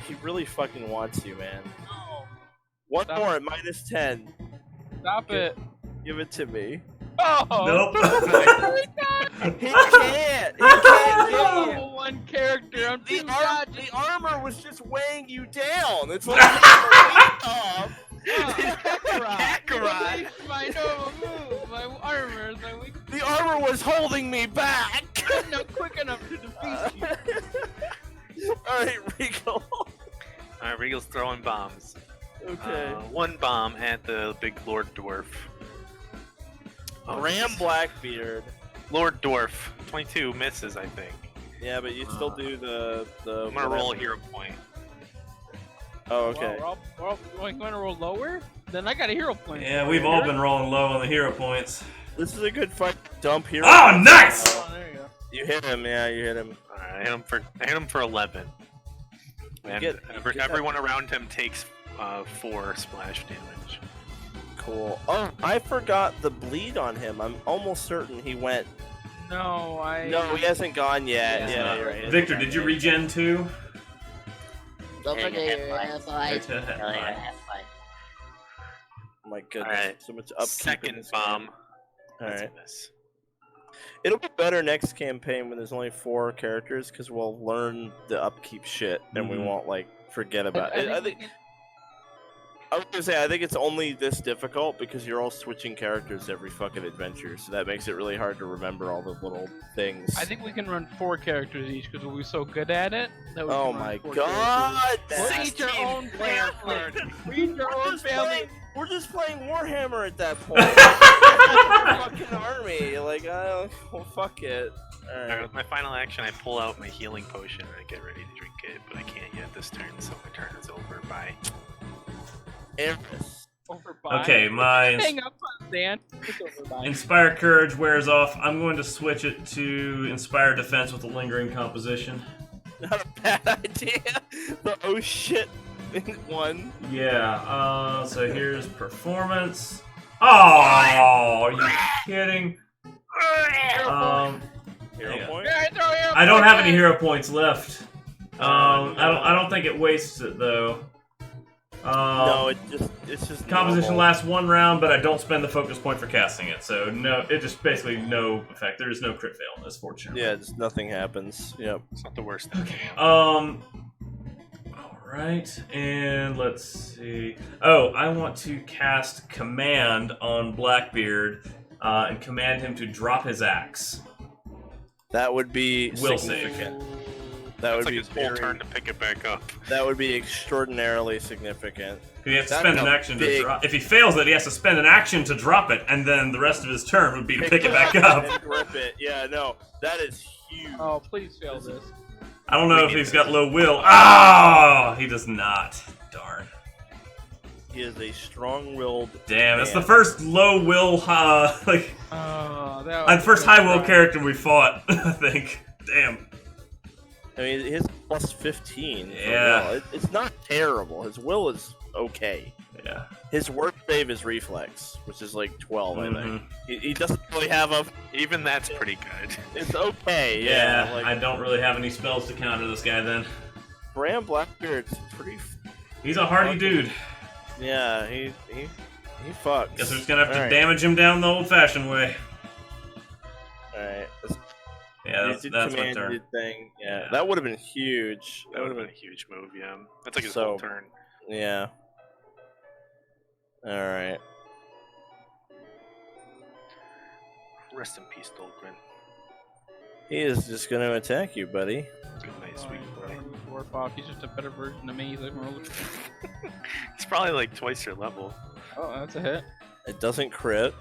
He really fucking wants you, man. No. One Stop more it. at -10. Stop it. Give it to me. Oh. Nope. He can't. He can't get you. Oh, one character. I'm too The armor was just weighing you down. It's like taking the weight off. Kakarot. My normal move. My armor is my weak. The armor was holding me back. I'm not quick enough to defeat you. Alright, Regal. Alright, Regal's throwing bombs. Okay. One bomb at the big Lord Dwarf. Graham Blackbeard. Lord Dwarf. 22 misses, I think. Yeah, but you still do the I'm gonna roll a hero point. Oh, okay. Well, we're all going to roll lower? Then I got a hero point. Yeah, we've all been rolling low on the hero points. This is a good fight. Dump hero. Oh, nice! Oh, there you go. You hit him, yeah, you hit him. Alright, I hit him for 11. And get everyone around him takes 4 splash damage. Cool. Oh, I forgot the bleed on him. I'm almost certain he went. No, No, he hasn't gone yet. Yeah. Yeah, you're right. Victor, did you regen too? Don't Yeah, forget you your have F5. Victor, Hell yeah, have fun. My goodness, Alright. so much upkeep. in Second this bomb. game. Alright. Miss. It'll be better next campaign when there's only 4 characters, because we'll learn the upkeep shit, and we won't, like, forget about it. I was gonna say, I think it's only this difficult because you're all switching characters every fucking adventure, so that makes it really hard to remember all the little things. I think we can run 4 characters each because we'll be so good at it. That we Oh can run my 4 god! characters. We'll each your own family. We each our own family. We're just playing Warhammer at that point. Fucking army. Like, well, fuck it. Alright. With my final action, I pull out my healing potion and I get ready to drink it, but I can't yet this turn, so my turn is over. Bye. Eris. Over by. Okay, my Hang up on Dan. It's over by. Inspire Courage wears off. I'm going to switch it to Inspire Defense with a lingering composition. Not a bad idea. The oh shit one. Yeah, so here's Performance. Oh, are you kidding? Hero yeah. point? I don't have any hero points left. I don't think it wastes it though. No, it's just Composition normal. lasts 1 round, but I don't spend the focus point for casting it, so no, it just basically no effect. There is no crit fail in this, fortunately. Yeah, just nothing happens. Yep. It's not the worst. Okay. Alright, and let's see. Oh, I want to cast Command on Blackbeard, and command him to drop his axe. That would be Will significant. That would It's like be his whole turn to pick it back up. That would be extraordinarily significant. He has to That's spend an a action to big- drop. If he fails it, he has to spend an action to drop it, and then the rest of his turn would be to pick it back up. And grip it. Yeah, no, that is huge. Oh, please fail this. I don't know if he's got low will. Ah, he does not. Darn. He is a strong-willed. Damn, that's the man. first low will, That first high will character we fought, I think. Damn. I mean, his plus 15. for Yeah. will. It's not terrible. His will is okay. Yeah. His worst save is reflex, which is like 12, I Mm-hmm. think. He doesn't really have a. Even that's pretty good. It's okay. Yeah, Yeah. Like, I don't really have any spells to counter this guy then. Bram Blackbeard's pretty. He's a hardy dude. Yeah, he fucks. Guess we're just gonna have to Alright. damage him down the old-fashioned way. Alright. Yeah, You that's did my command turn. your thing. Yeah, Yeah. that would have been huge. That would have been a huge move, yeah. That's like his So- whole turn. Yeah. Alright. Rest in peace, Dolgrin. He is just going to attack you, buddy. Good night, sweet boy. Dwarf off. He's just a better version of me. He's like, He's probably like twice your level. oh, that's a hit. It doesn't crit.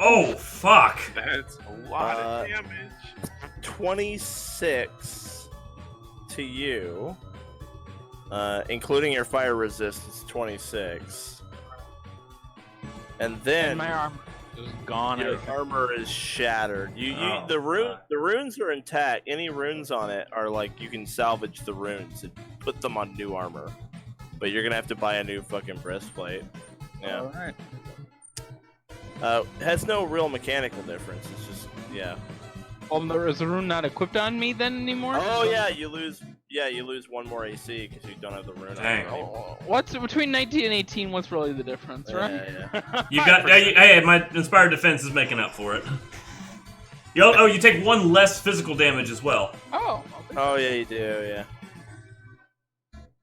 Oh, fuck! That's a lot of damage. 26 to you. Including your fire resist, it's 26. And then And my arm is gone. your armor is shattered. Oh, The runes are intact. Any runes on it are like you can salvage the runes and put them on new armor. But you're gonna have to buy a new fucking breastplate. Yeah. All right. Has no real mechanical difference. It's just Is the rune not equipped on me then anymore? Oh yeah, you lose 1 more AC because you don't have the rune. Dang. On. Oh, What's between 19 and 18? What's really the difference, right? Yeah. You got. Hey, my Inspired Defense is making up for it. You take 1 less physical damage as well. Oh. Okay. Oh yeah, you do. Yeah.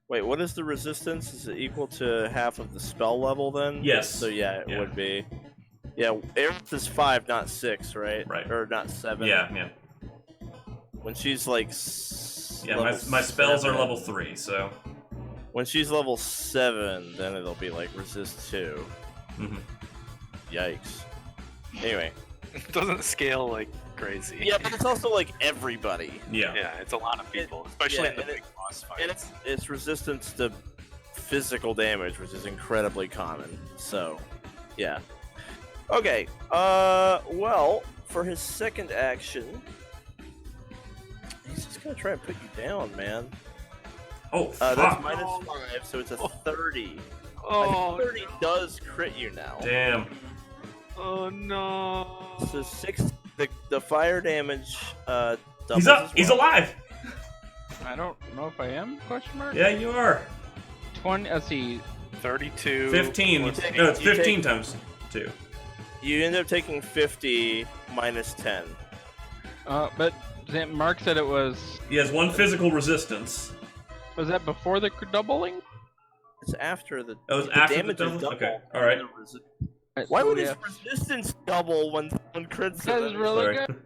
Wait, what is the resistance? Is it equal to half of the spell level then? Yes. So yeah, it Yeah. would be. Yeah, Eris is 5, not 6, right? Right. Or not 7. Yeah. When she's like. Yeah, level my spells are 7. level 3, so. When she's level 7, then it'll be like resist 2. Mhm. Yikes. Anyway. It doesn't scale like crazy. Yeah, but it's also like everybody. Yeah. Yeah, it's a lot of people, especially yeah, in the and big boss And fights. it's resistance to physical damage, which is incredibly common. So, yeah. Okay. Well, for his second action, he's just gonna try and put you down, man. Oh, fuck. That's -5, so it's a 30. Oh, A 30 does crit you now. Damn. oh no. So 6. The fire damage. Doubles He's up. as He's well. alive. I don't know if I am? Question mark. Yeah, you are. 20. Let's see. 32. 15. You take- No, it's you 15 take- times 2. You end up taking 50 minus 10. But Mark said it was. He has 1 physical resistance. Was that before the doubling? It's after the. Oh, it's the after the damage is double? Okay, alright. Why would yeah. his resistance double when crits? That is really Sorry. good.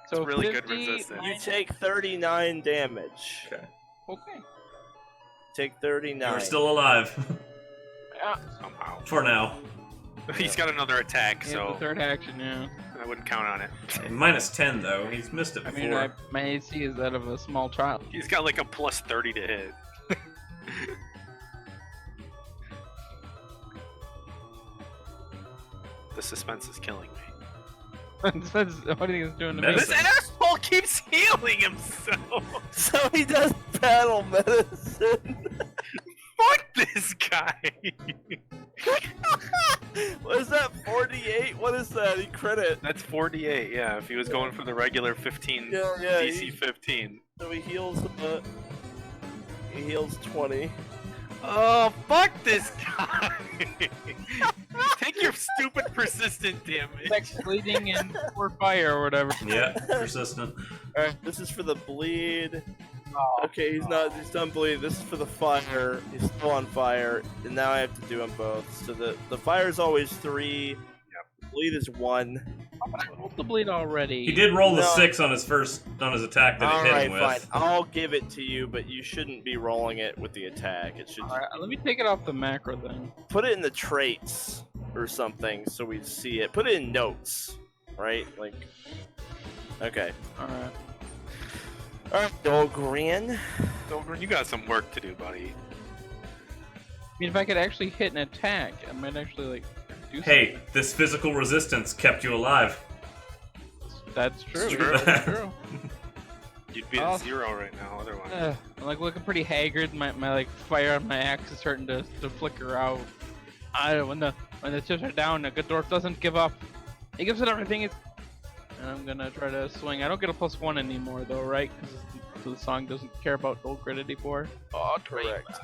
So It's really good 50 resistance. You take 39 damage. Okay. Okay. Take 39. You're still alive. Yeah. Somehow. For now. He's got another attack, Yeah, so the third action, yeah. I wouldn't count on it. Minus 10, though. He's missed it I before. mean, my AC is that of a small child. He's got like a plus 30 to hit. The suspense is killing me. What do you think it's doing to me? Medicine. This asshole keeps healing himself. So he does battle medicine. Fuck this guy. What is that? 48? What is that? He crit it. That's 48. Yeah, if he was going for the regular 15 Yeah, DC 15. So he heals. He heals 20. Oh, fuck this guy. Take your stupid persistent damage. Like bleeding and or fire or whatever. Yeah, persistent. Alright, this is for the bleed. Oh. Okay, he's done bleed. This is for the fire. He's still on fire. And now I have to do them both. So the fire is always 3. Yep. The bleed is 1. I rolled the bleed already. He did roll the No. 6 on his attack that it hit Alright, him fine. with. I'll give it to you, but you shouldn't be rolling it with the attack. It should Alright, let me take it off the macro then. put it in the traits or something so we see it. Put it in notes, right? Like, okay. Alright. All right, Dolgrin. Dolgrin, you got some work to do, buddy. I mean, if I could actually hit an attack, I might actually, like, do Hey, this physical resistance kept you alive. something. That's true. It's true. That's true. You'd be Oh. at 0 right now, otherwise. I'm like looking pretty haggard. My like fire on my axe is starting to flicker out. When the chips are down, a good dwarf doesn't give up. He gives it everything. And I'm gonna try to swing. I don't get a +1 anymore though, right? Because the song doesn't care about Dolgrin anymore. Oh, correct.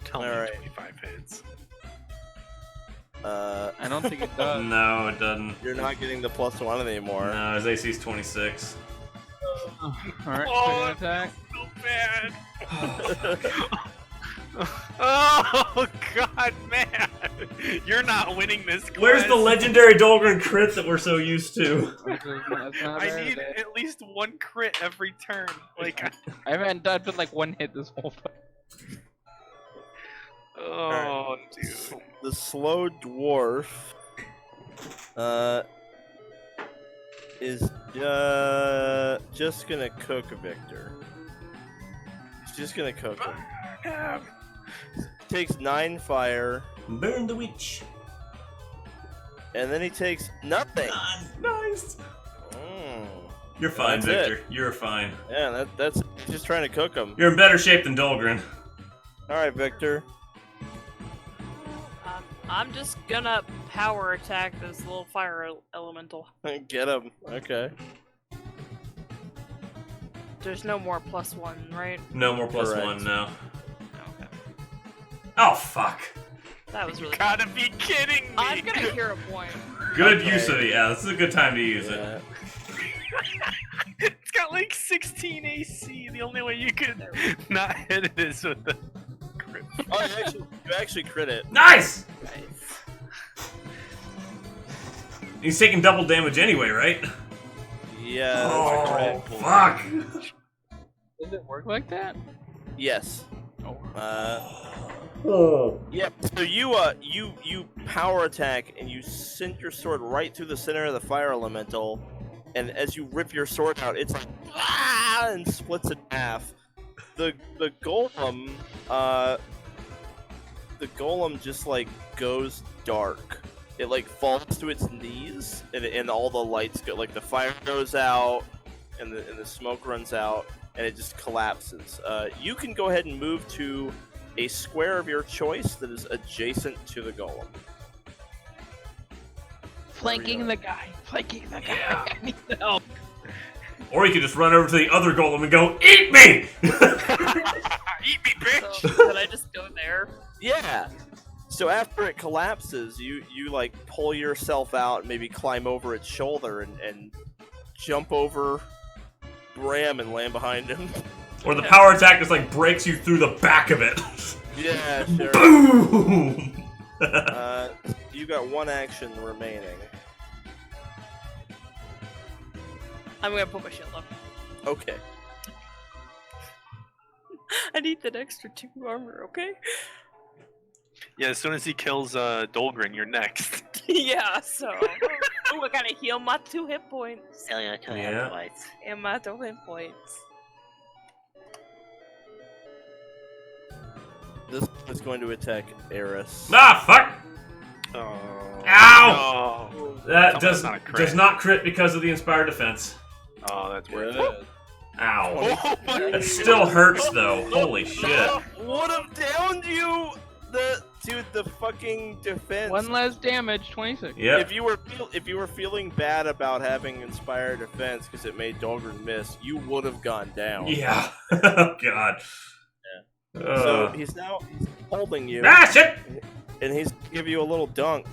Tell me Alright. 25 hits. I don't think it does. No, it doesn't. You're not getting the +1 anymore. No, his AC's 26. All right, Oh, second attack. So bad. Oh god, man! You're not winning this quest. Where's the legendary Dolgrin crit that we're so used to? That's not I bad need today. at least 1 crit every turn. Like, I haven't done but like 1 hit this whole time. oh, dude. The slow dwarf is just gonna cook Victor. He's just gonna cook him. Takes 9 fire, Burn the witch. and then he takes nothing. Nice. Mm. You're fine, That's Victor. You're fine. Yeah, that's he's just trying to cook him. You're in better shape than Dolgrin. All right, Victor. I'm just gonna power attack this little fire elemental. Get him. Okay. There's no more +1, right? No more +1, Correct. no. Okay. Oh, fuck. That was really. Gotta be kidding me! I'm gonna hear a point. Good Okay. use of it. Yeah, this is a good time to use it. Yeah. It's got like 16 AC. The only way you could not hit it is with the crit. Oh, you actually crit it. Nice! Nice. He's taking double damage anyway, right? Yeah. That's Oh, a crit. fuck! Does it work like that? Yes. Oh. Oh. Yep. So you power attack and you send your sword right through the center of the fire elemental, and as you rip your sword out, it's like and splits in half. The golem just like goes dark. It like falls to its knees, and all the lights go, like the fire goes out, and the smoke runs out, and it just collapses. You can go ahead and move to a square of your choice that is adjacent to the golem. Flanking the guy. Flanking the guy. I need help. Or you could just run over to the other golem and go, EAT ME! Eat me, bitch! So, could I just go there? Yeah. So after it collapses, you like pull yourself out and maybe climb over its shoulder and jump over Bram and land behind him. Or the power attack just like breaks you through the back of it. Yeah, sure. Boom! You got one action remaining. I'm gonna put my shield up. Okay. I need that extra 2 armor, okay? Yeah, as soon as he kills Dolgrin, you're next. Yeah, so. Ooh, I gotta heal my 2 hit points. Yeah. And my 2 hit points. This is going to attack Eris. Ah, fuck! Oh. Ow! No. That That's not a crit. does not crit because of the inspired defense. Oh, that's weird. Yeah. Ow. Oh my It still hurts though. Holy shit. Would have downed you. The fucking defense. One less damage, 26. Yep. If you were feeling bad about having inspired defense because it made Dolgrin miss, you would have gone down. Yeah. Oh god. So he's holding you, Ah, shit! and he's gonna give you a little dunk.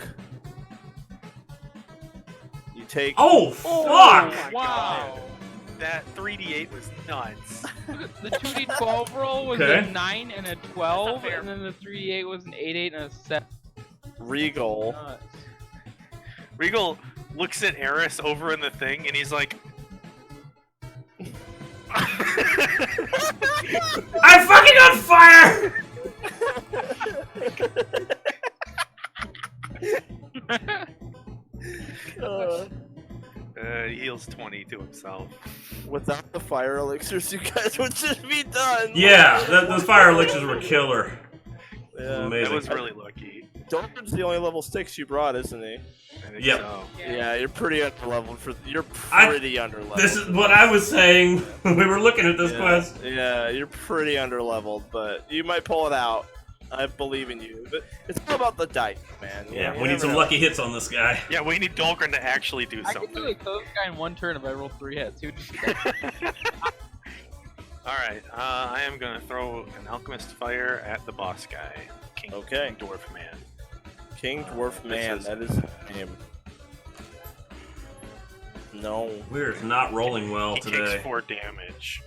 You take. Oh, fuck! Wow. That 3d8 was nuts. The 2d12 roll was Okay. a 9 and a 12, fair. and then the 3d8 was an 8 and a 7. Regal. Regal looks at Eris over in the thing, and he's like, I'm fucking on fire! he heals 20 to himself. Without the fire elixirs, you guys would just be done. Yeah, those fire elixirs were killer. Yeah. Amazing. That was really lucky. Dolgrin's the only level 6 you brought, isn't he? I think Yep. so. Yeah, you're pretty underleveled You're I- pretty underleveled. This is what I was saying when we were looking at this yeah, quest. Yeah, you're pretty underleveled, but you might pull it out. I believe in you. But it's all about the dice, man. You Yeah, know, we you need some never know. lucky hits on this guy. Yeah, we need Dolgrin to actually do I could something. really kill this guy in one turn if I rolled 3 hits. He would just be dead. Alright, I am gonna throw an Alchemist fire at the boss guy. King, Okay. King Dwarf Man. King Dwarf Man, is- that is his name. No. We're not rolling well He today. takes 4 damage.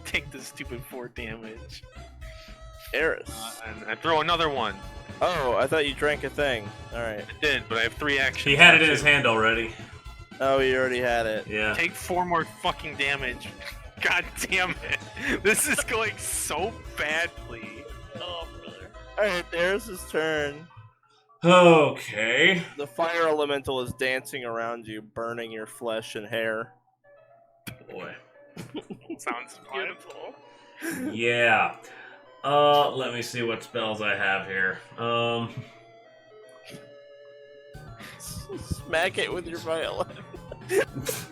Take the stupid 4 damage. Eris. And I throw another one. Oh, I thought you drank a thing. Alright. I did, but I have 3 actions. He had it in now, his too. hand already. Oh, you already had it. Yeah. Take 4 more fucking damage. God damn it. This is going so badly. Oh, brother. Alright, Eris' turn. Okay. The fire elemental is dancing around you, burning your flesh and hair. Boy. Sounds fun. Beautiful. Yeah. Let me see what spells I have here. Smack it with your violin.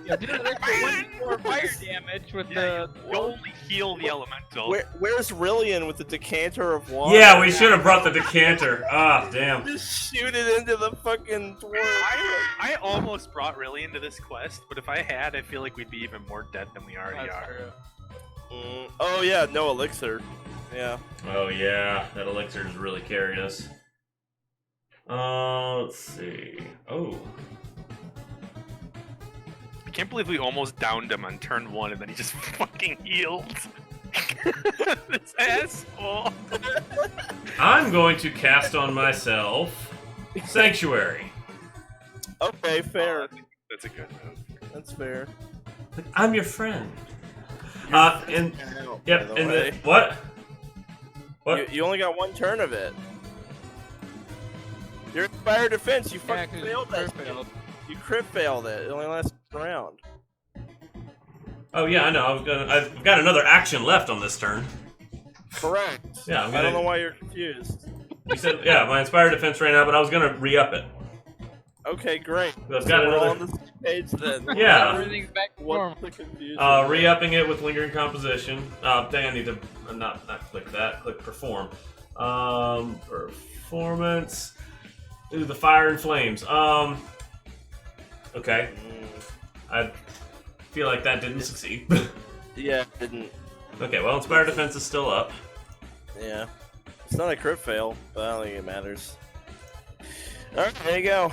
Yeah, do an extra 1d4 fire damage with You only heal the elemental. Where's Rillian with the decanter of water? Yeah, we should have brought the decanter. Ah, damn. Just shoot it into the fucking dwarf. I almost brought Riley into this quest, but if I had, I feel like we'd be even more dead than we already That's are. true. Oh yeah, no elixir. Yeah. Oh yeah, that elixir is really carrying us. Let's see. Oh. I can't believe we almost downed him on turn 1 and then he just fucking healed. This asshole. I'm going to cast on myself Sanctuary. Okay, fair. That's a good move. That's fair. I'm your friend. And yep, and the what? What? You only got one turn of it. Your fire defense, you Yeah, fucking 'cause failed that. crit failed. You crit failed it. It only lasts one round. Oh yeah, I know. I've got another action left on this turn. Correct. Yeah, I'm I don't know gonna. why you're confused. You said yeah, my inspired defense ran out, but I was gonna re-up it. Okay, great. I've So got we're all another. on the same page then. Yeah. Everything's back to normal. What's the confusion? Re-upping it with lingering composition. Dang, I need to not click that. Click perform. Performance. Ooh, the fire and flames. Okay. I feel like that didn't succeed. Yeah, it didn't. Okay, well, inspired defense is still up. Yeah. not a crit fail, but I don't think it matters. Alright, there you go.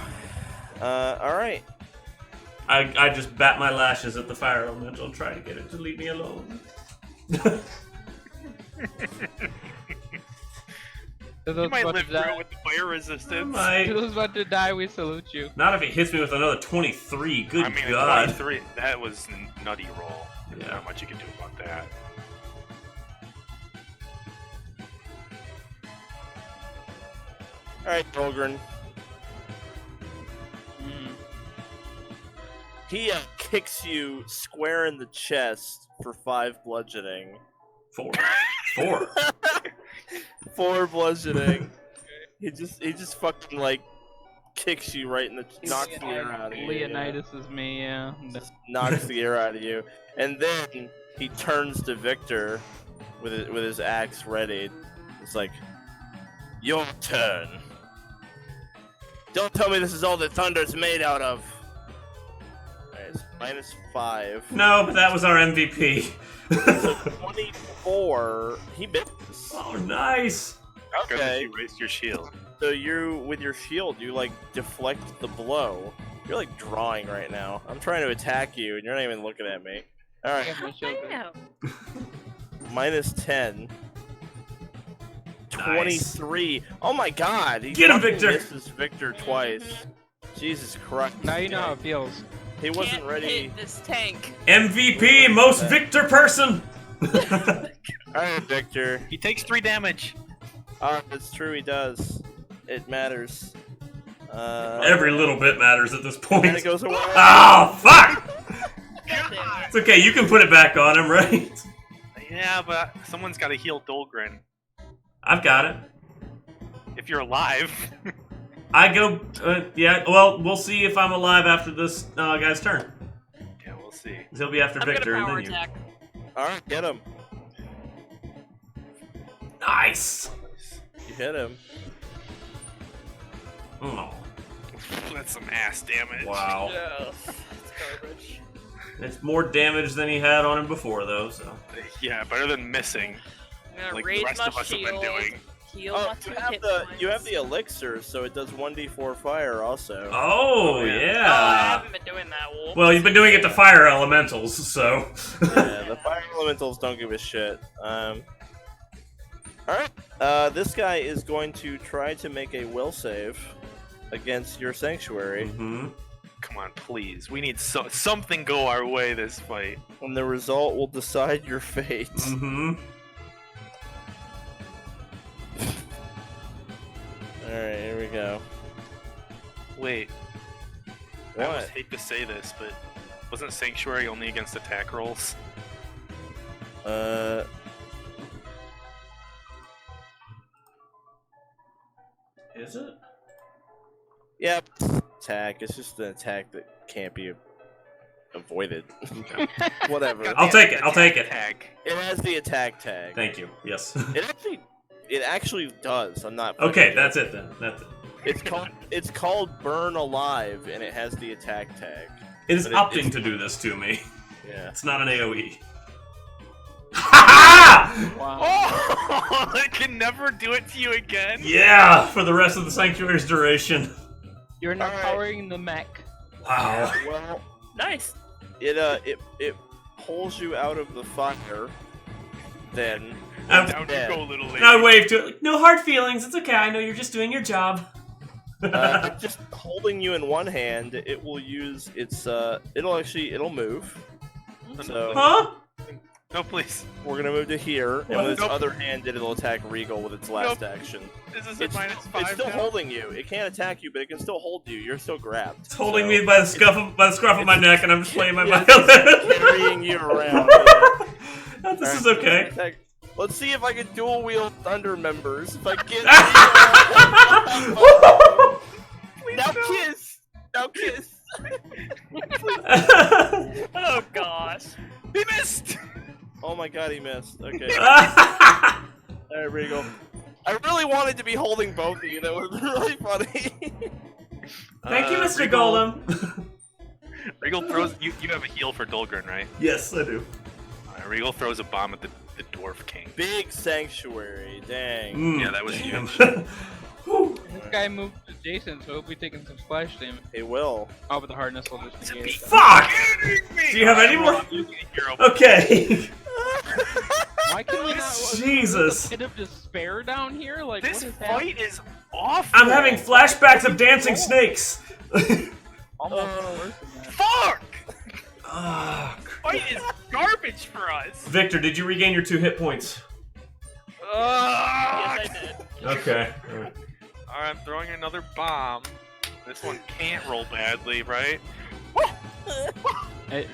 Alright. I just bat my lashes at the fire elemental and try to get it to leave me alone. You might live through it with the fire resistance. I To those about to die, we salute you. Not if he hits me with another 23. Good I mean, God. 23, that was a nutty roll. There's Yeah. not much you can do about that. Alright, Dolgrin. He kicks you square in the chest for 5 bludgeoning. 4. 4 bludgeoning. He just fucking like kicks you right in the knocks the air out of you. Leonidas is me, yeah. Just knocks the air out of you, and then he turns to Victor with his axe ready. It's like, your turn. Don't tell me this is all that Thunder's made out of. Alright, it's -5. No, but that was our MVP. So 24. He missed. Oh, nice. Because Okay. you raised your shield. So you, with your shield, you like deflect the blow. You're like drawing right now. I'm trying to attack you, and you're not even looking at me. All I right, got my shield I know. -10. Nice. 23. Oh my God! He Get him, fucking Victor! Misses Victor twice. Jesus Christ! Now you know how it feels. He wasn't Can't ready. hit this tank. MVP, most Victor person. All right, Victor. He takes 3 damage. That's true. He does. It matters. Every little bit matters at this point. And it goes away. Oh, fuck! God damn it. It's okay, you can put it back on him, right? Yeah, but someone's got to heal Dolgrin. I've got it. If you're alive. I go, yeah, well, we'll see if I'm alive after this guy's turn. Yeah, we'll see. 'Cause he'll be after I'm Victor, gonna power and then you. attack. All right, get him. Nice! You hit him. Oh, That's some ass damage. wow. Yeah, it's garbage. It's more damage than he had on him before, though, so. Yeah, better than missing, I'm gonna like the raise rest my of us have been shield. doing. Heal Oh, my you 2 have hit the points. you have the elixir, so it does 1d4 fire also. Oh, Oh, I yeah. haven't been doing that. Well, you've been doing it to fire elementals, so. Yeah, the fire elementals don't give a shit. Alright, this guy is going to try to make a will save against your sanctuary, Mm-hmm. Come on, please. We need something go our way this fight. and the result will decide your fate. Mm-hmm. Alright, here we go. Wait, I almost What? hate to say this, but wasn't Sanctuary only against attack rolls? Is it? Yep. Attack. It's just an attack that can't be avoided. Whatever. I'll take it, I'll take it. Tag. It has the attack tag. Thank you, yes. It actually does. I'm not. Okay, fucking that's it then. That's it. It's called Burn Alive, and it has the attack tag. It is But opting it's- to do this to me. Yeah. It's not an AoE. Ha Wow. Oh! I can never do it to you again. Yeah, for the rest of the Sanctuary's duration. You're now Alright. powering the mech. Wow. Well, Nice. it pulls you out of the fire. Then I'm- Down dead. you go, little lady. And I wave to it, like, no hard feelings, it's okay, I know you're just doing your job. Just holding you in one hand, it will use its it'll move. So Huh? No, please. we're gonna move to here, and What? with its Nope. other hand, it'll attack Regal with its last action. This is It's, a -5 it's still now. holding you. It can't attack you, but it can still hold you. You're still grabbed. It's holding So, me by the scruff of my neck, and I'm just playing my Yeah, violin. carrying you around. Yeah. This is Alright, okay. attack. Let's see if I can dual wield Thunder members. If I get now, kiss. Now kiss. Oh gosh. He missed. Oh my God, he missed. Okay. Thank Alright, Regal. I really wanted to be holding both of you. That would have been really funny. you, Mr. Regal- Golem. Regal throws. You have a heal for Dolgrin, right? Yes, I do. Regal throws a bomb at The Dwarf King. Big sanctuary. Dang. Mm. Yeah, that was huge. Whew. This guy moved adjacent, so he'll be taking some splash damage. He will. Oh, but the hardness will just negate it. Fuck! Do you have any more? Okay. Why can we not? Jesus. A pit of despair down here? Like, This what is fight is awful. I'm having flashbacks of dancing snakes. almost worse than that? Fuck! Ah, Fight is garbage for us. Victor, did you regain your 2 hit points? Yes, I did. Okay. Alright, I'm throwing another bomb. This one can't roll badly, right? And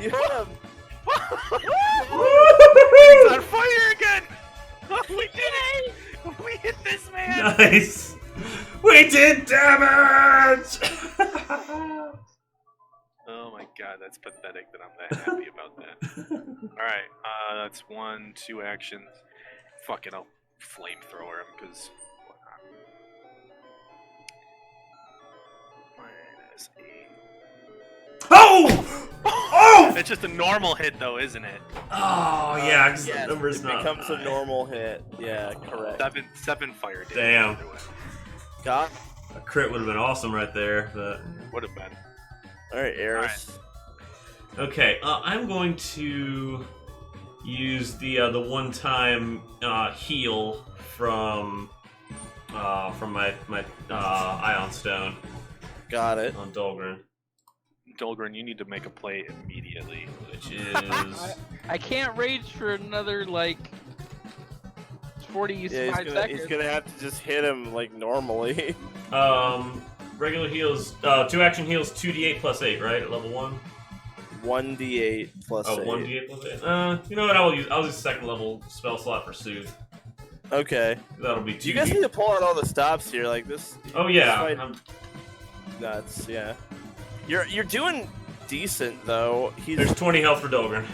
You hit him. He's on fire again! We did it! We hit this man! Nice. We did damage. Oh my god, that's pathetic that I'm that happy about that. Alright, that's 1, 2 actions. Fuck it, I'll flamethrower him, because why not? Minus 8. Oh! Oh! It's just a normal hit, though, isn't it? Oh yeah, 'cause the Yes, number's it not becomes a high. normal hit. Yeah, correct. 7 fire damage. Damn. Either way. Got. A crit would have been awesome right there, but Would have been. All right, Eris. okay. I'm going to use the one-time heal from my Ion Stone Got it. on Dolgrin, Dolgrin, you need to make a play immediately. which is I can't rage for another like 45 Yeah, seconds. he's gonna have to just hit him like normally. regular heals, 2 action heals, 2d8 plus 8, right? At level 1. 1d8 plus 8. 1d8 plus 8. You know what? I'll use the second level spell slot for Soothe. Okay. That'll be 2d8. Do you guys need to pull out all the stops here? Like this. Oh yeah. this fight- Nuts. Yeah. You're doing decent though. There's 20 health for Dolgrin.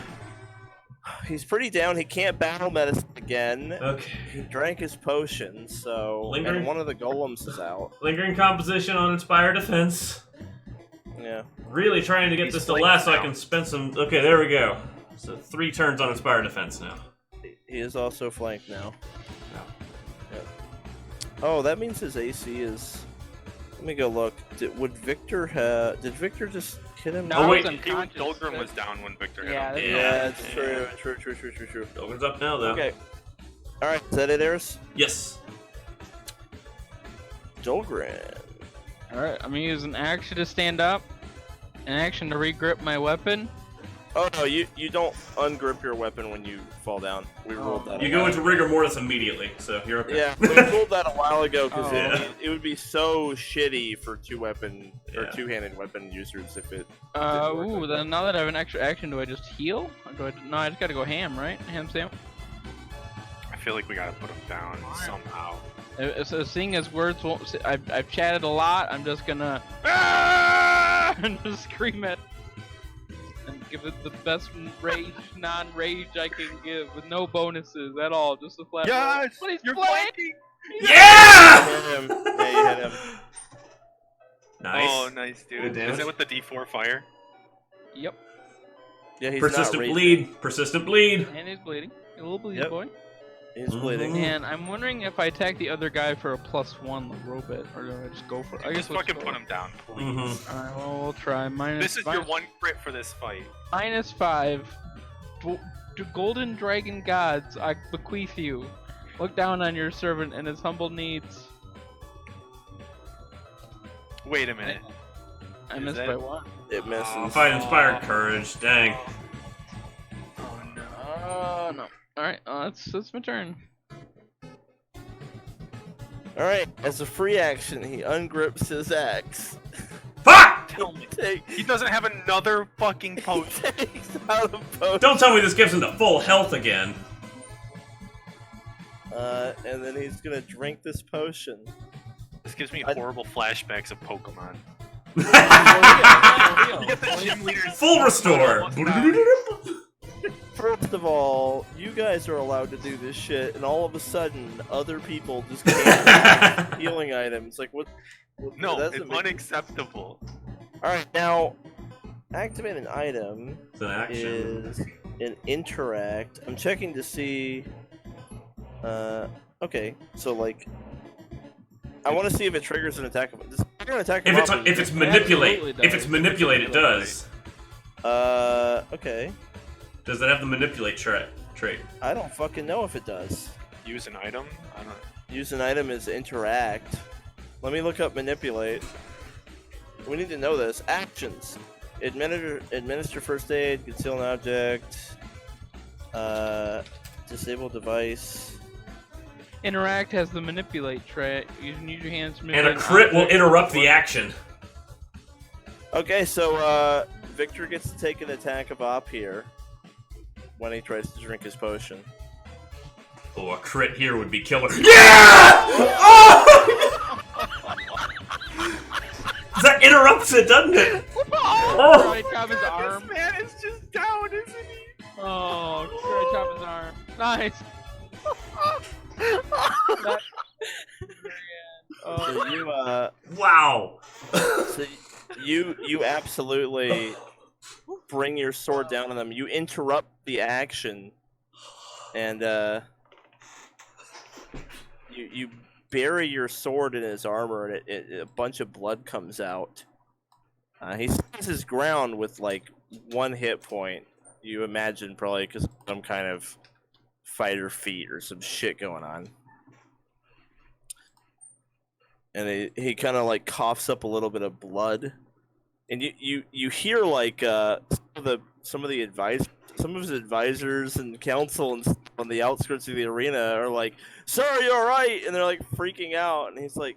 He's pretty down. He can't battle medicine again. Okay. He drank his potion, so Lingering? and one of the golems is out. Lingering composition on Inspire Defense. Yeah. Really trying to get He's this to flanked last so I now. can spend some. Okay, there we go. So 3 turns on Inspire Defense now. He is also flanked now. Oh. Yep. Oh, that means his AC is. Let me go look. Did Victor just hit him? No, Oh, I wait. was unconscious. Dolgrin was down when Victor hit Yeah, him. that's Yeah, not- it's true. Dolgrin's up now though. Okay. All right, is that it, Eris? Yes. Dolgrin. Alright, I'm gonna use an action to stand up, an action to regrip my weapon. Oh no, you don't ungrip your weapon when you fall down. We ruled that. You a go while into rigor mortis immediately, so you're okay. Yeah, we ruled that a while ago because Oh. it would be so shitty for Yeah. two-handed weapon users if it. Ooh, then now that I have an extra action, do I just heal? Or do I? No, I just gotta go ham, right? Ham sandwich. I feel like we gotta put him down somehow. So seeing as words won't, I've chatted a lot. I'm just gonna and just scream it and give it the best rage, non-rage I can give with no bonuses at all. Just a flat. Yes! But he's You're playing. flanking! Yeah! Hit him. Yeah, you hit him. Nice. Oh, nice, Good dude. damage. Is it with the D4 fire? Yep, Yeah, he's Persistent not raging. bleed. Persistent bleed. and he's bleeding. A little bleed Yep. boy. He's bleeding. And I'm wondering if I attack the other guy for a +1 like robot, or do I just go for it? I guess Just let's fucking go. put him down, please. Mhm. Alright, well, we'll try. This is your one crit for this fight. -5. To golden dragon gods, I bequeath you. Look down on your servant and his humble needs. Wait a minute. I Is missed that- by 1. It misses. Oh, if I had inspired courage, dang. Oh no. Oh no. Alright, that's my turn. All right, as a free action, he ungrips his axe. Fuck! Tell me. Take- He doesn't have another fucking potion. takes out a potion. Don't tell me this gives him the full health again. And then he's gonna drink this potion. This gives me I- horrible flashbacks of Pokemon. Heal. You get the gym leaders. Full restore. First of all, you guys are allowed to do this shit, and all of a sudden, other people just can't use healing items. Like what? No, that it's doesn't make- unacceptable. All right, now activate an item It's an action. is and interact. I'm checking to see. Okay, so like, I want to see if it triggers an attack. Does it trigger an attack? If it's manipulate, Absolutely if it's manipulate, it does. Okay. Does it have the manipulate trait? I don't fucking know if it does. Use an item? I don't. Use an item is interact. Let me look up manipulate. We need to know this. Actions. Administer first aid, conceal an object, disable device. Interact has the manipulate trait. You can use your hands to And manipulate a crit will objects. interrupt the action. Okay, so Victor gets to take an attack of op here when he tries to drink his potion. Oh, a crit here would be killer. Yeah! Oh! That interrupts it, doesn't it? Oh! Try to chop his arm. This man is just down, isn't he? Oh, try to chop his arm. Nice. That- So you Wow. so you absolutely bring your sword down on them. You interrupt the action, and you bury your sword in his armor, and a bunch of blood comes out. He stands his ground with like 1 hit point. You imagine probably because some kind of fighter feat or some shit going on. And he kind of like coughs up a little bit of blood, and you hear like some of his advisors and counsel and on the outskirts of the arena are like, "Sir, are you all right?" And they're like freaking out, and he's like,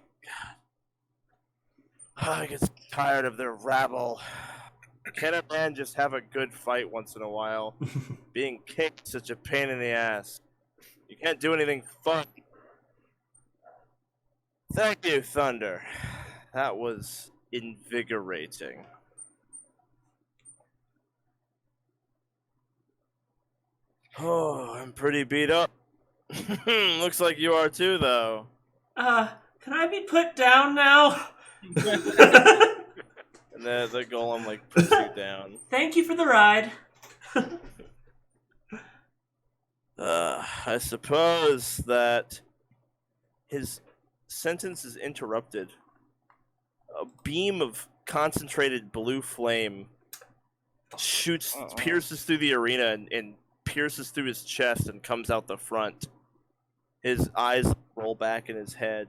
"I get tired of their rabble. Can a man just have a good fight once in a while? Being kicked such a pain in the ass. You can't do anything fun." Thank you, Thunder. That was invigorating. Oh, I'm pretty beat up. Looks like you are too, though. Can I be put down now? And the golem like puts you down. Thank you for the ride. I suppose that his sentence is interrupted. A beam of concentrated blue flame pierces through the arena and pierces through his chest and comes out the front. His eyes roll back in his head,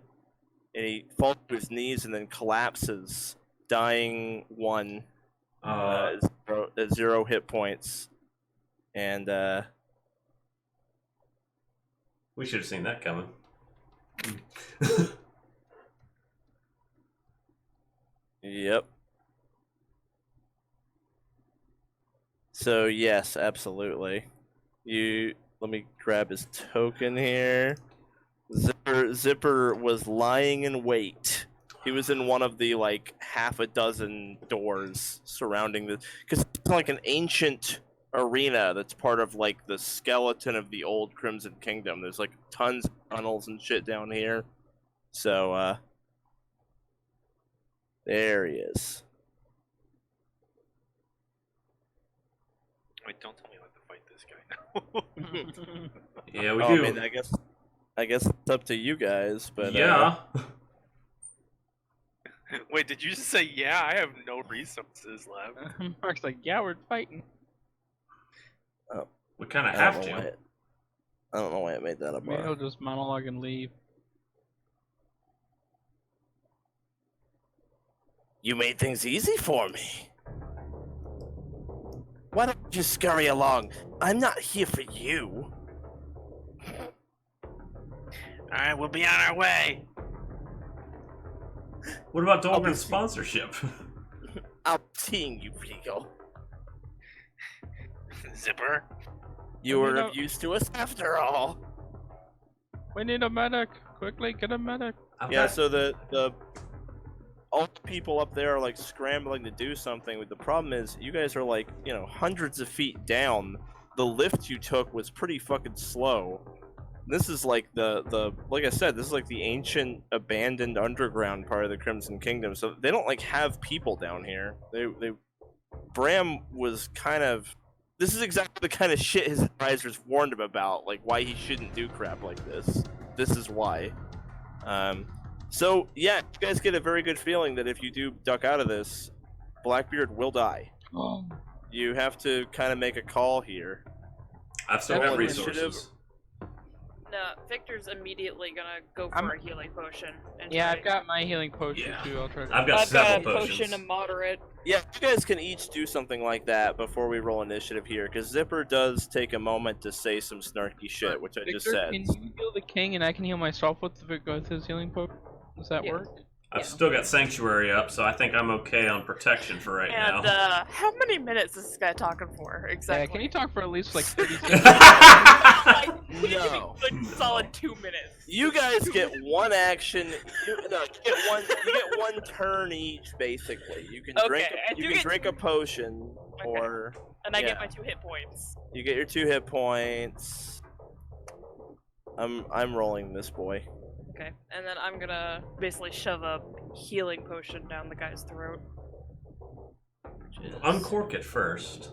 and he falls to his knees and then collapses, dying 1, 0 hit points. And We should have seen that coming. Yep. So yes, absolutely. Let me grab his token here. Zipper was lying in wait. He was in one of the like half a dozen doors surrounding the, because it's like an ancient arena that's part of like the skeleton of the old Crimson Kingdom. There's like tons of tunnels and shit down here. So there he is. Wait, don't tell me not to fight this guy now. Yeah, we I do. mean, I guess it's up to you guys, but Yeah. Wait, did you just say yeah? I have no resources left. Mark's like, yeah, we're fighting. We kind of I have don't know why to. I don't know why I made that up. Maybe he'll just monologue and leave. You made things easy for me. Why don't you scurry along? I'm not here for you. Alright, we'll be on our way. What about I'll be- Dolgrin's sponsorship? I'm seeing you, Reigel. Zipper. You Let were me know- of use to us after all. We need a medic. Quickly, get a medic. Yeah, so the all the people up there are like scrambling to do something. But the problem is, you guys are like, hundreds of feet down. The lift you took was pretty fucking slow. This is like like I said, this is like the ancient abandoned underground part of the Crimson Kingdom. So they don't like have people down here. Bram was kind of this is exactly the kind of shit his advisors warned him about, like why he shouldn't do crap like this. This is why. So yeah, you guys get a very good feeling that if you do duck out of this, Blackbeard will die. Oh. You have to kind of make a call here. I've still got Roll resources. initiative. No, Victor's immediately gonna go for I'm- a healing potion. And Yeah, try- I've got my healing potion Yeah. too. I'll try. I've got I've got a several potion potions. of moderate. Yeah, you guys can each do something like that before we roll initiative here, because Zipper does take a moment to say some snarky shit, which I just Victor, said. can you heal the king and I can heal myself with his healing potion? Does that Yeah. work? I've Yeah. still got Sanctuary up, so I think I'm okay on protection for right And now. how many minutes is this guy talking for exactly? Yeah, can you talk for at least like 30 seconds? Like, we give me No. a solid 2 minutes. You guys get one action. You get one turn each, basically. You can Okay, drink. I do You can get drink a potion, Okay. or And I Yeah. get my 2 hit points. you get your 2 hit points. I'm rolling this boy. Okay, and then I'm gonna basically shove a healing potion down the guy's throat. Which is... Uncork it first.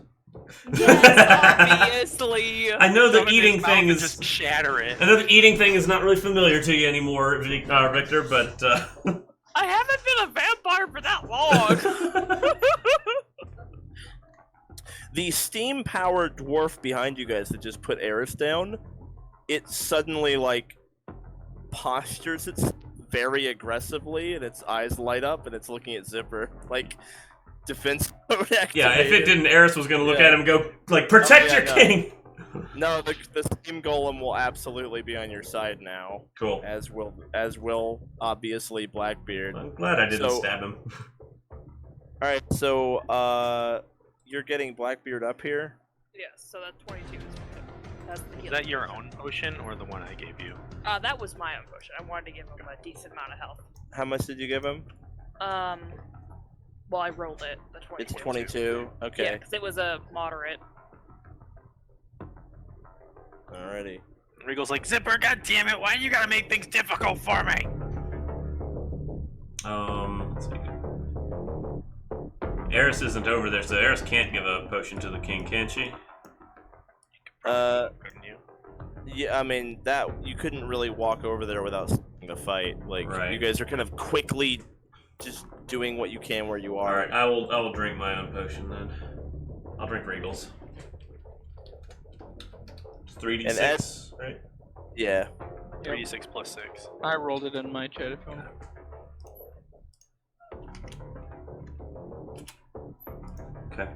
Yes, obviously. I know the Shove it in eating his mouth thing and is. just shatter it. I know the eating thing is not really familiar to you anymore, Victor, but. I haven't been a vampire for that long. The steam-powered dwarf behind you guys that just put Eris down, it suddenly like postures it very aggressively, and its eyes light up, and it's looking at Zipper like defense mode activated. Yeah, if it didn't, Eris was gonna look Yeah. at him and go, like, protect Oh, yeah, your no. king! No, the steam golem will absolutely be on your side now, Cool. as will obviously Blackbeard. I'm glad I didn't So- stab him. All right, so you're getting Blackbeard up here. Yes, so that 22 is that's the Is healing. that your own potion or the one I gave you? That was my own potion. I wanted to give him a decent amount of health. How much did you give him? Well, I rolled it. The 22. It's 22. Yeah, Okay. because it was a moderate. Alrighty. Regal's like, Zipper, goddammit, why you gotta make things difficult for me? Let's see. Eris isn't over there, so Eris can't give a potion to the king, can she? Couldn't you? Yeah, I mean that you couldn't really walk over there without starting the fight. Like Right. you guys are kind of quickly just doing what you can where you are. Alright, I will drink my own potion then. I'll drink Regal's. It's 3d6, right? Yeah. 3d6 plus 6. I rolled it in my chat if you want. Okay.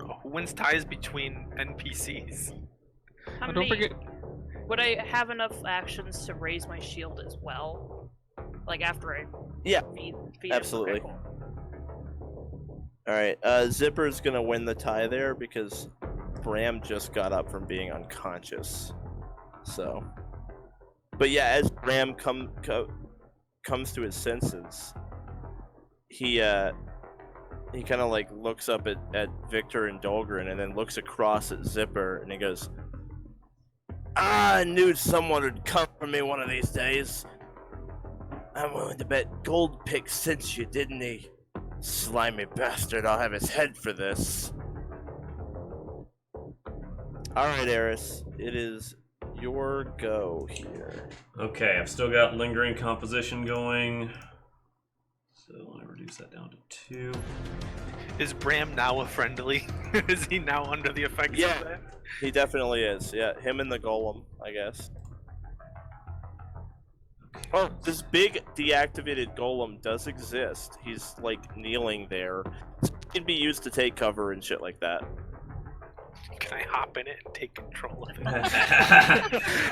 Oh, who wins ties between NPCs? How Oh, many, don't forget. Would I have enough actions to raise my shield as well? Like after I Yeah, feed him? absolutely. Okay, cool. All right. Zipper's gonna win the tie there because Bram just got up from being unconscious. So, but yeah, as Bram comes to his senses, he kind of like looks up at Victor and Dolgrin and then looks across at Zipper and he goes, I knew someone would come for me one of these days. I'm willing to bet gold pick sent you, didn't he? Slimy bastard, I'll have his head for this. Alright, Eris, it is your go here. Okay, I've still got lingering composition going. So let me reduce that down to 2. Is Bram now a friendly? Is he now under the effects Yeah. of that? He definitely is, yeah. Him and the golem, I guess. Oh, this big deactivated golem does exist. He's like kneeling there. He can be used to take cover and shit like that. Can I hop in it and take control of it?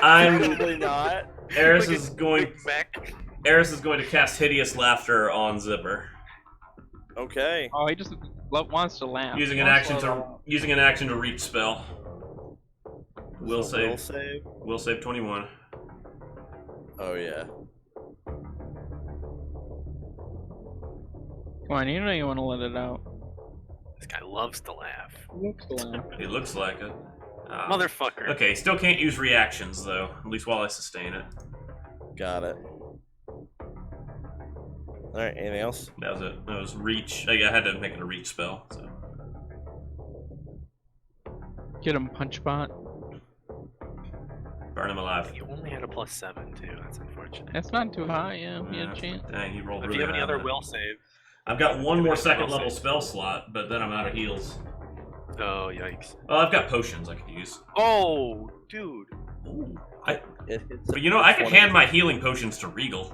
I'm Probably not. Eris Like is a going big mech? Eris is going to cast hideous laughter on Zipper. Okay. Oh, he just wants to laugh. Using an Wants action to reach spell. Will So save. Will save. Will save 21. Oh yeah. Come on, you know you want to let it out. This guy loves to laugh. He looks to laugh. It looks like it. Motherfucker. Okay, still can't use reactions though, at least while I sustain it. Got it. All right. Anything else? That was it. That was reach. I had to make it a reach spell. So. Get him, Punchbot. Burn him alive. You only had a +7 too. That's unfortunate. That's not too high, yeah. He had Yeah, a chance. dang, he rolled If really you have any high other on that. will save. I've got one more Will second level save. spell slot, but then I'm out of heals. Oh yikes! Well, I've got potions I could use. Oh, dude. Ooh. It's But you know, I could 20. hand my healing potions to Regal.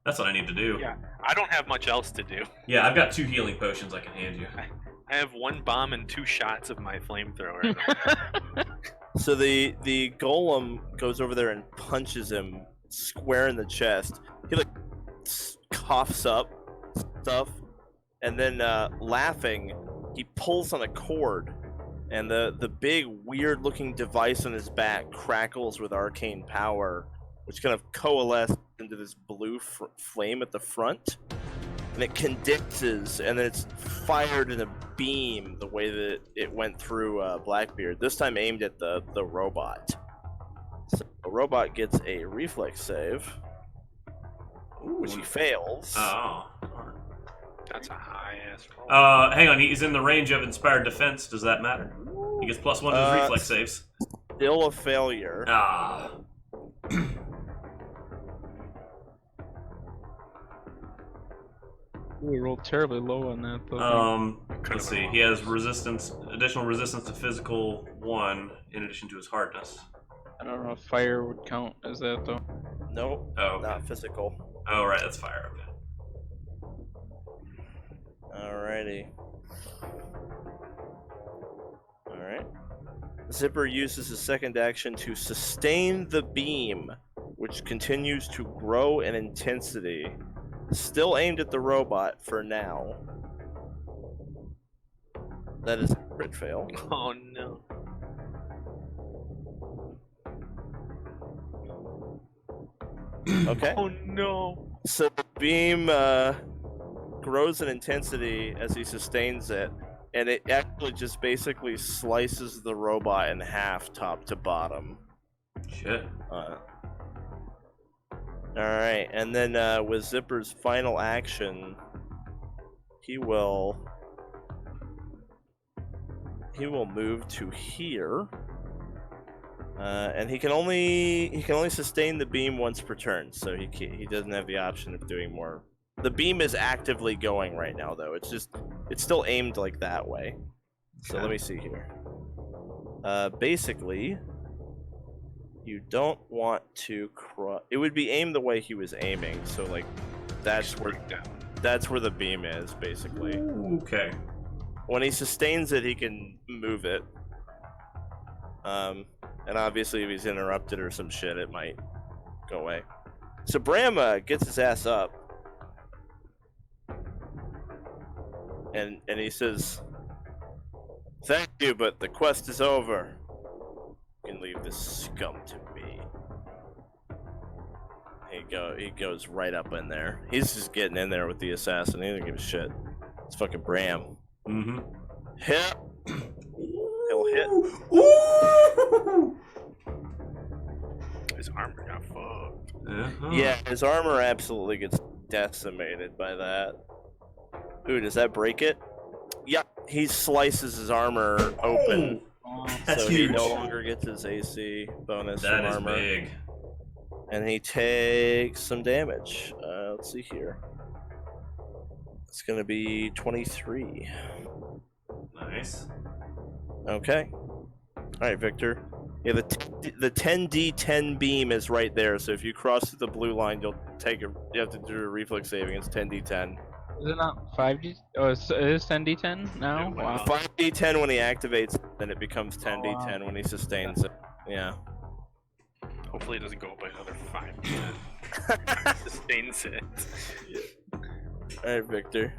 That's what I need to do. Yeah. I don't have much else to do. Yeah, I've got 2 healing potions I can hand you. I have 1 bomb and 2 shots of my flamethrower. So the golem goes over there and punches him square in the chest. He like coughs up stuff, and then laughing, he pulls on a cord, and the big weird looking device on his back crackles with arcane power, which kind of coalesces into this blue flame at the front, and it condenses, and then it's fired in a beam the way that it went through Blackbeard, this time aimed at the robot. So the robot gets a reflex save, which he fails. Oh. That's a high ass roll. Hang on, he's in the range of Inspired Defense. Does that matter? He gets +1 to his reflex saves. Still a failure. Ah. We rolled terribly low on that, though. Let's see. He has additional resistance to physical 1 in addition to his hardness. I don't know if fire would count as that, though. Nope, Oh, okay. not physical. Oh, right, that's fire. Okay. Alrighty. Alright. Zipper uses his second action to sustain the beam, which continues to grow in intensity. Still aimed at the robot for now. That is a crit fail. Oh no. Okay. Oh no. So the beam grows in intensity as he sustains it, and it actually just basically slices the robot in half, top to bottom. Shit. Alright, and then with Zipper's final action, he will move to here. And he can only sustain the beam once per turn, so he doesn't have the option of doing more. The beam is actively going right now, though. It's still aimed like that way. So let me see here. Basically, you don't want to it would be aimed the way he was aiming. So like, that's where the beam is basically. Ooh, okay. When he sustains it, he can move it. And obviously if he's interrupted or some shit, it might go away. So Bram gets his ass up. And he says, "Thank you, but the quest is over. You can leave this scum to me." He goes right up in there. He's just getting in there with the assassin. He doesn't give a shit. It's fucking Bram. Mm-hmm. Hit. He'll hit. Ooh! His armor got fucked. Yeah, his armor absolutely gets decimated by that. Ooh, does that break it? Yeah, he slices his armor open. That's so huge. he no longer gets his AC bonus That from is armor. big. And he takes some damage. Let's see here. It's gonna be 23. Nice. Okay. Alright, Victor. Yeah, the 10d10 beam is right there, so if you cross the blue line, you have to do a reflex saving. It's 10d10. Is it not 5D? Oh, it is 10d10 now? Wow. 5d10 when he activates, then it becomes 10d10 Oh, wow. when he sustains it. Yeah. Hopefully it doesn't go up by another 5. Sustains it. Alright, Victor.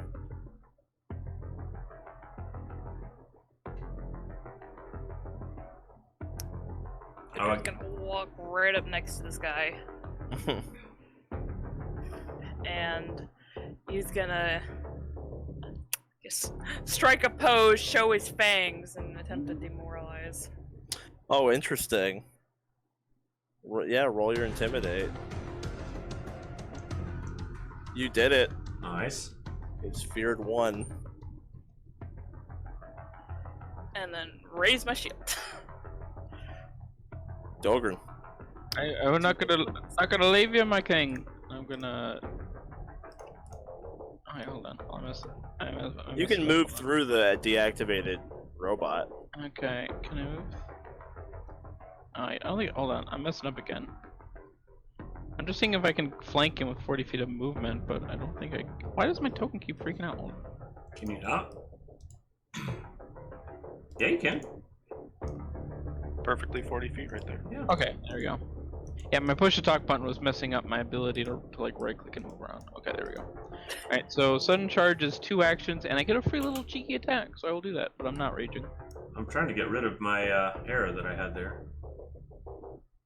I'm just gonna walk right up next to this guy, and he's gonna just strike a pose, show his fangs, and attempt to demoralize. Oh, interesting. Yeah, roll your intimidate. You did it. Nice. He's feared 1. And then raise my shield. Dolgrin. I'm not gonna leave you, my king. I'm gonna. Alright, hold on. I'm You can move through the deactivated robot. Okay, can I move? Alright, hold on. I'm messing up again. I'm just seeing if I can flank him with 40 feet of movement, but I don't think I. Why does my token keep freaking out? Can you not? Yeah, you can. Perfectly 40 feet right there. Yeah. Okay, there we go. Yeah, my push to talk button was messing up my ability to like right click and move around. Okay, there we go. Alright, so sudden charge is 2 actions, and I get a free little cheeky attack, so I will do that, but I'm not raging. I'm trying to get rid of my error that I had there.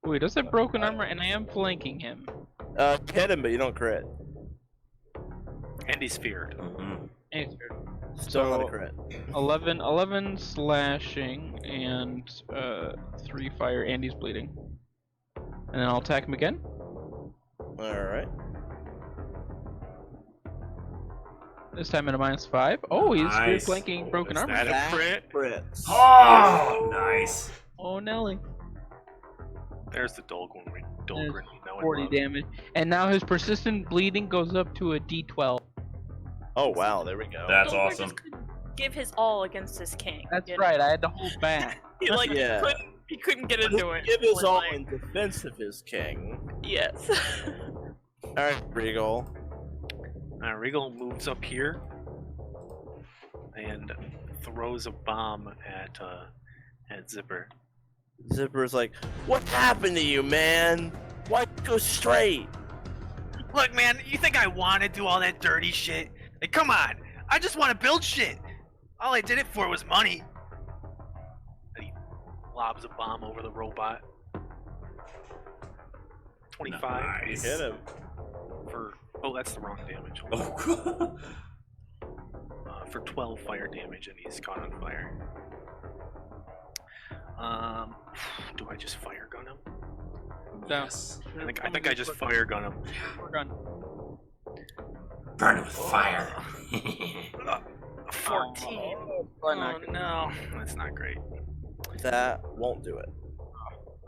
Wait, does have broken armor, and I am flanking him. Hit him, but you don't crit. And he's feared. Mm-hmm. Hey, Still not a So- crit. 11 slashing, and 3 fire, and he's bleeding. And then I'll attack him again. Alright. This time at a -5. Oh, he's spear Nice. flanking broken Is armor. that a crit? Crits. Oh, nice. Oh, Nelly. There's the Dolgrin. There's You know and 40 love. damage. And now his persistent bleeding goes up to a D12. Oh wow, there we go. That's Dolgrin awesome. just couldn't give his all against his king. That's you know? right, I had to hold back. He like Yeah. he couldn't get But into he'll it. give his all Like, in defense of his king. Yes. Alright, Regal. Reigel moves up here and throws a bomb at Zipper. Zipper's like, what happened to you, man? Why go straight? Look, man, you think I want to do all that dirty shit? Like, come on. I just want to build shit. All I did it for was money. And he lobs a bomb over the robot. 25 You Nice. hit him. for. Oh, that's the wrong damage. Oh, For 12 fire damage, and he's caught on fire. Do I just fire gun him? yes. I think I just fire gun him. We're done. Burn it with fire. 14. Oh no, that's not great. That won't do it.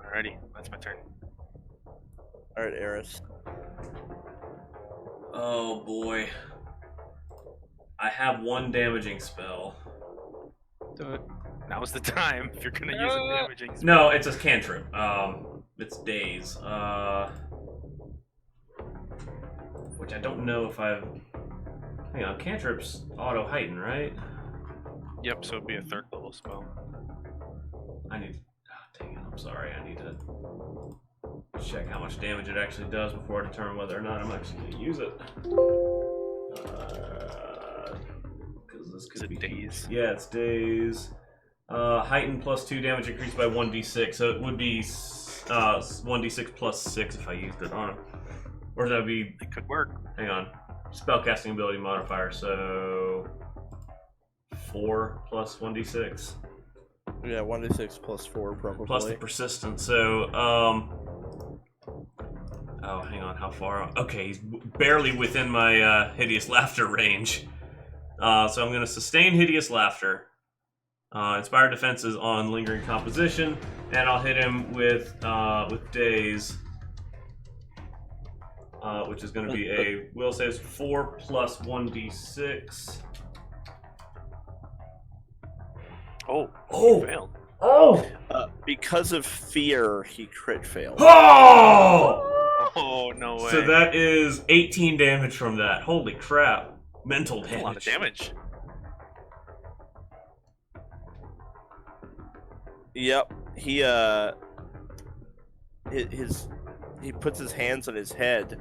Alrighty, that's my turn. Alright, Eris. Oh boy. I have 1 damaging spell. Do it. Now's the time if you're gonna use a damaging spell. No, it's a cantrip. It's daze. Which I don't know if I've. Hang on, cantrips auto heighten, right? Yep, so it'd be a 3rd level spell. I need. Oh, dang it! I'm sorry. I need to check how much damage it actually does before I determine whether or not I'm actually going to use it. Because this Is could it be daze? Yeah, it's daze. Heighten plus 2 damage increased by 1d6, so it would be 1d6 plus 6 if I used it on him. Or that would be. It could work. Hang on. Spellcasting ability modifier, so 4 plus 1d6 Yeah, 1d6 plus 4 probably. plus the persistence. So oh, hang on, how far? Okay, he's barely within my hideous laughter range. So I'm gonna sustain hideous laughter. Inspired defenses on lingering composition, and I'll hit him with daze. Which is going to be a will saves 4 plus 1d6. Oh, Oh! he failed. Oh! Because of fear, he crit failed. Oh! Oh, no way. So that is 18 damage from that. Holy crap. Mental That's a damage. lot of damage. Yep. He he puts his hands on his head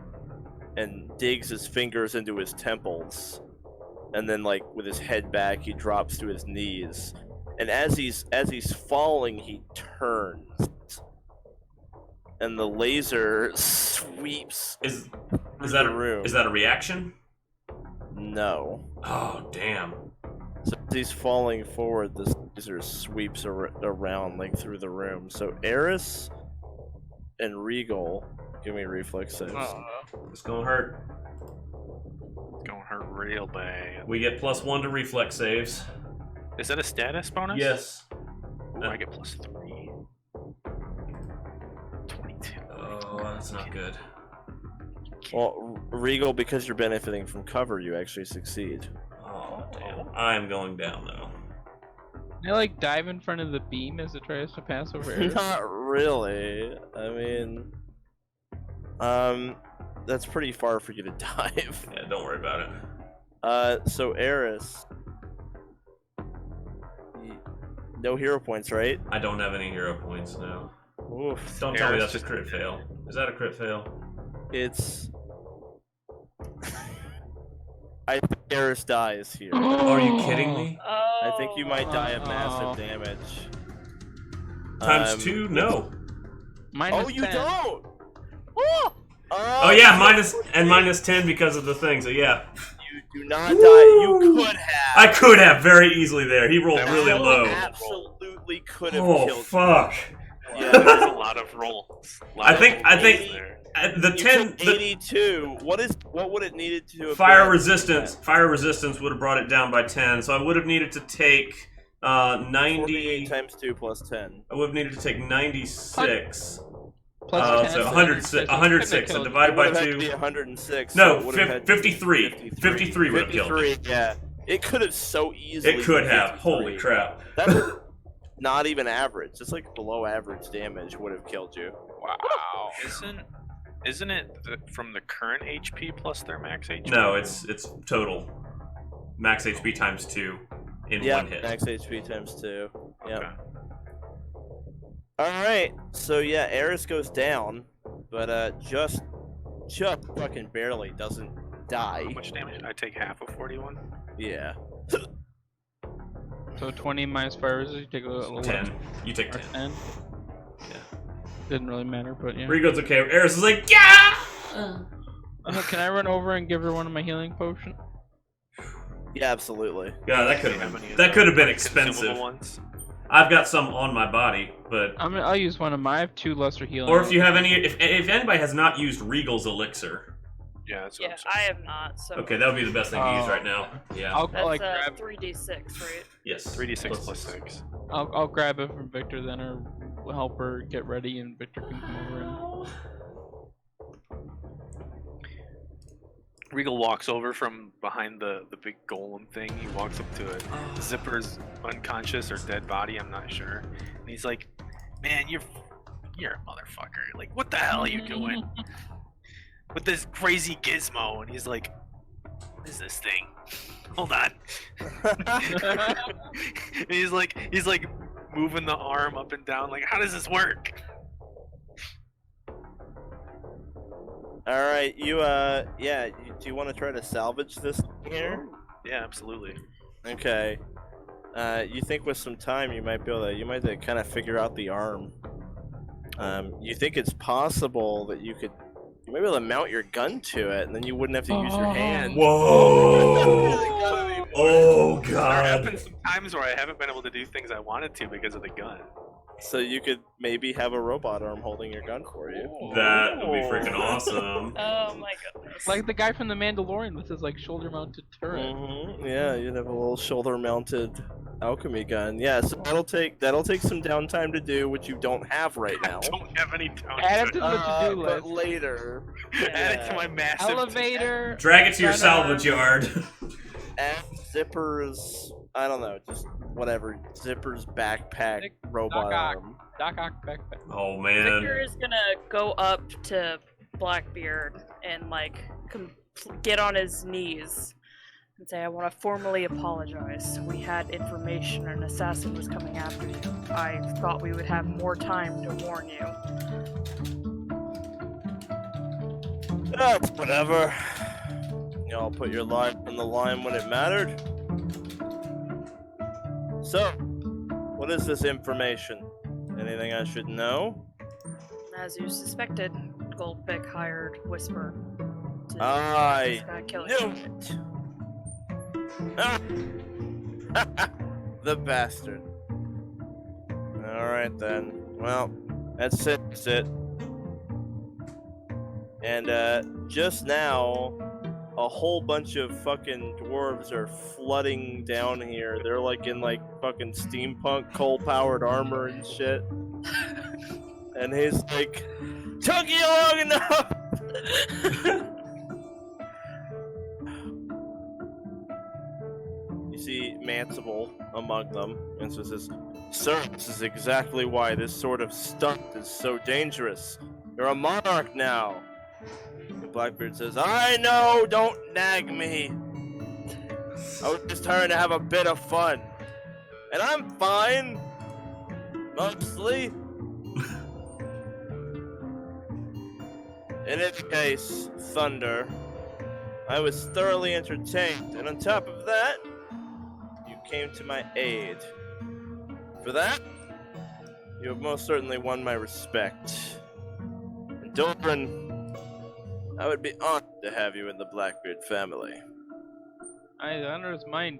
and digs his fingers into his temples, and then like with his head back he drops to his knees, and as he's falling he turns and the laser sweeps Is through that the room. is that a reaction? No. Oh, damn. So as he's falling forward, the laser sweeps around like through the room. So Eris and Regal, give me reflex saves. It's gonna hurt. It's gonna hurt real bad. We get +1 to reflex saves. Is that a status bonus? Yes. Ooh, I get +3. 22. Oh, that's not good. Well, Regal, because you're benefiting from cover, you actually succeed. Oh, damn. I'm going down, though. Can I like dive in front of the beam as it tries to pass over Eris? Not really. I mean, that's pretty far for you to dive. Yeah, don't worry about it. So Eris, no hero points, right? I don't have any hero points now. Oof. Don't tell me Eris that's a crit fail. Is that a crit fail? It's. I think Eris dies here. Are you kidding me? I think you might die of massive damage. Times 2? No. Minus Oh, you 10. don't! Oh! Oh yeah, minus 10 because of the thing. So yeah, You do not die. You could have. I could have very easily there. He rolled really You low. absolutely could have Oh killed fuck! you. Yeah. There's a lot of rolls. I think There. the You 10 took 82. What would it needed to have fire been? resistance. Fire resistance would have brought it down by 10. So I would have needed to take 90. 48 times 2 plus 10. I would have needed to take 96. Plus 10, So 106. 106. So divided It by would have had to be 2. 106. No, so it would have had to be 53. 53 would have killed me. 53, yeah. It could have so easily. It could been have. 53. Holy crap! That's not even average. Just like below average damage would have killed you. Wow. Isn't it from the current HP plus their max HP? No, it's total. Max HP times 2 in Yeah, one hit. max HP times 2. Yeah. Okay. Alright, so yeah, Eris goes down, but just fucking barely doesn't die. How much damage? I take half of 41. Yeah. So 20 minus fire resist, you take a little 10. You take or 10. 10. Yeah. Didn't really matter, but yeah. Rigo's okay. Eris is like, yeah! Can I run over and give her one of my healing potions? Yeah, absolutely. God, that could How have many been of that could have been the consumable expensive. ones? I've got some on my body, but I'll use one of my. I have 2 lesser healing. or if you have any, if anybody has not used Regal's elixir, Yeah, that's what Yeah, I'm saying. I have not. So okay, that would be the best thing to use right now. Yeah. I'll that's like grab. 3d6, right? Yes. 3d6 plus 6. I'll grab it from Victor then, or help her get ready, and Victor can come over and. Regal walks over from behind the big golem thing. He walks up to it. Zipper's unconscious or dead body, I'm not sure. And he's like, "Man, you're a motherfucker. Like, what the hell are you doing with this crazy gizmo?" And he's like, "What is this thing? Hold on." And he's like moving the arm up and down. Like, how does this work? All right, do you want to try to salvage this here? Yeah, absolutely. Okay. You think with some time you might be able to kind of figure out the arm. You think it's possible that you might be able to mount your gun to it, and then you wouldn't have to use your hand. Whoa! Oh There god! have been some times where I haven't been able to do things I wanted to because of the gun. So you could maybe have a robot arm holding your gun for you. That would be freaking awesome. Oh my goodness. Like the guy from the Mandalorian with his like shoulder-mounted turret. Mm-hmm. Yeah, you'd have a little shoulder-mounted alchemy gun. Yeah, so that'll take some downtime to do, which you don't have right now. I don't have any time. Add it to the to-do But list. later. Add it to my massive Elevator. Drag it to your Gun salvage arm. yard. Add Zipper's, I don't know, just whatever. Zipper's backpack Nick, robot Doc Ock. arm. Doc Ock backpack. Oh man. Victor is gonna go up to Blackbeard and like get on his knees and say, "I want to formally apologize. We had information an assassin was coming after you. I thought we would have more time to warn you." That's whatever. Y'all put your life on the line when it mattered. So, what is this information? Anything I should know? As you suspected, Goldbeck hired Whisper to I kill knew you. it. Ah. The bastard. Alright then. Well, that's it. That's it. And just now, a whole bunch of fucking dwarves are flooding down here. They're like in like fucking steampunk coal-powered armor and shit. And he's like, took you long enough! You see Mansible among them, and so says, Sir, this is exactly why this sort of stunt is so dangerous. You're a monarch now. And Blackbeard says, I know, don't nag me. I was just trying to have a bit of fun. And I'm fine. Mostly. In any case, Thunder, I was thoroughly entertained, and on top of that, you came to my aid. For that, you have most certainly won my respect. And Dolgrin, I would be honored to have you in the Blackbeard family. The honor is mine.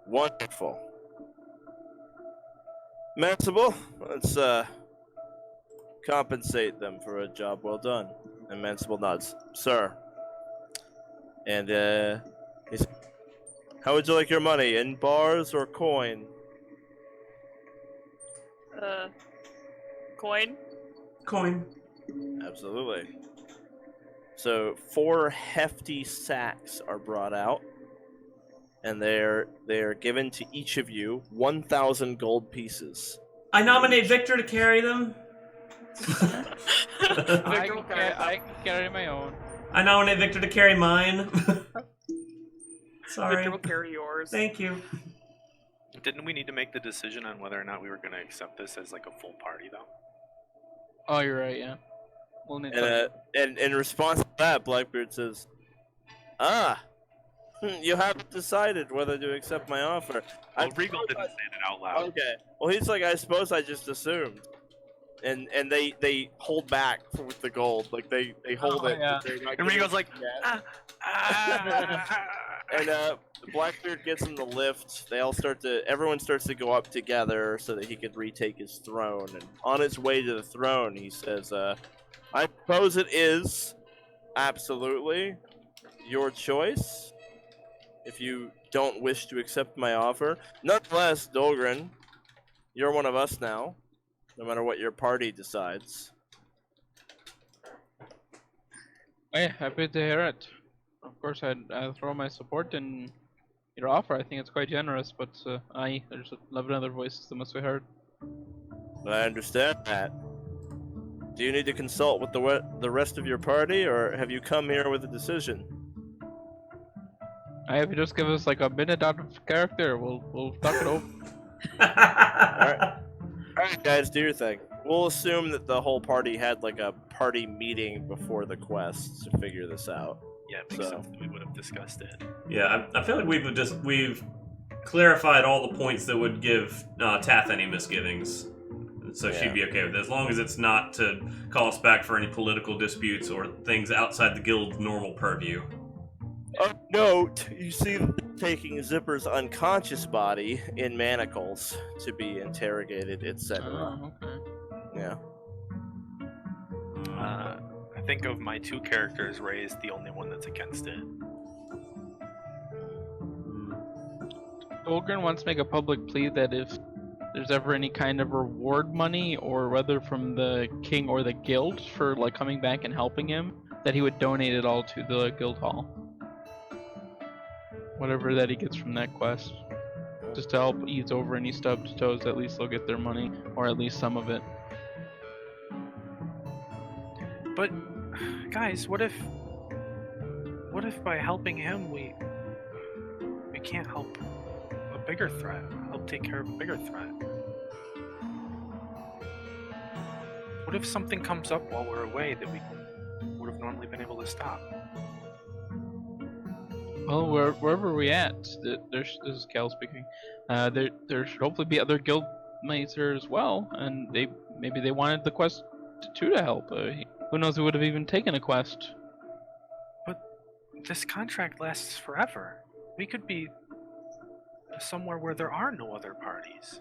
Wonderful. Mansible, let's compensate them for a job well done. And Mansible nods, Sir. And he said, how would you like your money? In bars or coin? Coin? Coin. Absolutely. So 4 hefty sacks are brought out, and they're given to each of you 1,000 gold pieces. I nominate Victor to carry them. I can carry my own. I nominate Victor to carry mine. Sorry. Victor will carry yours. Thank you. Didn't we need to make the decision on whether or not we were going to accept this as like a full party, though? Oh, you're right. Yeah. We'll need And in response to that, Blackbeard says, you haven't decided whether to accept my offer. Well, Reigel didn't say that out loud. Okay. Well, he's like, I suppose I just assumed. And they hold back with the gold. Like, they hold it. Yeah. And Regal's like, And Blackbeard gets him the lift. Everyone starts to go up together so that he could retake his throne. And on his way to the throne, he says, I suppose it is absolutely your choice if you don't wish to accept my offer. Nonetheless, Dolgrin, you're one of us now, no matter what your party decides. Hey, happy to hear it. Of course, I'd throw my support in your offer. I think it's quite generous, but there's 11 other voices that must be heard. I understand that. Do you need to consult with the rest of your party, or have you come here with a decision? If you just give us like a minute out of character, we'll talk it over. Alright, guys, do your thing. We'll assume that the whole party had like a party meeting before the quest to figure this out. Yeah, it makes sense that we would have discussed it. Yeah, I feel like we've clarified all the points that would give Tath any misgivings. So she'd be okay with it, as long as it's not to call us back for any political disputes or things outside the guild's normal purview. Note, you see them taking Zipper's unconscious body in manacles to be interrogated, etc. Oh, okay. Yeah. I think of my 2 characters, Ray is the only one that's against it. Dolgrin wants to make a public plea that if there's ever any kind of reward money, or whether from the king or the guild for like coming back and helping him, that he would donate it all to the guild hall. Whatever that he gets from that quest. Just to help ease over any stubbed toes, at least they'll get their money, or at least some of it. But, guys, what if by helping him we can't help a bigger threat? Help take care of a bigger threat? What if something comes up while we're away that we would have normally been able to stop? Well, wherever we're at, this is Cal speaking. There should hopefully be other guild mates there as well, and maybe they wanted the quest to help. Who knows? Who would have even taken a quest? But this contract lasts forever. We could be somewhere where there are no other parties.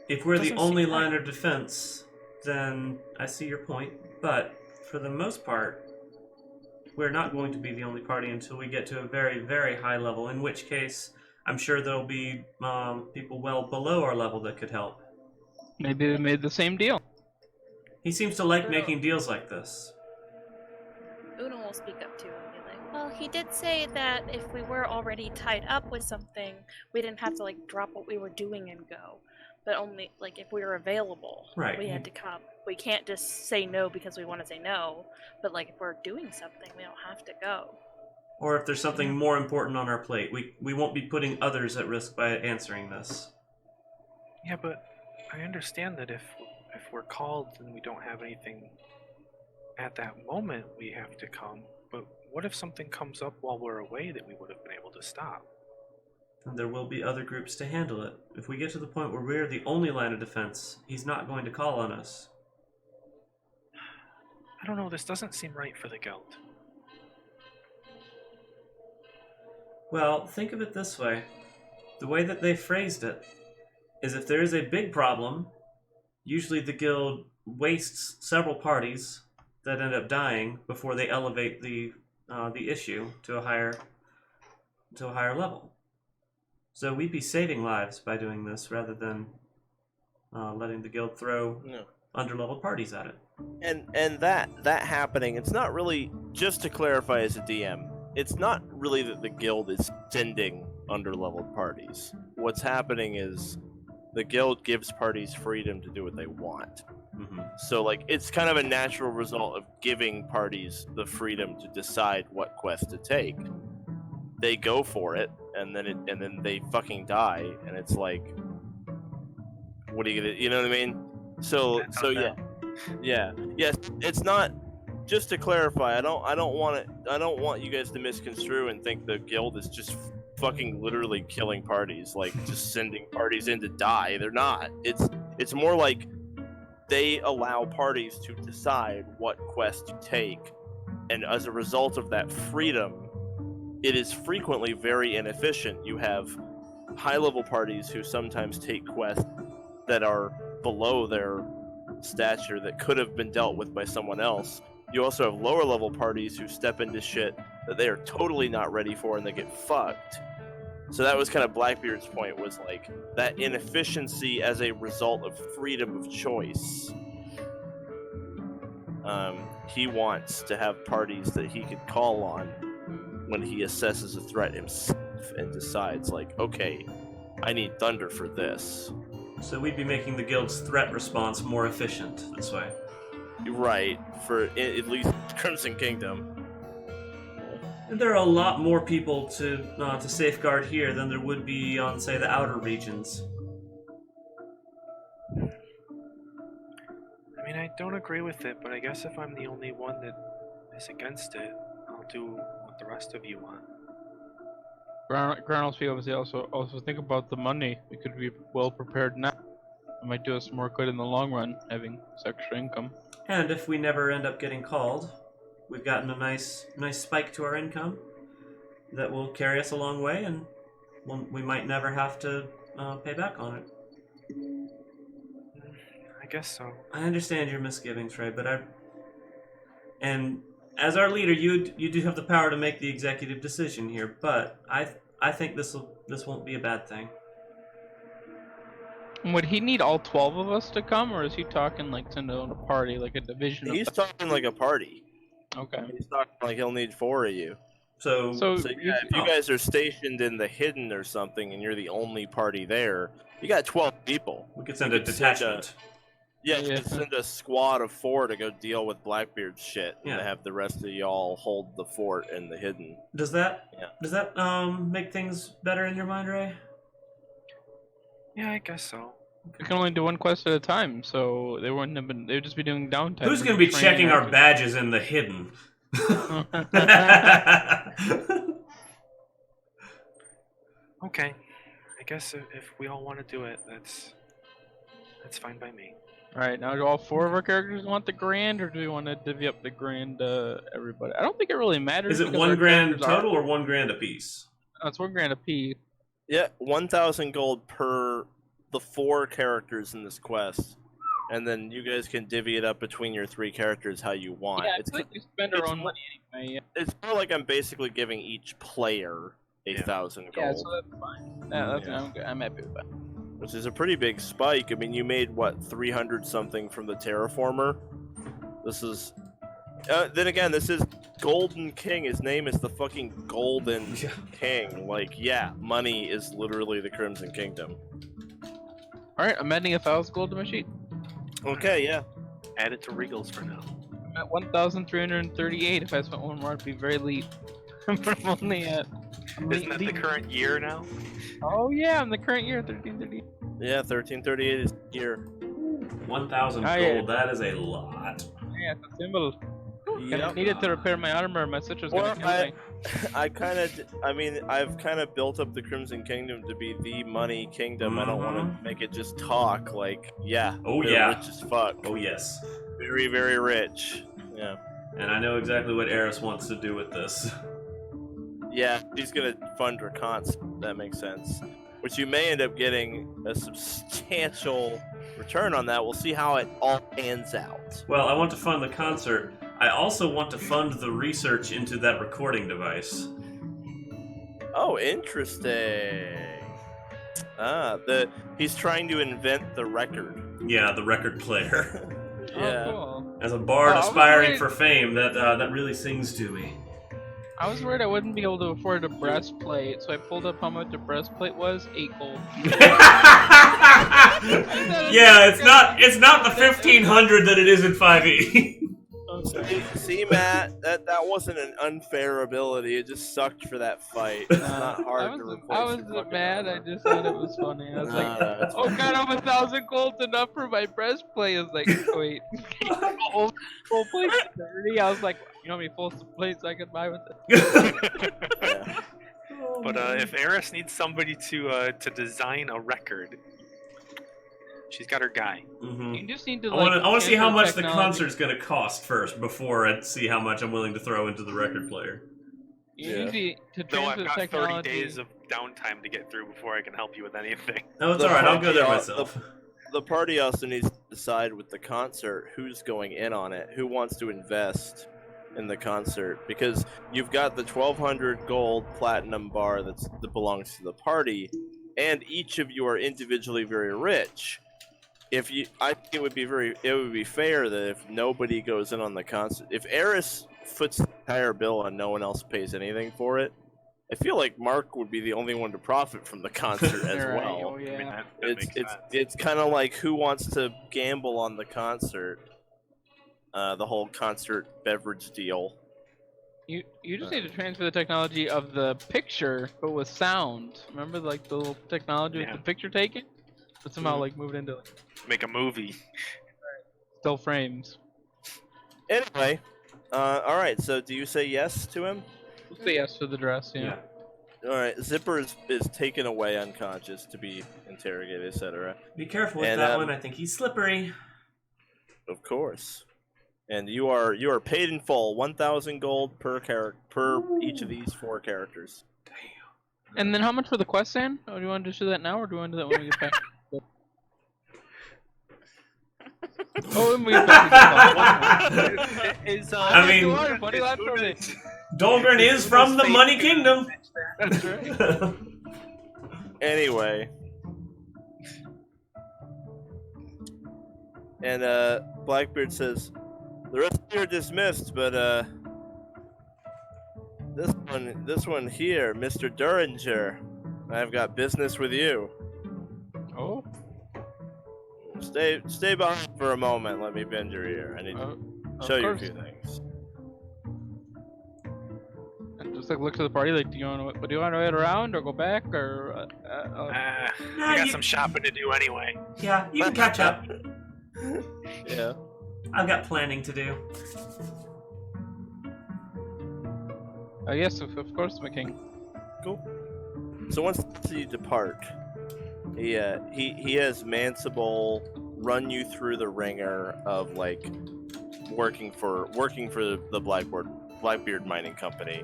If we're the Doesn't only seem right. line of defense, then I see your point. But for the most part, we're not going to be the only party until we get to a very, very high level, in which case I'm sure there'll be people well below our level that could help. Maybe they made the same deal. He seems to like making deals like this. Una will speak up too and be like, well, he did say that if we were already tied up with something, we didn't have to like drop what we were doing and go. But only like if we were available, Right. we had to come. We can't just say no because we want to say no. But like if we're doing something, we don't have to go. Or if there's something more important on our plate, we won't be putting others at risk by answering this. Yeah, but I understand that if we're called and we don't have anything at that moment, we have to come. But what if something comes up while we're away that we would have been able to stop? And there will be other groups to handle it. If we get to the point where we're the only line of defense, he's not going to call on us. I don't know, this doesn't seem right for the guild. Well, think of it this way. The way that they phrased it is if there is a big problem, usually the guild wastes several parties that end up dying before they elevate the issue to a higher level. So we'd be saving lives by doing this rather than letting the guild throw underleveled parties at it. And that happening, it's not really, just to clarify as a DM, it's not really that the guild is sending underleveled parties. What's happening is the guild gives parties freedom to do what they want. Mm-hmm. So like it's kind of a natural result of giving parties the freedom to decide what quest to take. They go for it, and then they fucking die, and it's like, what are you gonna, you know what I mean? So yeah. Yes, it's not. Just to clarify, I don't want you guys to misconstrue and think the guild is just fucking literally killing parties, like just sending parties in to die. They're not. It's more like they allow parties to decide what quest to take, and as a result of that freedom, it is frequently very inefficient. You have high-level parties who sometimes take quests that are below their stature that could have been dealt with by someone else. You also have lower-level parties who step into shit that they are totally not ready for and they get fucked. So that was kind of Blackbeard's point, was like that inefficiency as a result of freedom of choice. He wants to have parties that he could call on when he assesses a threat himself and decides, like, okay, I need thunder for this. So we'd be making the guild's threat response more efficient this way. Right, for at least Crimson Kingdom. And there are a lot more people to safeguard here than there would be on, say, the outer regions. I mean, I don't agree with it, but I guess if I'm the only one that is against it, I'll do what the rest of you want. Granol's obviously also think about the money. We could be well prepared now. It might do us more good in the long run, having this extra income. And if we never end up getting called, we've gotten a nice spike to our income that will carry us a long way, and we might never have to pay back on it. I guess so. I understand your misgivings, Ray, but and as our leader, you do have the power to make the executive decision here. But I think this won't be a bad thing. Would he need all 12 of us to come, or is he talking like to know a party, like a division? He's talking like a party. Okay. He's talking like he'll need 4 of you. So Yeah, if you guys are stationed in the hidden or something, and you're the only party there, you got 12 people. We could send a detachment. You could send a squad of 4 to go deal with Blackbeard's shit, and Yeah. have the rest of y'all hold the fort in the hidden. Does that Yeah. make things better in your mind, Ray? Yeah, I guess so. We can only do one quest at a time, so they wouldn't have been. They'd just be doing downtime. Who's going to be training checking our actors. badges in the hidden? Okay. I guess if we all want to do it, that's fine by me. All right, now do all 4 of our characters want the grand, or do we want to divvy up the grand everybody? I don't think it really matters. Is it because 1 our grand characters are- total or $1 grand a piece? No, it's 1 grand a piece. Yeah, 1,000 gold per the 4 characters in this quest, and then you guys can divvy it up between your 3 characters how you want. Yeah, It's I feel like we spend our it's own more- money anyway. Yeah, it's more like I'm basically giving each player 1,000 yeah, gold, so that's fine. That's, Yeah. I'm good. I'm happy with that. which is a pretty big spike. I mean, you made what 300 something from the terraformer. This is. Then again, this is Golden King. His name is the fucking Golden King. Like, yeah, money is literally the Crimson Kingdom. All right, I'm adding 1,000 gold to my sheet. Okay, yeah. Add it to Regal's for now. I'm at 1,338. If I spent one more, I'd be very lead. I'm only at. Isn't that the current year now? Oh yeah, I'm the current year 1338. Yeah, 1338 is here. 1,000 Oh, gold. yeah. That is a lot. Yeah, it's a symbol. Yep. I needed to repair my armor. My citrus Well, gonna kill me. I've kind of built up the Crimson Kingdom to be the money kingdom. I don't want to make it just talk. Like, yeah. Oh, they're yeah. Rich as fuck. Oh, yes. Very, very rich. Yeah. And I know exactly what Eris wants to do with this. Yeah, he's gonna fund her concert. That makes sense. Which you may end up getting a substantial return on that. We'll see how it all pans out. Well, I want to fund the concert. I also want to fund the research into that recording device. Oh, interesting. He's trying to invent the record. Yeah, the record player. Yeah. Oh, cool. As a bard Oh, I was aspiring worried- for fame, that really sings to me. I was worried I wouldn't be able to afford a breastplate, so I pulled up how much a breastplate was. 8 gold. Yeah, it's not the 1,500 that it is in 5e. See, Matt, that wasn't an unfair ability. It just sucked for that fight. It's not hard to replace. I was your fucking mad. I armor. just thought it was funny. I was like, That's oh god, I'm 1,000 gold enough for my breastplate. I was like, wait, full plate 30. I was like, you know how many full plates I could buy with it? yeah. But if Eris needs somebody to design a record, she's got her guy. Mhm. You just need to. I want to see how much the technology. concert's going to cost first before I see how much I'm willing to throw into the record player. You Yeah. usually to No, I've transfer got 30 technology. days of downtime to get through before I can help you with anything. Oh, it's The alright, I'll go there party- myself. The party also needs to decide with the concert who's going in on it, who wants to invest in the concert, because you've got the 1,200 gold platinum bar that belongs to the party, and each of you are individually very rich. I think it would be fair that if nobody goes in on the concert, if Eris foots the entire bill and no one else pays anything for it, I feel like Mark would be the only one to profit from the concert as Right, well. oh, I mean, yeah. that makes sense. It's kind of like who wants to gamble on the concert, the whole concert beverage deal. You just need to transfer the technology of the picture, but with sound. Remember, like the little technology Yeah. with the picture taken, but somehow like move it into like, Make a movie. still frames. Anyway, all right. So do you say yes to him? We'll say yes to the dress. Yeah. All right. Zipper is taken away unconscious to be interrogated, etc. Be careful with And, that one. I think he's slippery. Of course. And you are paid in full, 1,000 gold per each of these 4 characters. And then how much for the quest, San? Oh, do you want to just do that now, or do you want to do that when we get back? Oh, and we get back. I mean, Funny line from me. Dolgrin is from the Money Kingdom. That's right. Anyway. And Blackbeard says, the rest of you are dismissed, but this one here, Mr. Duringer, I've got business with you. Oh. Stay behind for a moment. Let me bend your ear. I need to show you a course. few things. And just like look to the party, like, do you want to wait around or go back or? I Nah, got you- some shopping to do anyway. Yeah, you can catch up. Yeah. I've got planning to do. Yes, of course, my king. Cool. So once you depart, he has Mansible run you through the ringer of like working for the Blackbeard Mining Company.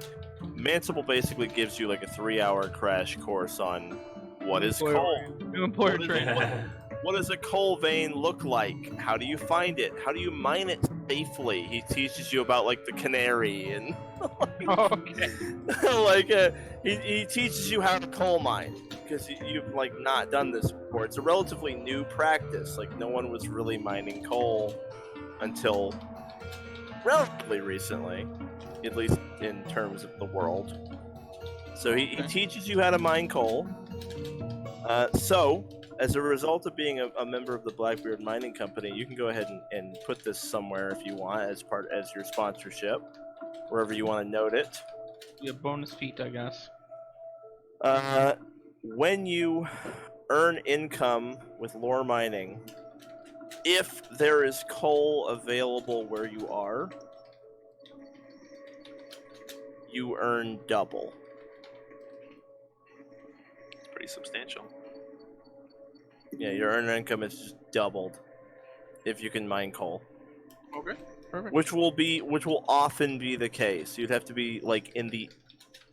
Mansible basically gives you like a 3-hour crash course on What is Employer- coal? New employer What is- training. What does a coal vein look like? How do you find it? How do you mine it safely? He teaches you about like the canary and Okay. like he teaches you how to coal mine because you've like not done this before. It's a relatively new practice. Like no one was really mining coal until relatively recently, at least in terms of the world. So he teaches you how to mine coal. So, as a result of being a member of the Blackbeard Mining Company, you can go ahead and put this somewhere if you want as your sponsorship, wherever you want to note it. Be a bonus feat, I guess. When you earn income with lore mining, if there is coal available where you are, you earn double. It's pretty substantial. Yeah, your earned income is just doubled if you can mine coal. Okay. Perfect. Which will often be the case. You'd have to be like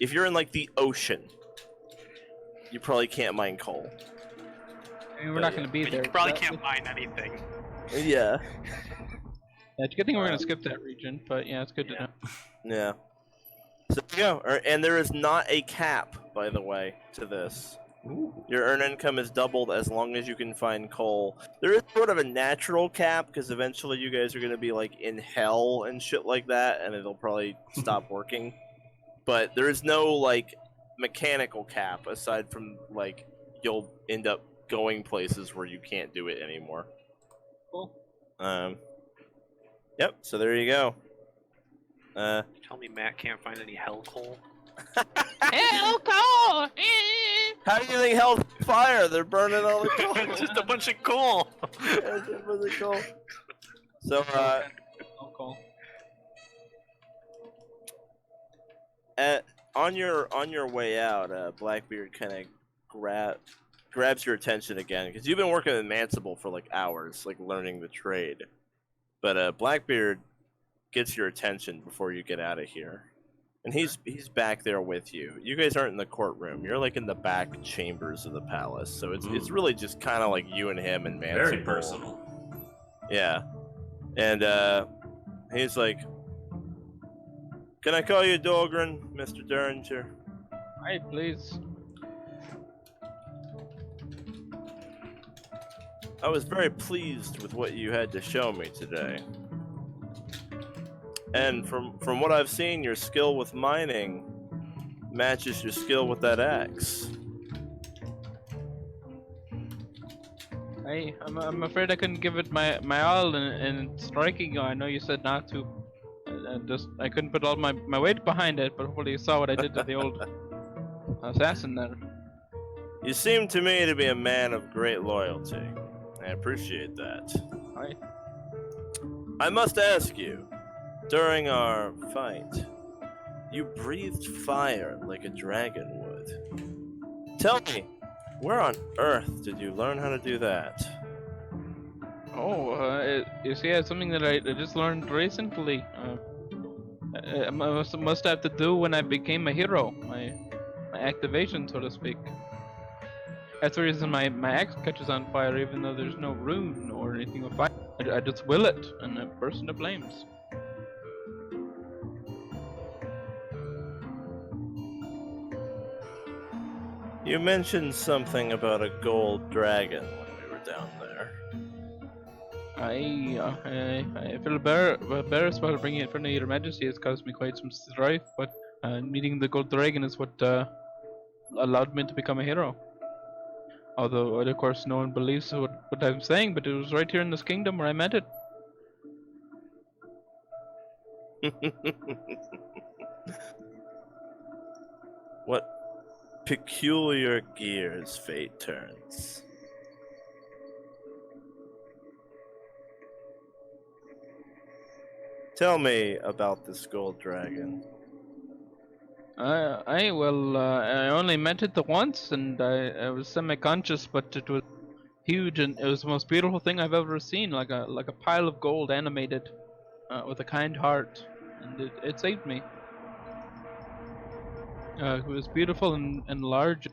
if you're in like the ocean, you probably can't mine coal. I mean, we're not going to be But there. you probably That- can't mine anything. Yeah. Yeah, it's a good thing we're going to skip that region, but yeah, it's good to Yeah. know. Yeah. So there you go. And there is not a cap, by the way, to this. Ooh. Your earned income is doubled as long as you can find coal. There is sort of a natural cap because eventually you guys are going to be like in hell and shit like that, and it'll probably stop working. But there is no like mechanical cap aside from like you'll end up going places where you can't do it anymore. Cool. Yep. So there you go. Tell me Matt can't find any hell coal. Hell coal! How do you think hell's fire? They're burning all the coal. It's just a bunch of coal. It's just really cool. So, Coal. on your way out, Blackbeard kind of grabs your attention again because you've been working in Mansible for like hours, like learning the trade. But Blackbeard gets your attention before you get out of here, and he's back there with you. You guys aren't in the courtroom. You're like in the back chambers of the palace. So it's really just kind of like you and him and Mansible. Very personal. Yeah, and he's like, "Can I call you Dolgrin, Mr. Derringer?" Hi, please. I was very pleased with what you had to show me today. And from what I've seen, your skill with mining matches your skill with that axe. I'm afraid I couldn't give it my all in striking you. I know you said not to. I couldn't put all my weight behind it, but hopefully you saw what I did to the old assassin there. You seem to me to be a man of great loyalty. I appreciate that. Right. I must ask you, during our fight, you breathed fire like a dragon would. Tell me, where on earth did you learn how to do that? Oh, you see, it's something that I just learned recently. I must have to do when I became a hero. My activation, so to speak. That's the reason my axe catches on fire, even though there's no rune or anything of fire. I just will it, and I burst into flames. You mentioned something about a gold dragon when we were down there. I feel embarrassed while bringing it in front of your majesty. It's caused me quite some strife, but meeting the gold dragon is what allowed me to become a hero. Although, of course, no one believes what I'm saying, but it was right here in this kingdom where I met it. What peculiar gears fate turns. Tell me about this gold dragon. I only met it the once, and I was semi-conscious, but it was huge, and it was the most beautiful thing I've ever seen, like a pile of gold animated, with a kind heart, and it saved me. It was beautiful and large.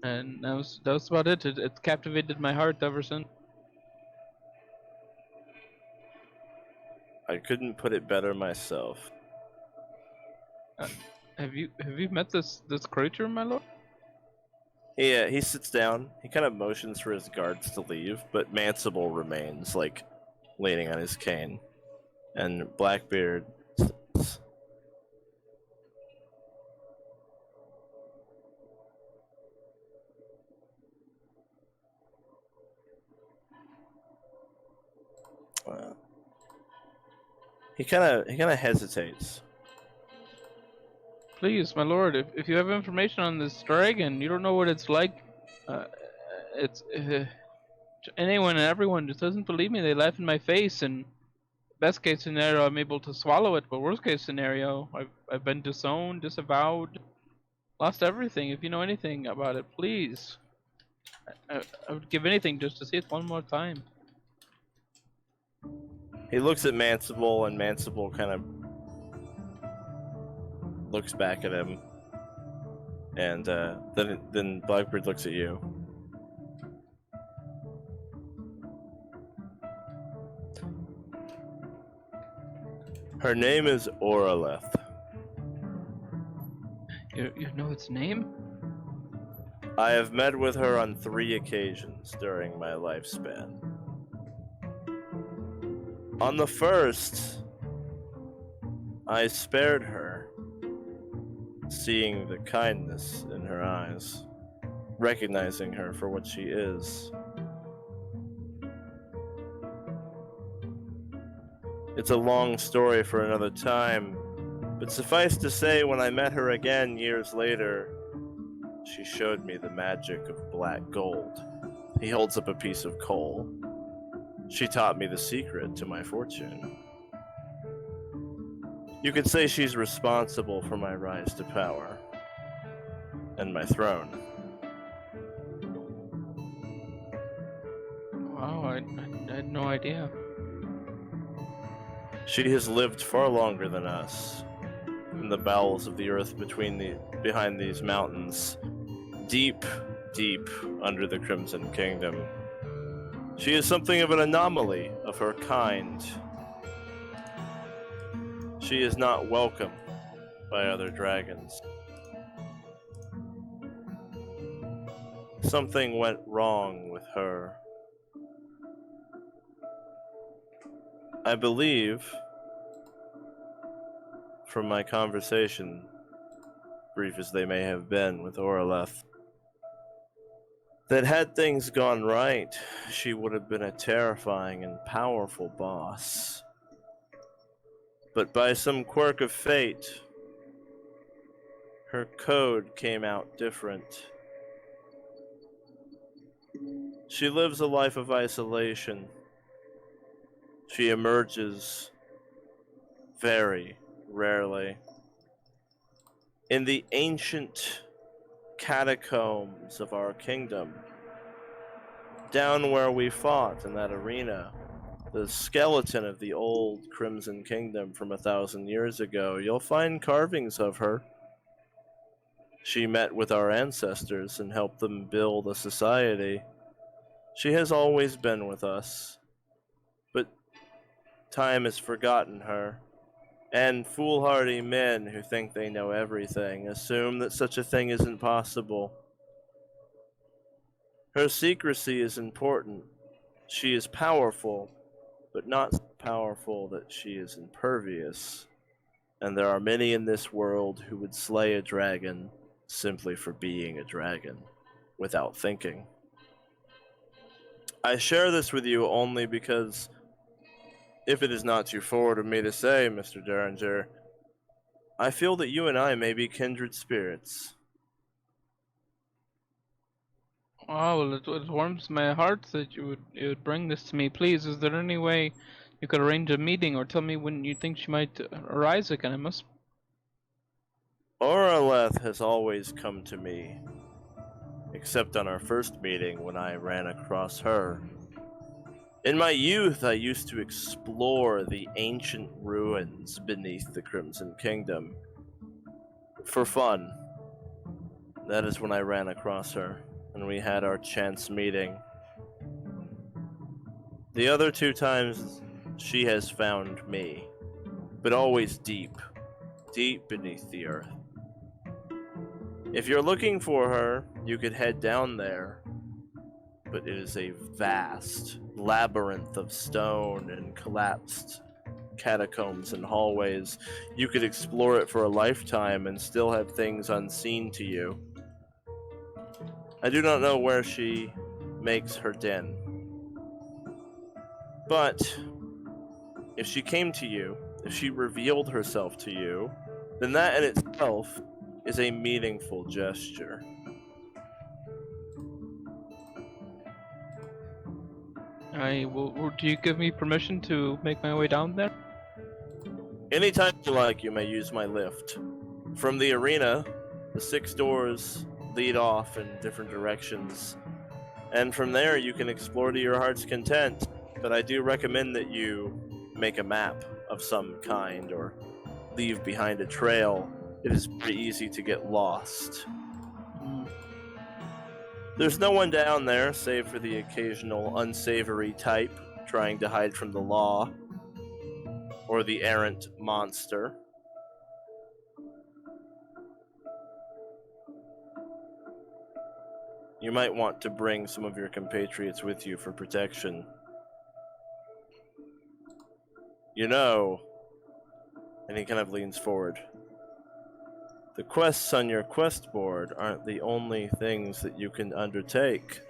And that was about it. It captivated my heart ever since. I couldn't put it better myself. Have you met this creature, my lord? He sits down. He kind of motions for his guards to leave, but Mansible remains, like, leaning on his cane. And Blackbeard sits. He kind of hesitates. Please, my lord, if you have information on this dragon, you don't know what it's like. It's anyone and everyone just doesn't believe me. They laugh in my face, and best case scenario, I'm able to swallow it. But worst case scenario, I've been disowned, disavowed, lost everything. If you know anything about it, please. I would give anything just to see it one more time. He looks at Mansible, and Mansible kind of looks back at him, and then Blackbeard looks at you. Her name is Oraleth. You know its name? I have met with her on 3 occasions during my lifespan. On the first, I spared her, seeing the kindness in her eyes, recognizing her for what she is. It's a long story for another time, but suffice to say, when I met her again years later, she showed me the magic of black gold. He holds up a piece of coal. She taught me the secret to my fortune. You could say she's responsible for my rise to power and my throne. Wow, I had no idea. She has lived far longer than us, in the bowels of the earth behind these mountains, deep, deep under the Crimson Kingdom. She is something of an anomaly of her kind. She is not welcome by other dragons. Something went wrong with her. I believe, from my conversation, brief as they may have been with Oraleth, that had things gone right, she would have been a terrifying and powerful boss. But by some quirk of fate, her code came out different. She lives a life of isolation. She emerges very rarely. In the ancient catacombs of our kingdom, down where we fought in that arena, the skeleton of the old Crimson Kingdom from 1,000 years ago, you'll find carvings of her. She met with our ancestors and helped them build a society. She has always been with us, but time has forgotten her. And foolhardy men who think they know everything assume that such a thing isn't possible. Her secrecy is important. She is powerful, but not so powerful that she is impervious. And there are many in this world who would slay a dragon simply for being a dragon, without thinking. I share this with you only because, if it is not too forward of me to say, Mr. Derringer, I feel that you and I may be kindred spirits. Oh, well, it warms my heart that you would bring this to me. Please, is there any way you could arrange a meeting or tell me when you think she might arise again? I must. Oraleth has always come to me, except on our first meeting when I ran across her. In my youth, I used to explore the ancient ruins beneath the Crimson Kingdom. For fun. That is when I ran across her. when we had our chance meeting. The other 2 times, she has found me, but always deep beneath the earth. If you're looking for her, you could head down there, but it is a vast labyrinth of stone and collapsed catacombs and hallways. You could explore it for a lifetime and still have things unseen to you. I do not know where she makes her den. But if she came to you, if she revealed herself to you, then that in itself is a meaningful gesture. Do you give me permission to make my way down there? Anytime you like, you may use my lift. From the arena, the 6 doors lead off in different directions, and from there you can explore to your heart's content, but I do recommend that you make a map of some kind or leave behind a trail. It is pretty easy to get lost. There's no one down there save for the occasional unsavory type trying to hide from the law, or the errant monster. You might want to bring some of your compatriots with you for protection. You know, and he kind of leans forward, the quests on your quest board aren't the only things that you can undertake.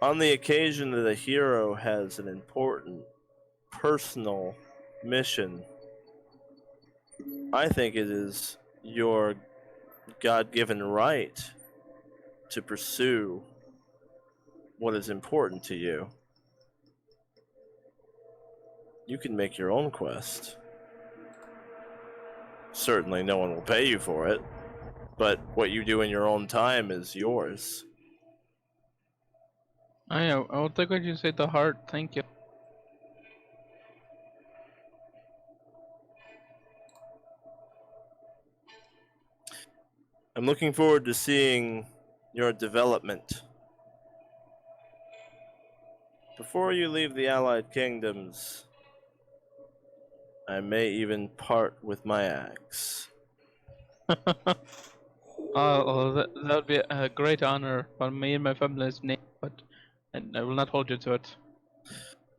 On the occasion that a hero has an important personal mission, I think it is your God-given right to pursue what is important to you. You can make your own quest. Certainly no one will pay you for it, but what you do in your own time is yours. I will take what you say to heart, thank you. I'm looking forward to seeing your development. Before you leave the Allied Kingdoms, I may even part with my axe. Well, that would be a great honor for me and my family's name, but I will not hold you to it.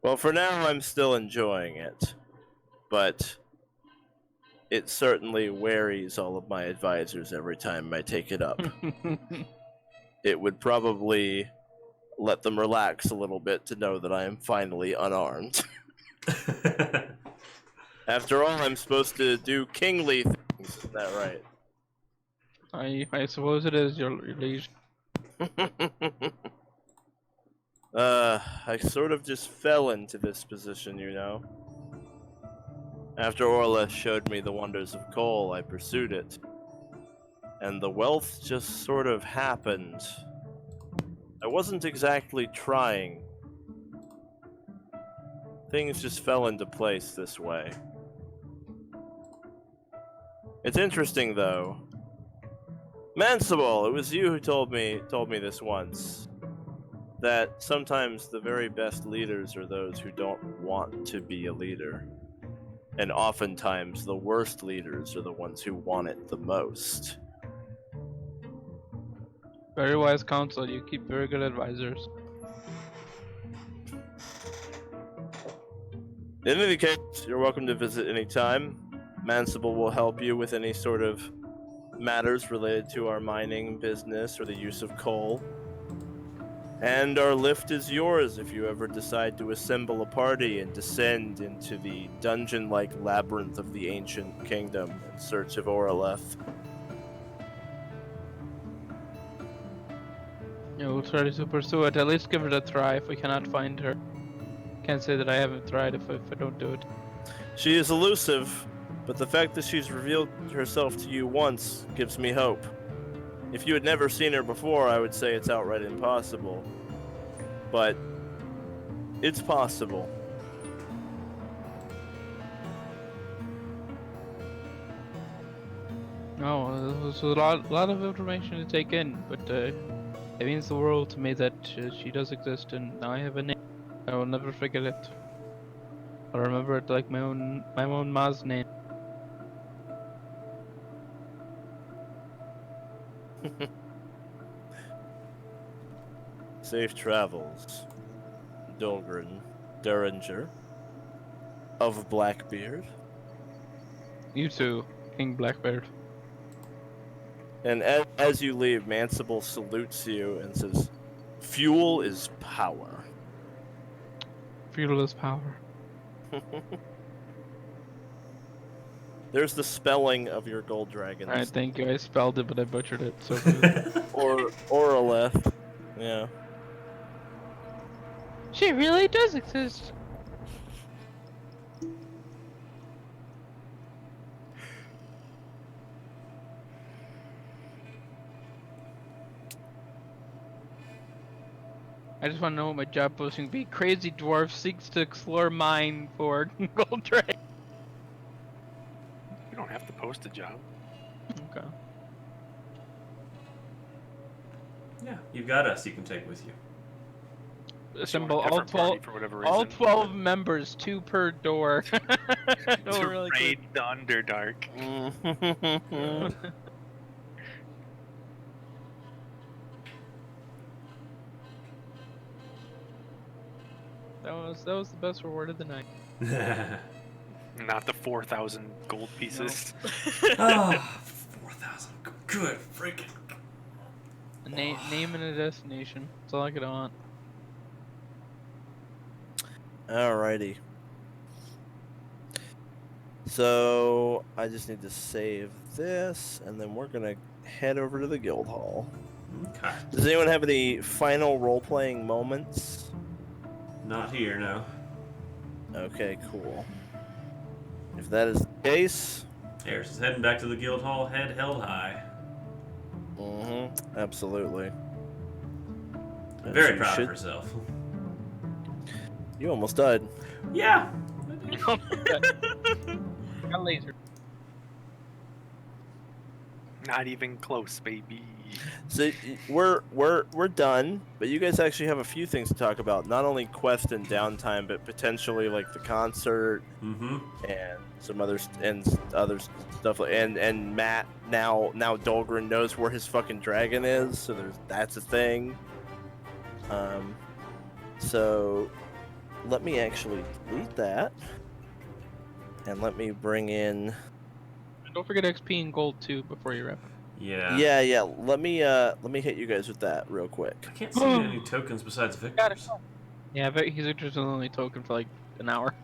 Well, for now, I'm still enjoying it, but it certainly wearies all of my advisors every time I take it up. It would probably let them relax a little bit to know that I am finally unarmed. After all, I'm supposed to do kingly things, isn't that right? I suppose it is, your liege. I sort of just fell into this position, you know. After Orla showed me the wonders of coal, I pursued it. And the wealth just sort of happened. I wasn't exactly trying. Things just fell into place this way. It's interesting, though. Mansible, it was you who told me this once. That sometimes the very best leaders are those who don't want to be a leader. And oftentimes the worst leaders are the ones who want it the most. Very wise counsel, you keep very good advisors. In any case, you're welcome to visit anytime. Mansible will help you with any sort of matters related to our mining business or the use of coal. And our lift is yours if you ever decide to assemble a party and descend into the dungeon-like labyrinth of the ancient kingdom in search of Oraleth. Yeah, we'll try to pursue it, at least give it a try if we cannot find her. Can't say that I haven't tried if I don't do it. She is elusive, but the fact that she's revealed herself to you once gives me hope. If you had never seen her before, I would say it's outright impossible. But it's possible. No, this was a lot of information to take in, but It means the world to me that she does exist, and now I have a name. I will never forget it. I'll remember it like my own ma's name. Safe travels, Dolgrin, Derringer of Blackbeard. You too, King Blackbeard. And as you leave, Mansible salutes you and says, "Fuel is power." Fuel is power. There's the spelling of your gold dragon. Alright, thank you. I spelled it, but I butchered it. So good. Or Oraleth. Yeah. She really does exist. I just want to know what my job posting would be. Crazy dwarf seeks to explore mine for gold dragon. You don't have to post a job. Okay. Yeah, you've got us. You can take with you. Assemble If you all want a different party 12. for whatever All reason. 12 members, 2 per door. No, to really raid the Underdark. That was the best reward of the night. Not the 4,000 gold pieces. Oh, 4,000. Good freaking. A name and a destination. That's all I could want. Alrighty. So I just need to save this, and then we're gonna head over to the guild hall. Okay. Does anyone have any final role-playing moments? Not here, no. Okay, cool. If that is the case, Eris is heading back to the guild hall, head held high. absolutely. As Very you proud should- of herself. You almost died. Yeah. Got laser. Not even close, baby. So we're done, but you guys actually have a few things to talk about. Not only quest and downtime, but potentially like the concert Mm-hmm. and some other other stuff. And Matt now Dolgrin knows where his fucking dragon is, so that's a thing. So let me actually delete that, and let me bring in. And don't forget XP and gold too before you wrap. Yeah. Yeah. Let me hit you guys with that real quick. I can't see any tokens besides Victor's. Yeah, but he's interested in the only token for like an hour.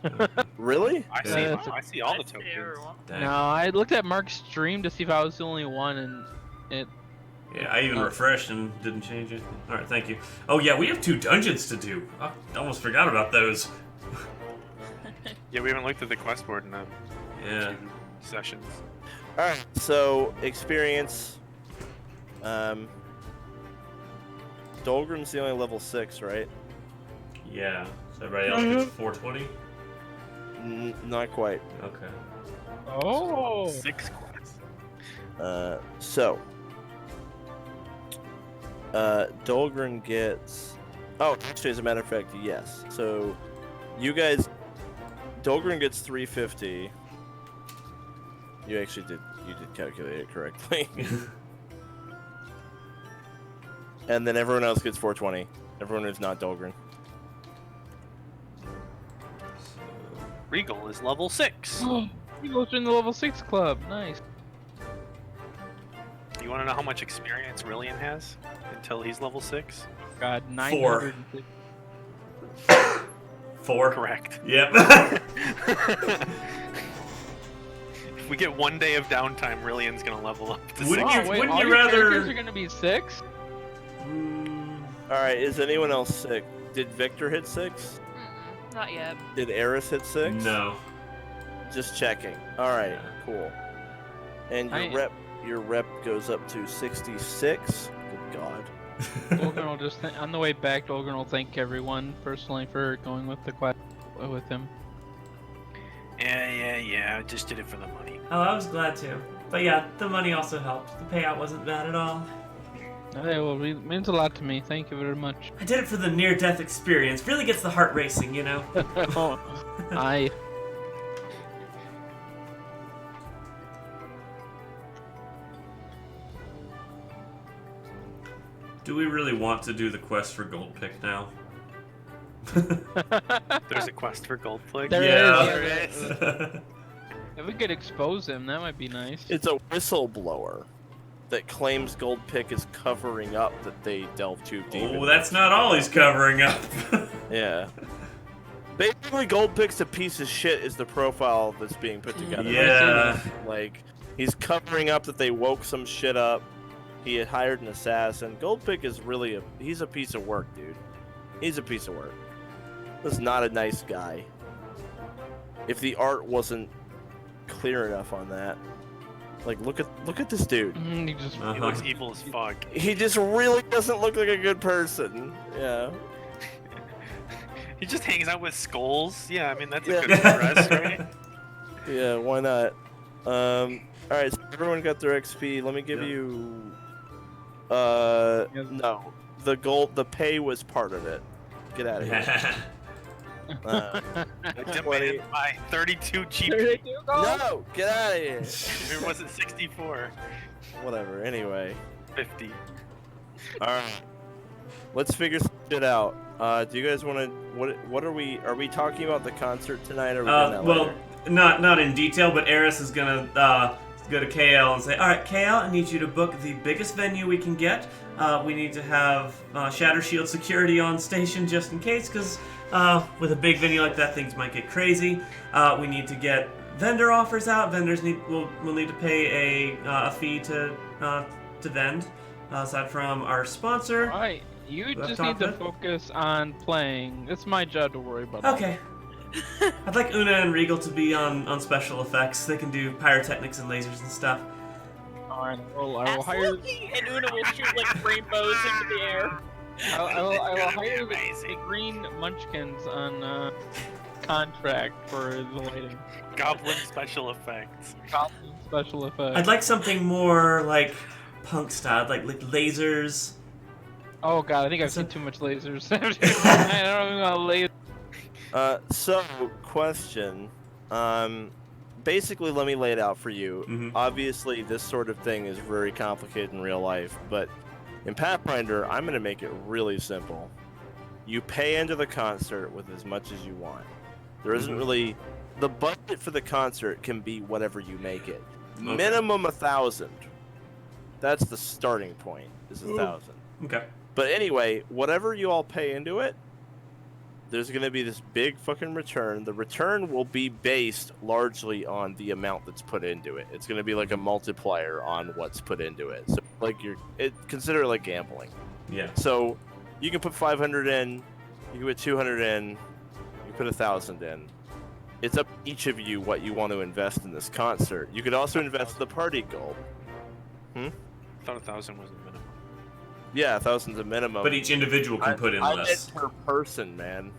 Really? I see. Yeah. I see all the tokens. Dang. No, I looked at Mark's stream to see if I was the only one, and it. Yeah, I even refreshed and didn't change it. Alright, thank you. Oh yeah, we have 2 dungeons to do. I almost forgot about those. Yeah, we haven't looked at the quest board in Yeah. 2 sessions. All right. So experience. Dolgrim's the only level 6, right? Yeah. So everybody else gets 420? Not quite. Okay. Oh. 6 quests. So Dolgrin gets. Oh, actually, as a matter of fact, yes. So you guys, Dolgrin gets 350. You actually did calculate it correctly. And then everyone else gets 420. Everyone who's not Dolgrin. Reigel is level 6. You go in the level 6 club. Nice. You want to know how much experience Rillian has until he's level 6? God, 4. 950. 4? Correct. Yep. If we get 1 day of downtime, Rillian's gonna level up to 6. Wouldn't you- Oh, wait, wouldn't all you your rather- characters are gonna be 6? All right. Is anyone else sick? Did Victor hit 6? Not yet. Did Eris hit 6? No. Just checking. All right. Yeah. Cool. And your rep goes up to 66. Good God. Dolgrin will just on the way back. Dolgrin will thank everyone personally for going with the quest with him. Yeah. I just did it for the money. Oh, I was glad to. But yeah, the money also helped. The payout wasn't bad at all. Okay, well, it means a lot to me. Thank you very much. I did it for the near-death experience. Really gets the heart racing, you know? I. Do we really want to do the quest for Gold Pick now? There's a quest for gold flick. There Yeah. is. If we could expose him, that might be nice. It's a whistleblower that claims Gold Pick is covering up that they delve too deep. Oh, into. that's not all he's covering up. Yeah. Basically, Gold Pick's a piece of shit is the profile that's being put together. Yeah. Like, he's covering up that they woke some shit up. He had hired an assassin. Gold Pick is really he's a piece of work, dude. He's a piece of work. He's not a nice guy. If the art wasn't clear enough on that. Like, look at this dude. He just He looks evil as fuck. He just really doesn't look like a good person. Yeah. He just hangs out with skulls. Yeah, I mean that's a good press, right? Yeah, why not? Alright, so everyone got their XP. Let me give Yep. you no. The pay was part of it. Get out of here. I 20. demanded my 32 GP. No, get out of here. Or was it 64? Whatever. Anyway, 50. all right. Let's figure some shit out. Do you guys want to? What are we? Are we talking about the concert tonight? Or are we doing that Well, later? not in detail, but Eris is gonna go to KL and say, "All right, KL, I need you to book the biggest venue we can get. We need to have Shatter Shield security on station just in case, because with a big venue like that, things might get crazy. We need to get vendor offers out. Vendors will need to pay a fee to vend. Aside from our sponsor. Alright, you Do I just talk need to good? focus on playing. It's my job to worry about. Okay. I'd like Una and Reigel to be on special effects. They can do pyrotechnics and lasers and stuff. Alright, I will hire. Absolutely. And Una will shoot like rainbows into the air. I will hire the Amazing. green munchkins on contract for the lighting. Goblin special effects. Goblin special effects. I'd like something more like punk style, like lasers. Oh god, I think I've seen too much lasers. I don't even want lasers. So question. Basically, let me lay it out for you. Mhm. Obviously, this sort of thing is very complicated in real life, but in Pathfinder, I'm going to make it really simple. You pay into the concert with as much as you want. There isn't really the budget for the concert can be whatever you make it. Okay. Minimum 1,000. That's the starting point. Is 1,000. Okay. But anyway, whatever you all pay into it, there's going to be this big fucking return. The return will be based largely on the amount that's put into it. It's going to be like a multiplier on what's put into it. So like consider it like gambling. Yeah. So you can put 500 in, you can put 200 in, you put 1,000 in. It's up to each of you what you want to invest in this concert. You could also invest the party gold. I thought 1,000 was the minimum. Yeah, 1,000's a minimum. But each individual can put in I less. meant per person, man.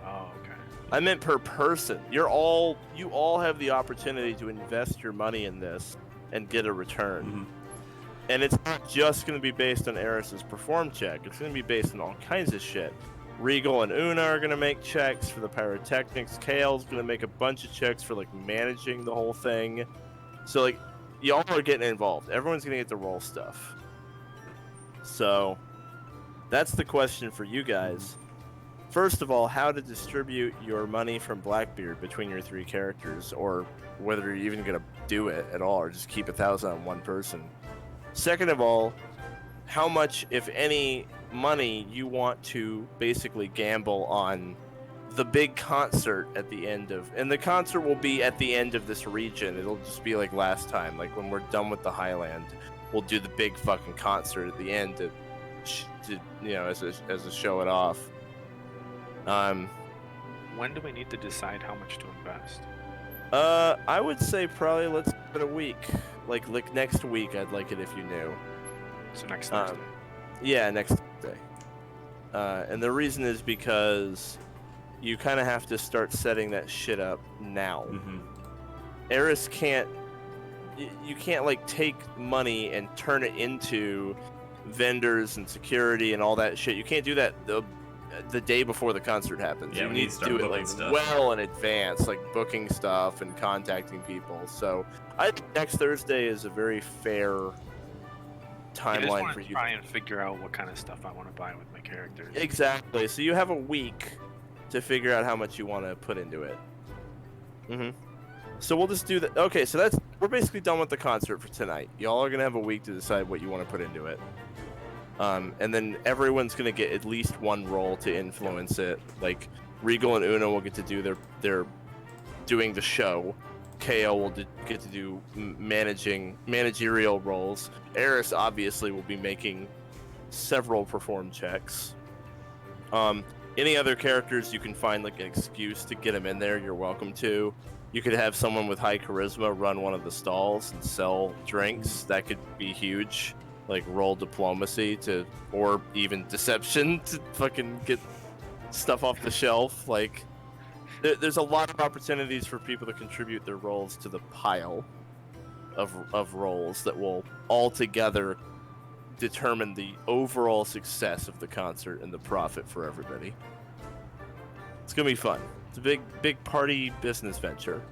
Oh, okay. I meant per person. You all have the opportunity to invest your money in this and get a return. Mhm. And it's not just going to be based on Eris's perform check. It's going to be based on all kinds of shit. Reigel and Una are going to make checks for the pyrotechnics. Kale's going to make a bunch of checks for like managing the whole thing. So like, y'all are getting involved. Everyone's going to get to roll stuff. So that's the question for you guys. First of all, how to distribute your money from Blackbeard between your three characters, or whether you're even going to do it at all, or just keep 1,000 on one person. Second of all, how much, if any, money you want to basically gamble on the big concert at the end of, and the concert will be at the end of this region. It'll just be like last time, like when we're done with the Highland, we'll do the big fucking concert at the end to as a show it off. When do we need to decide how much to invest? I would say probably let's give it a week. Like next week, I'd like it if you knew. So next Thursday. Yeah, next day. And the reason is because you kind of have to start setting that shit up now. Mhm. Eris can't. You can't like take money and turn it into vendors and security and all that shit. You can't do that the day before the concert happens. Yeah, you we need need to to start do it booking like stuff. well in advance, like booking stuff and contacting people. So I think next Thursday is a very fair I just timeline want for to you. try and figure out what kind of stuff I want to buy with my characters. Exactly. So you have a week to figure out how much you want to put into it. So we'll just do that. Okay, so we're basically done with the concert for tonight. Y'all are gonna have a week to decide what you want to put into it. And then everyone's gonna get at least one role to influence it. Like Reigel and Una will get to do their doing the show. KO will get to do managerial roles. Eris obviously will be making several perform checks. Any other characters you can find like an excuse to get them in there, you're welcome to. You could have someone with high charisma run one of the stalls and sell drinks. That could be huge. Like roll diplomacy or even deception to fucking get stuff off the shelf. Like there's a lot of opportunities for people to contribute their roles to the pile of roles that will all together determine the overall success of the concert and the profit for everybody. It's gonna be fun. It's a big party business venture.